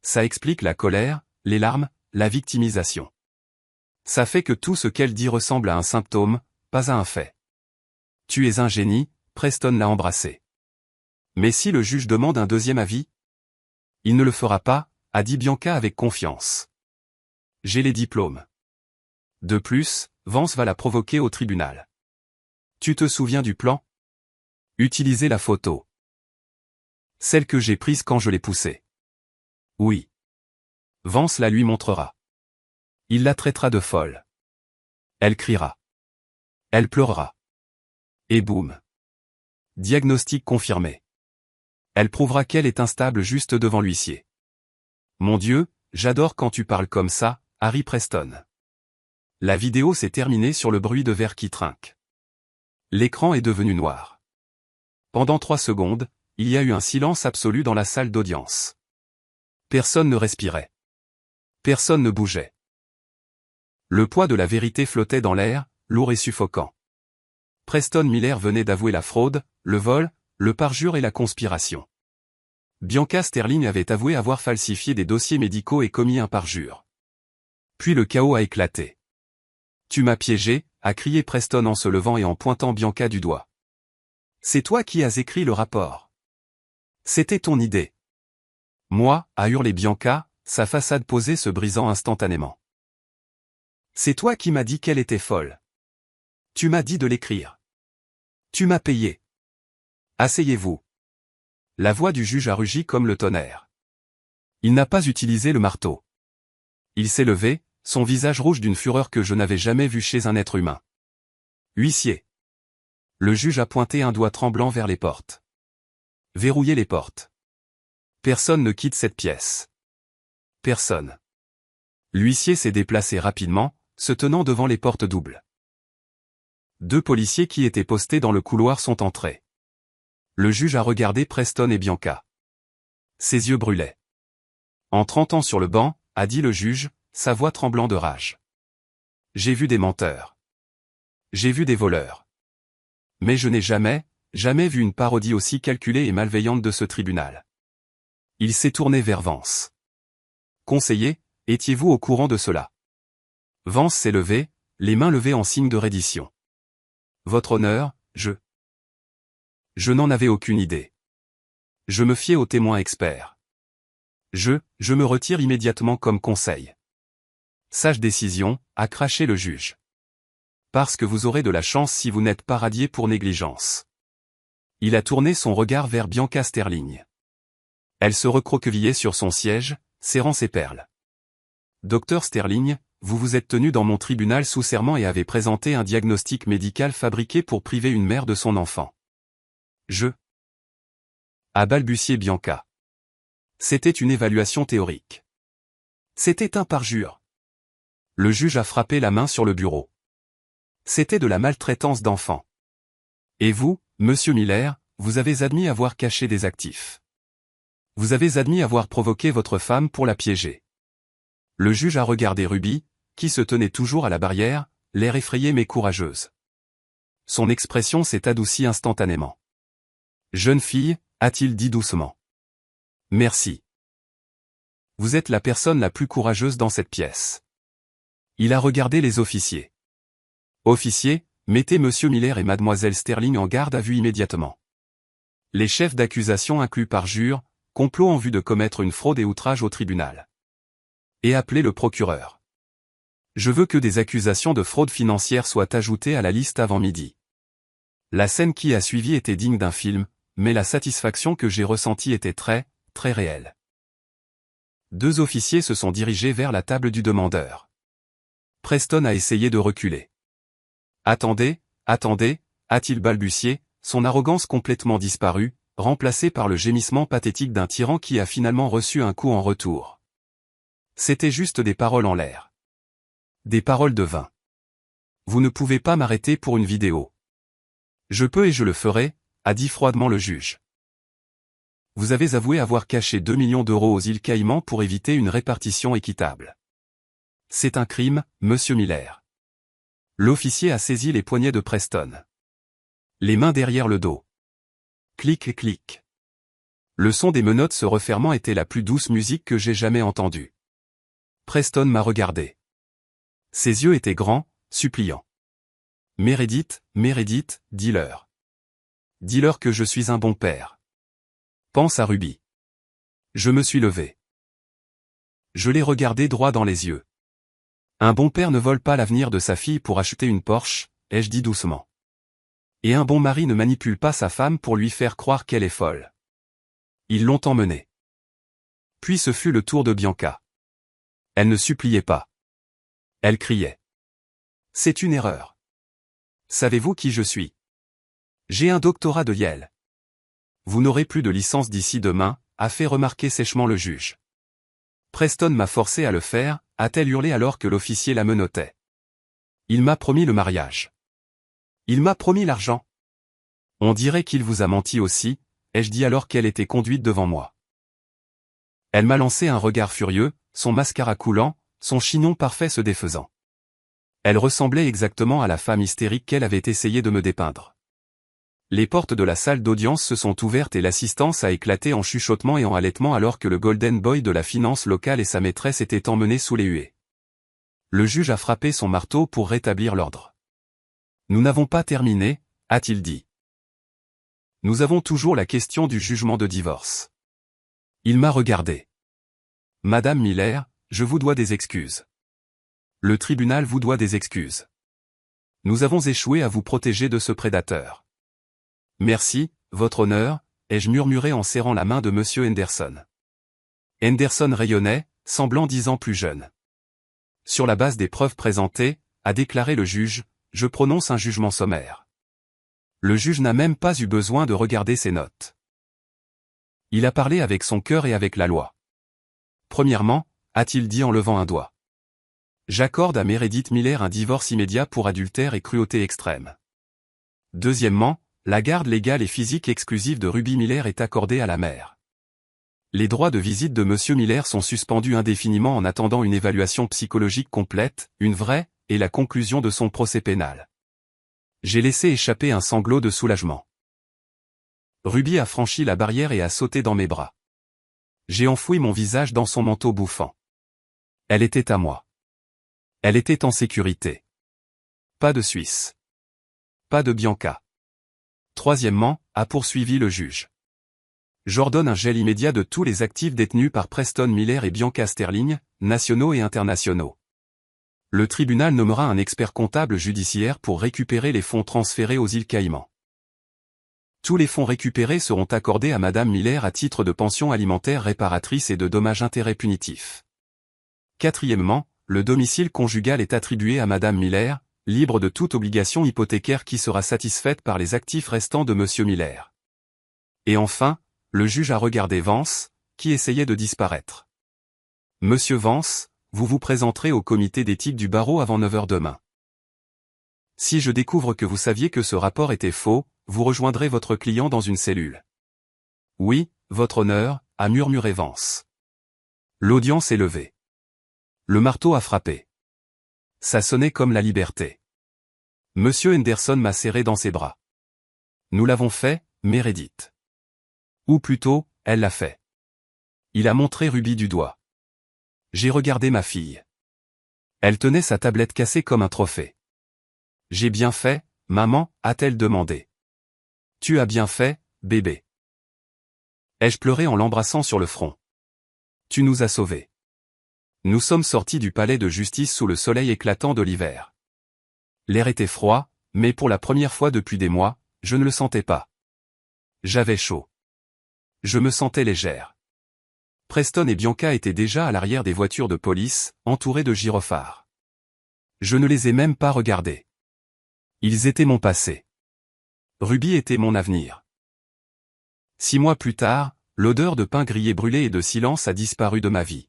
Ça explique la colère, les larmes, la victimisation. Ça fait que tout ce qu'elle dit ressemble à un symptôme, pas à un fait. Tu es un génie, Preston l'a embrassé. Mais si le juge demande un deuxième avis? Il ne le fera pas, a dit Bianca avec confiance. J'ai les diplômes. De plus, Vance va la provoquer au tribunal. Tu te souviens du plan? Utiliser la photo. Celle que j'ai prise quand je l'ai poussée. Oui. Vance la lui montrera. Il la traitera de folle. Elle criera. Elle pleurera. Et boum. Diagnostic confirmé. Elle prouvera qu'elle est instable juste devant l'huissier. Mon Dieu, j'adore quand tu parles comme ça, Harry Preston. La vidéo s'est terminée sur le bruit de verre qui trinque. L'écran est devenu noir. Pendant 3 secondes, il y a eu un silence absolu dans la salle d'audience. Personne ne respirait. Personne ne bougeait. Le poids de la vérité flottait dans l'air, lourd et suffocant. Preston Miller venait d'avouer la fraude, le vol, le parjure et la conspiration. Bianca Sterling avait avoué avoir falsifié des dossiers médicaux et commis un parjure. Puis le chaos a éclaté. Tu m'as piégé, a crié Preston en se levant et en pointant Bianca du doigt. C'est toi qui as écrit le rapport. C'était ton idée. Moi, a hurlé Bianca, sa façade posée se brisant instantanément. C'est toi qui m'as dit qu'elle était folle. Tu m'as dit de l'écrire. Tu m'as payé. Asseyez-vous. La voix du juge a rugi comme le tonnerre. Il n'a pas utilisé le marteau. Il s'est levé, son visage rouge d'une fureur que je n'avais jamais vue chez un être humain. Huissier. Le juge a pointé un doigt tremblant vers les portes. Verrouillez les portes. Personne ne quitte cette pièce. Personne. L'huissier s'est déplacé rapidement, se tenant devant les portes doubles. 2 policiers qui étaient postés dans le couloir sont entrés. Le juge a regardé Preston et Bianca. Ses yeux brûlaient. En 30 ans sur le banc, a dit le juge, sa voix tremblant de rage. J'ai vu des menteurs. J'ai vu des voleurs. Mais je n'ai jamais vu une parodie aussi calculée et malveillante de ce tribunal. Il s'est tourné vers Vance. Conseiller, étiez-vous au courant de cela? Vance s'est levé, les mains levées en signe de reddition. Votre honneur, je n'en avais aucune idée. Je me fiais aux témoins experts. Je me retire immédiatement comme conseil. Sage décision, a craché le juge. Parce que vous aurez de la chance si vous n'êtes pas radié pour négligence. Il a tourné son regard vers Bianca Sterling. Elle se recroquevillait sur son siège, serrant ses perles. Docteur Sterling, vous vous êtes tenu dans mon tribunal sous serment et avez présenté un diagnostic médical fabriqué pour priver une mère de son enfant. A balbutié Bianca. C'était une évaluation théorique. C'était un parjure. Le juge a frappé la main sur le bureau. C'était de la maltraitance d'enfant. Et vous, monsieur Miller, vous avez admis avoir caché des actifs. Vous avez admis avoir provoqué votre femme pour la piéger. Le juge a regardé Ruby, qui se tenait toujours à la barrière, l'air effrayé mais courageuse. Son expression s'est adoucie instantanément. Jeune fille, a-t-il dit doucement. Merci. Vous êtes la personne la plus courageuse dans cette pièce. Il a regardé les officiers. Officiers, mettez monsieur Miller et mademoiselle Sterling en garde à vue immédiatement. Les chefs d'accusation incluent parjure, complot en vue de commettre une fraude et outrage au tribunal. Et appelez le procureur. Je veux que des accusations de fraude financière soient ajoutées à la liste avant midi. La scène qui a suivi était digne d'un film, mais la satisfaction que j'ai ressentie était très réelle. 2 officiers se sont dirigés vers la table du demandeur. Preston a essayé de reculer. Attendez, attendez, a-t-il balbutié, son arrogance complètement disparue, remplacée par le gémissement pathétique d'un tyran qui a finalement reçu un coup en retour. C'était juste des paroles en l'air. Des paroles de vin. Vous ne pouvez pas m'arrêter pour une vidéo. Je peux et je le ferai, a dit froidement le juge. Vous avez avoué avoir caché 2 millions d'euros aux îles Caïmans pour éviter une répartition équitable. C'est un crime, monsieur Miller. L'officier a saisi les poignets de Preston. Les mains derrière le dos. Clic et clic. Le son des menottes se refermant était la plus douce musique que j'ai jamais entendue. Preston m'a regardé. Ses yeux étaient grands, suppliants. Meredith, Meredith, dis-leur. Dis-leur que je suis un bon père. Pense à Ruby. Je me suis levé. Je l'ai regardé droit dans les yeux. Un bon père ne vole pas l'avenir de sa fille pour acheter une Porsche, ai-je dit doucement. Et un bon mari ne manipule pas sa femme pour lui faire croire qu'elle est folle. Ils l'ont emmenée. Puis ce fut le tour de Bianca. Elle ne suppliait pas. Elle criait. C'est une erreur. Savez-vous qui je suis? J'ai un doctorat de Yale. Vous n'aurez plus de licence d'ici demain, a fait remarquer sèchement le juge. Preston m'a forcé à le faire, a-t-elle hurlé alors que l'officier la menottait. Il m'a promis le mariage. Il m'a promis l'argent. On dirait qu'il vous a menti aussi, ai-je dit alors qu'elle était conduite devant moi. Elle m'a lancé un regard furieux, son mascara coulant, son chignon parfait se défaisant. Elle ressemblait exactement à la femme hystérique qu'elle avait essayé de me dépeindre. Les portes de la salle d'audience se sont ouvertes et l'assistance a éclaté en chuchotements et en halètements alors que le Golden Boy de la finance locale et sa maîtresse étaient emmenés sous les huées. Le juge a frappé son marteau pour rétablir l'ordre. Nous n'avons pas terminé, a-t-il dit. Nous avons toujours la question du jugement de divorce. Il m'a regardé. Madame Miller, je vous dois des excuses. Le tribunal vous doit des excuses. Nous avons échoué à vous protéger de ce prédateur. Merci, votre honneur, ai-je murmuré en serrant la main de monsieur Henderson. Henderson rayonnait, semblant 10 ans plus jeune. Sur la base des preuves présentées, a déclaré le juge, je prononce un jugement sommaire. Le juge n'a même pas eu besoin de regarder ses notes. Il a parlé avec son cœur et avec la loi. Premièrement, a-t-il dit en levant un doigt. J'accorde à Meredith Miller un divorce immédiat pour adultère et cruauté extrême. Deuxièmement, la garde légale et physique exclusive de Ruby Miller est accordée à la mère. Les droits de visite de monsieur Miller sont suspendus indéfiniment en attendant une évaluation psychologique complète, une vraie, et la conclusion de son procès pénal. J'ai laissé échapper un sanglot de soulagement. Ruby a franchi la barrière et a sauté dans mes bras. J'ai enfoui mon visage dans son manteau bouffant. Elle était à moi. Elle était en sécurité. Pas de Suisse. Pas de Bianca. Troisièmement, a poursuivi le juge. J'ordonne un gel immédiat de tous les actifs détenus par Preston Miller et Bianca Sterling, nationaux et internationaux. Le tribunal nommera un expert comptable judiciaire pour récupérer les fonds transférés aux îles Caïmans. Tous les fonds récupérés seront accordés à Madame Miller à titre de pension alimentaire réparatrice et de dommages-intérêts punitifs. Quatrièmement, le domicile conjugal est attribué à Madame Miller, libre de toute obligation hypothécaire qui sera satisfaite par les actifs restants de monsieur Miller. Et enfin, le juge a regardé Vance, qui essayait de disparaître. Monsieur Vance, vous vous présenterez au comité d'éthique du barreau avant 9 heures demain. Si je découvre que vous saviez que ce rapport était faux, vous rejoindrez votre client dans une cellule. Oui, votre honneur, a murmuré Vance. L'audience est levée. Le marteau a frappé. Ça sonnait comme la liberté. Monsieur Henderson m'a serré dans ses bras. Nous l'avons fait, Meredith. Ou plutôt, elle l'a fait. Il a montré Ruby du doigt. J'ai regardé ma fille. Elle tenait sa tablette cassée comme un trophée. J'ai bien fait, maman, a-t-elle demandé. Tu as bien fait, bébé. Ai-je pleuré en l'embrassant sur le front. Tu nous as sauvés. Nous sommes sortis du palais de justice sous le soleil éclatant de l'hiver. L'air était froid, mais pour la première fois depuis des mois, je ne le sentais pas. J'avais chaud. Je me sentais légère. Preston et Bianca étaient déjà à l'arrière des voitures de police, entourées de gyrophares. Je ne les ai même pas regardés. Ils étaient mon passé. Ruby était mon avenir. 6 mois plus tard, l'odeur de pain grillé brûlé et de silence a disparu de ma vie.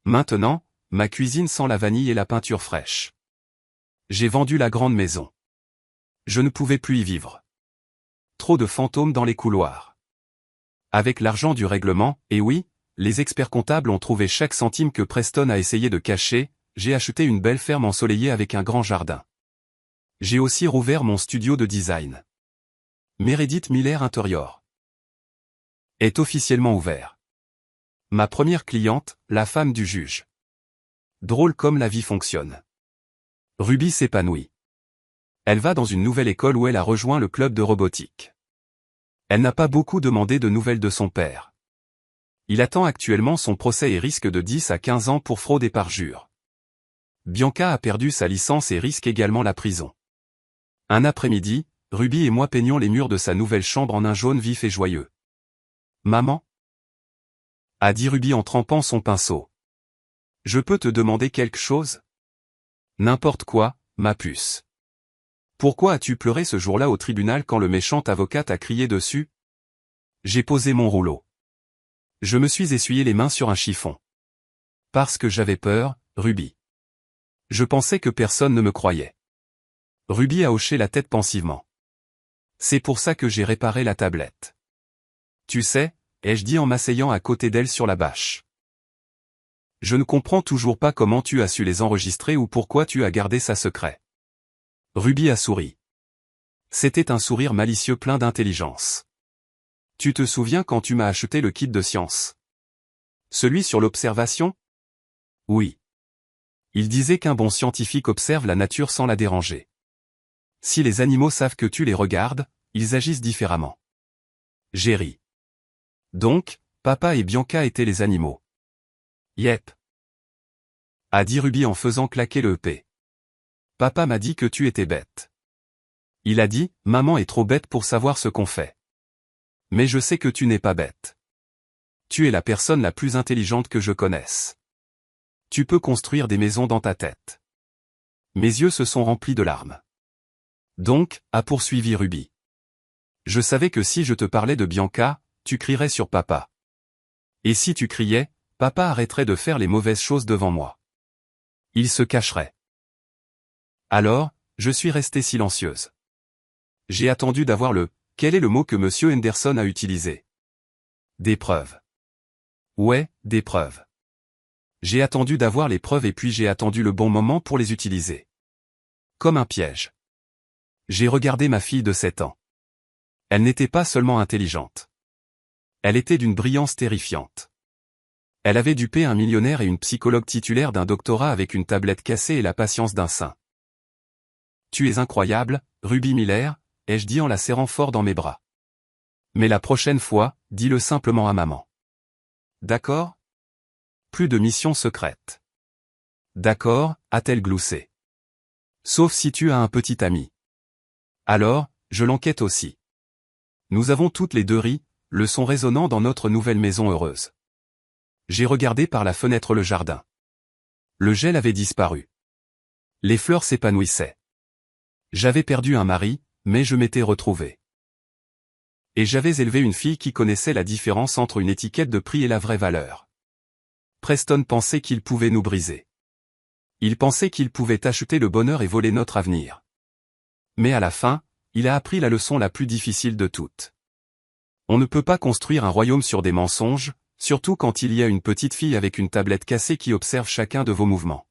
Maintenant, ma cuisine sent la vanille et la peinture fraîche. J'ai vendu la grande maison. Je ne pouvais plus y vivre. Trop de fantômes dans les couloirs. Avec l'argent du règlement, et oui, les experts comptables ont trouvé chaque centime que Preston a essayé de cacher, j'ai acheté une belle ferme ensoleillée avec un grand jardin. J'ai aussi rouvert mon studio de design. Meredith Miller Interior est officiellement ouvert. Ma première cliente, la femme du juge. Drôle comme la vie fonctionne. Ruby s'épanouit. Elle va dans une nouvelle école où elle a rejoint le club de robotique. Elle n'a pas beaucoup demandé de nouvelles de son père. Il attend actuellement son procès et risque de 10 à 15 ans pour fraude et parjure. Bianca a perdu sa licence et risque également la prison. Un après-midi, Ruby et moi peignons les murs de sa nouvelle chambre en un jaune vif et joyeux. « Maman ?» a dit Ruby en trempant son pinceau. « Je peux te demander quelque chose ?»« N'importe quoi, ma puce. » « Pourquoi as-tu pleuré ce jour-là au tribunal quand le méchant avocat t'a crié dessus ?» J'ai posé mon rouleau. Je me suis essuyé les mains sur un chiffon. Parce que j'avais peur, Ruby. Je pensais que personne ne me croyait. Ruby a hoché la tête pensivement. C'est pour ça que j'ai réparé la tablette. Tu sais, ai-je dit en m'asseyant à côté d'elle sur la bâche. Je ne comprends toujours pas comment tu as su les enregistrer ou pourquoi tu as gardé ça secret. Ruby a souri. C'était un sourire malicieux plein d'intelligence. Tu te souviens quand tu m'as acheté le kit de science? Celui sur l'observation? Oui. Il disait qu'un bon scientifique observe la nature sans la déranger. Si les animaux savent que tu les regardes, ils agissent différemment. J'ai ri. Donc, papa et Bianca étaient les animaux. Yep. A dit Ruby en faisant claquer le EP. Papa m'a dit que tu étais bête. Il a dit, maman est trop bête pour savoir ce qu'on fait. Mais je sais que tu n'es pas bête. Tu es la personne la plus intelligente que je connaisse. Tu peux construire des maisons dans ta tête. Mes yeux se sont remplis de larmes. Donc, a poursuivi Ruby. Je savais que si je te parlais de Bianca, tu crierais sur papa. Et si tu criais, papa arrêterait de faire les mauvaises choses devant moi. Il se cacherait. Alors, je suis restée silencieuse. J'ai attendu d'avoir le « Quel est le mot que Monsieur Henderson a utilisé ?» Des preuves. Ouais, des preuves. J'ai attendu d'avoir les preuves et puis j'ai attendu le bon moment pour les utiliser. Comme un piège. J'ai regardé ma fille de 7 ans. Elle n'était pas seulement intelligente. Elle était d'une brillance terrifiante. Elle avait dupé un millionnaire et une psychologue titulaire d'un doctorat avec une tablette cassée et la patience d'un saint. Tu es incroyable, Ruby Miller, ai-je dit en la serrant fort dans mes bras. Mais la prochaine fois, dis-le simplement à maman. D'accord? Plus de mission secrète. D'accord, a-t-elle gloussé. Sauf si tu as un petit ami. Alors, je l'enquête aussi. Nous avons toutes les deux ri, le son résonnant dans notre nouvelle maison heureuse. J'ai regardé par la fenêtre le jardin. Le gel avait disparu. Les fleurs s'épanouissaient. J'avais perdu un mari, mais je m'étais retrouvé. Et j'avais élevé une fille qui connaissait la différence entre une étiquette de prix et la vraie valeur. Preston pensait qu'il pouvait nous briser. Il pensait qu'il pouvait acheter le bonheur et voler notre avenir. Mais à la fin, il a appris la leçon la plus difficile de toutes. On ne peut pas construire un royaume sur des mensonges, surtout quand il y a une petite fille avec une tablette cassée qui observe chacun de vos mouvements.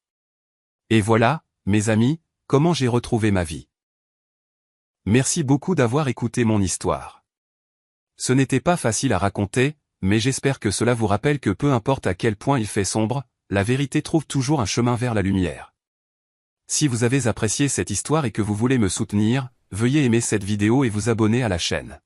Et voilà, mes amis, comment j'ai retrouvé ma vie. Merci beaucoup d'avoir écouté mon histoire. Ce n'était pas facile à raconter, mais j'espère que cela vous rappelle que peu importe à quel point il fait sombre, la vérité trouve toujours un chemin vers la lumière. Si vous avez apprécié cette histoire et que vous voulez me soutenir, veuillez aimer cette vidéo et vous abonner à la chaîne.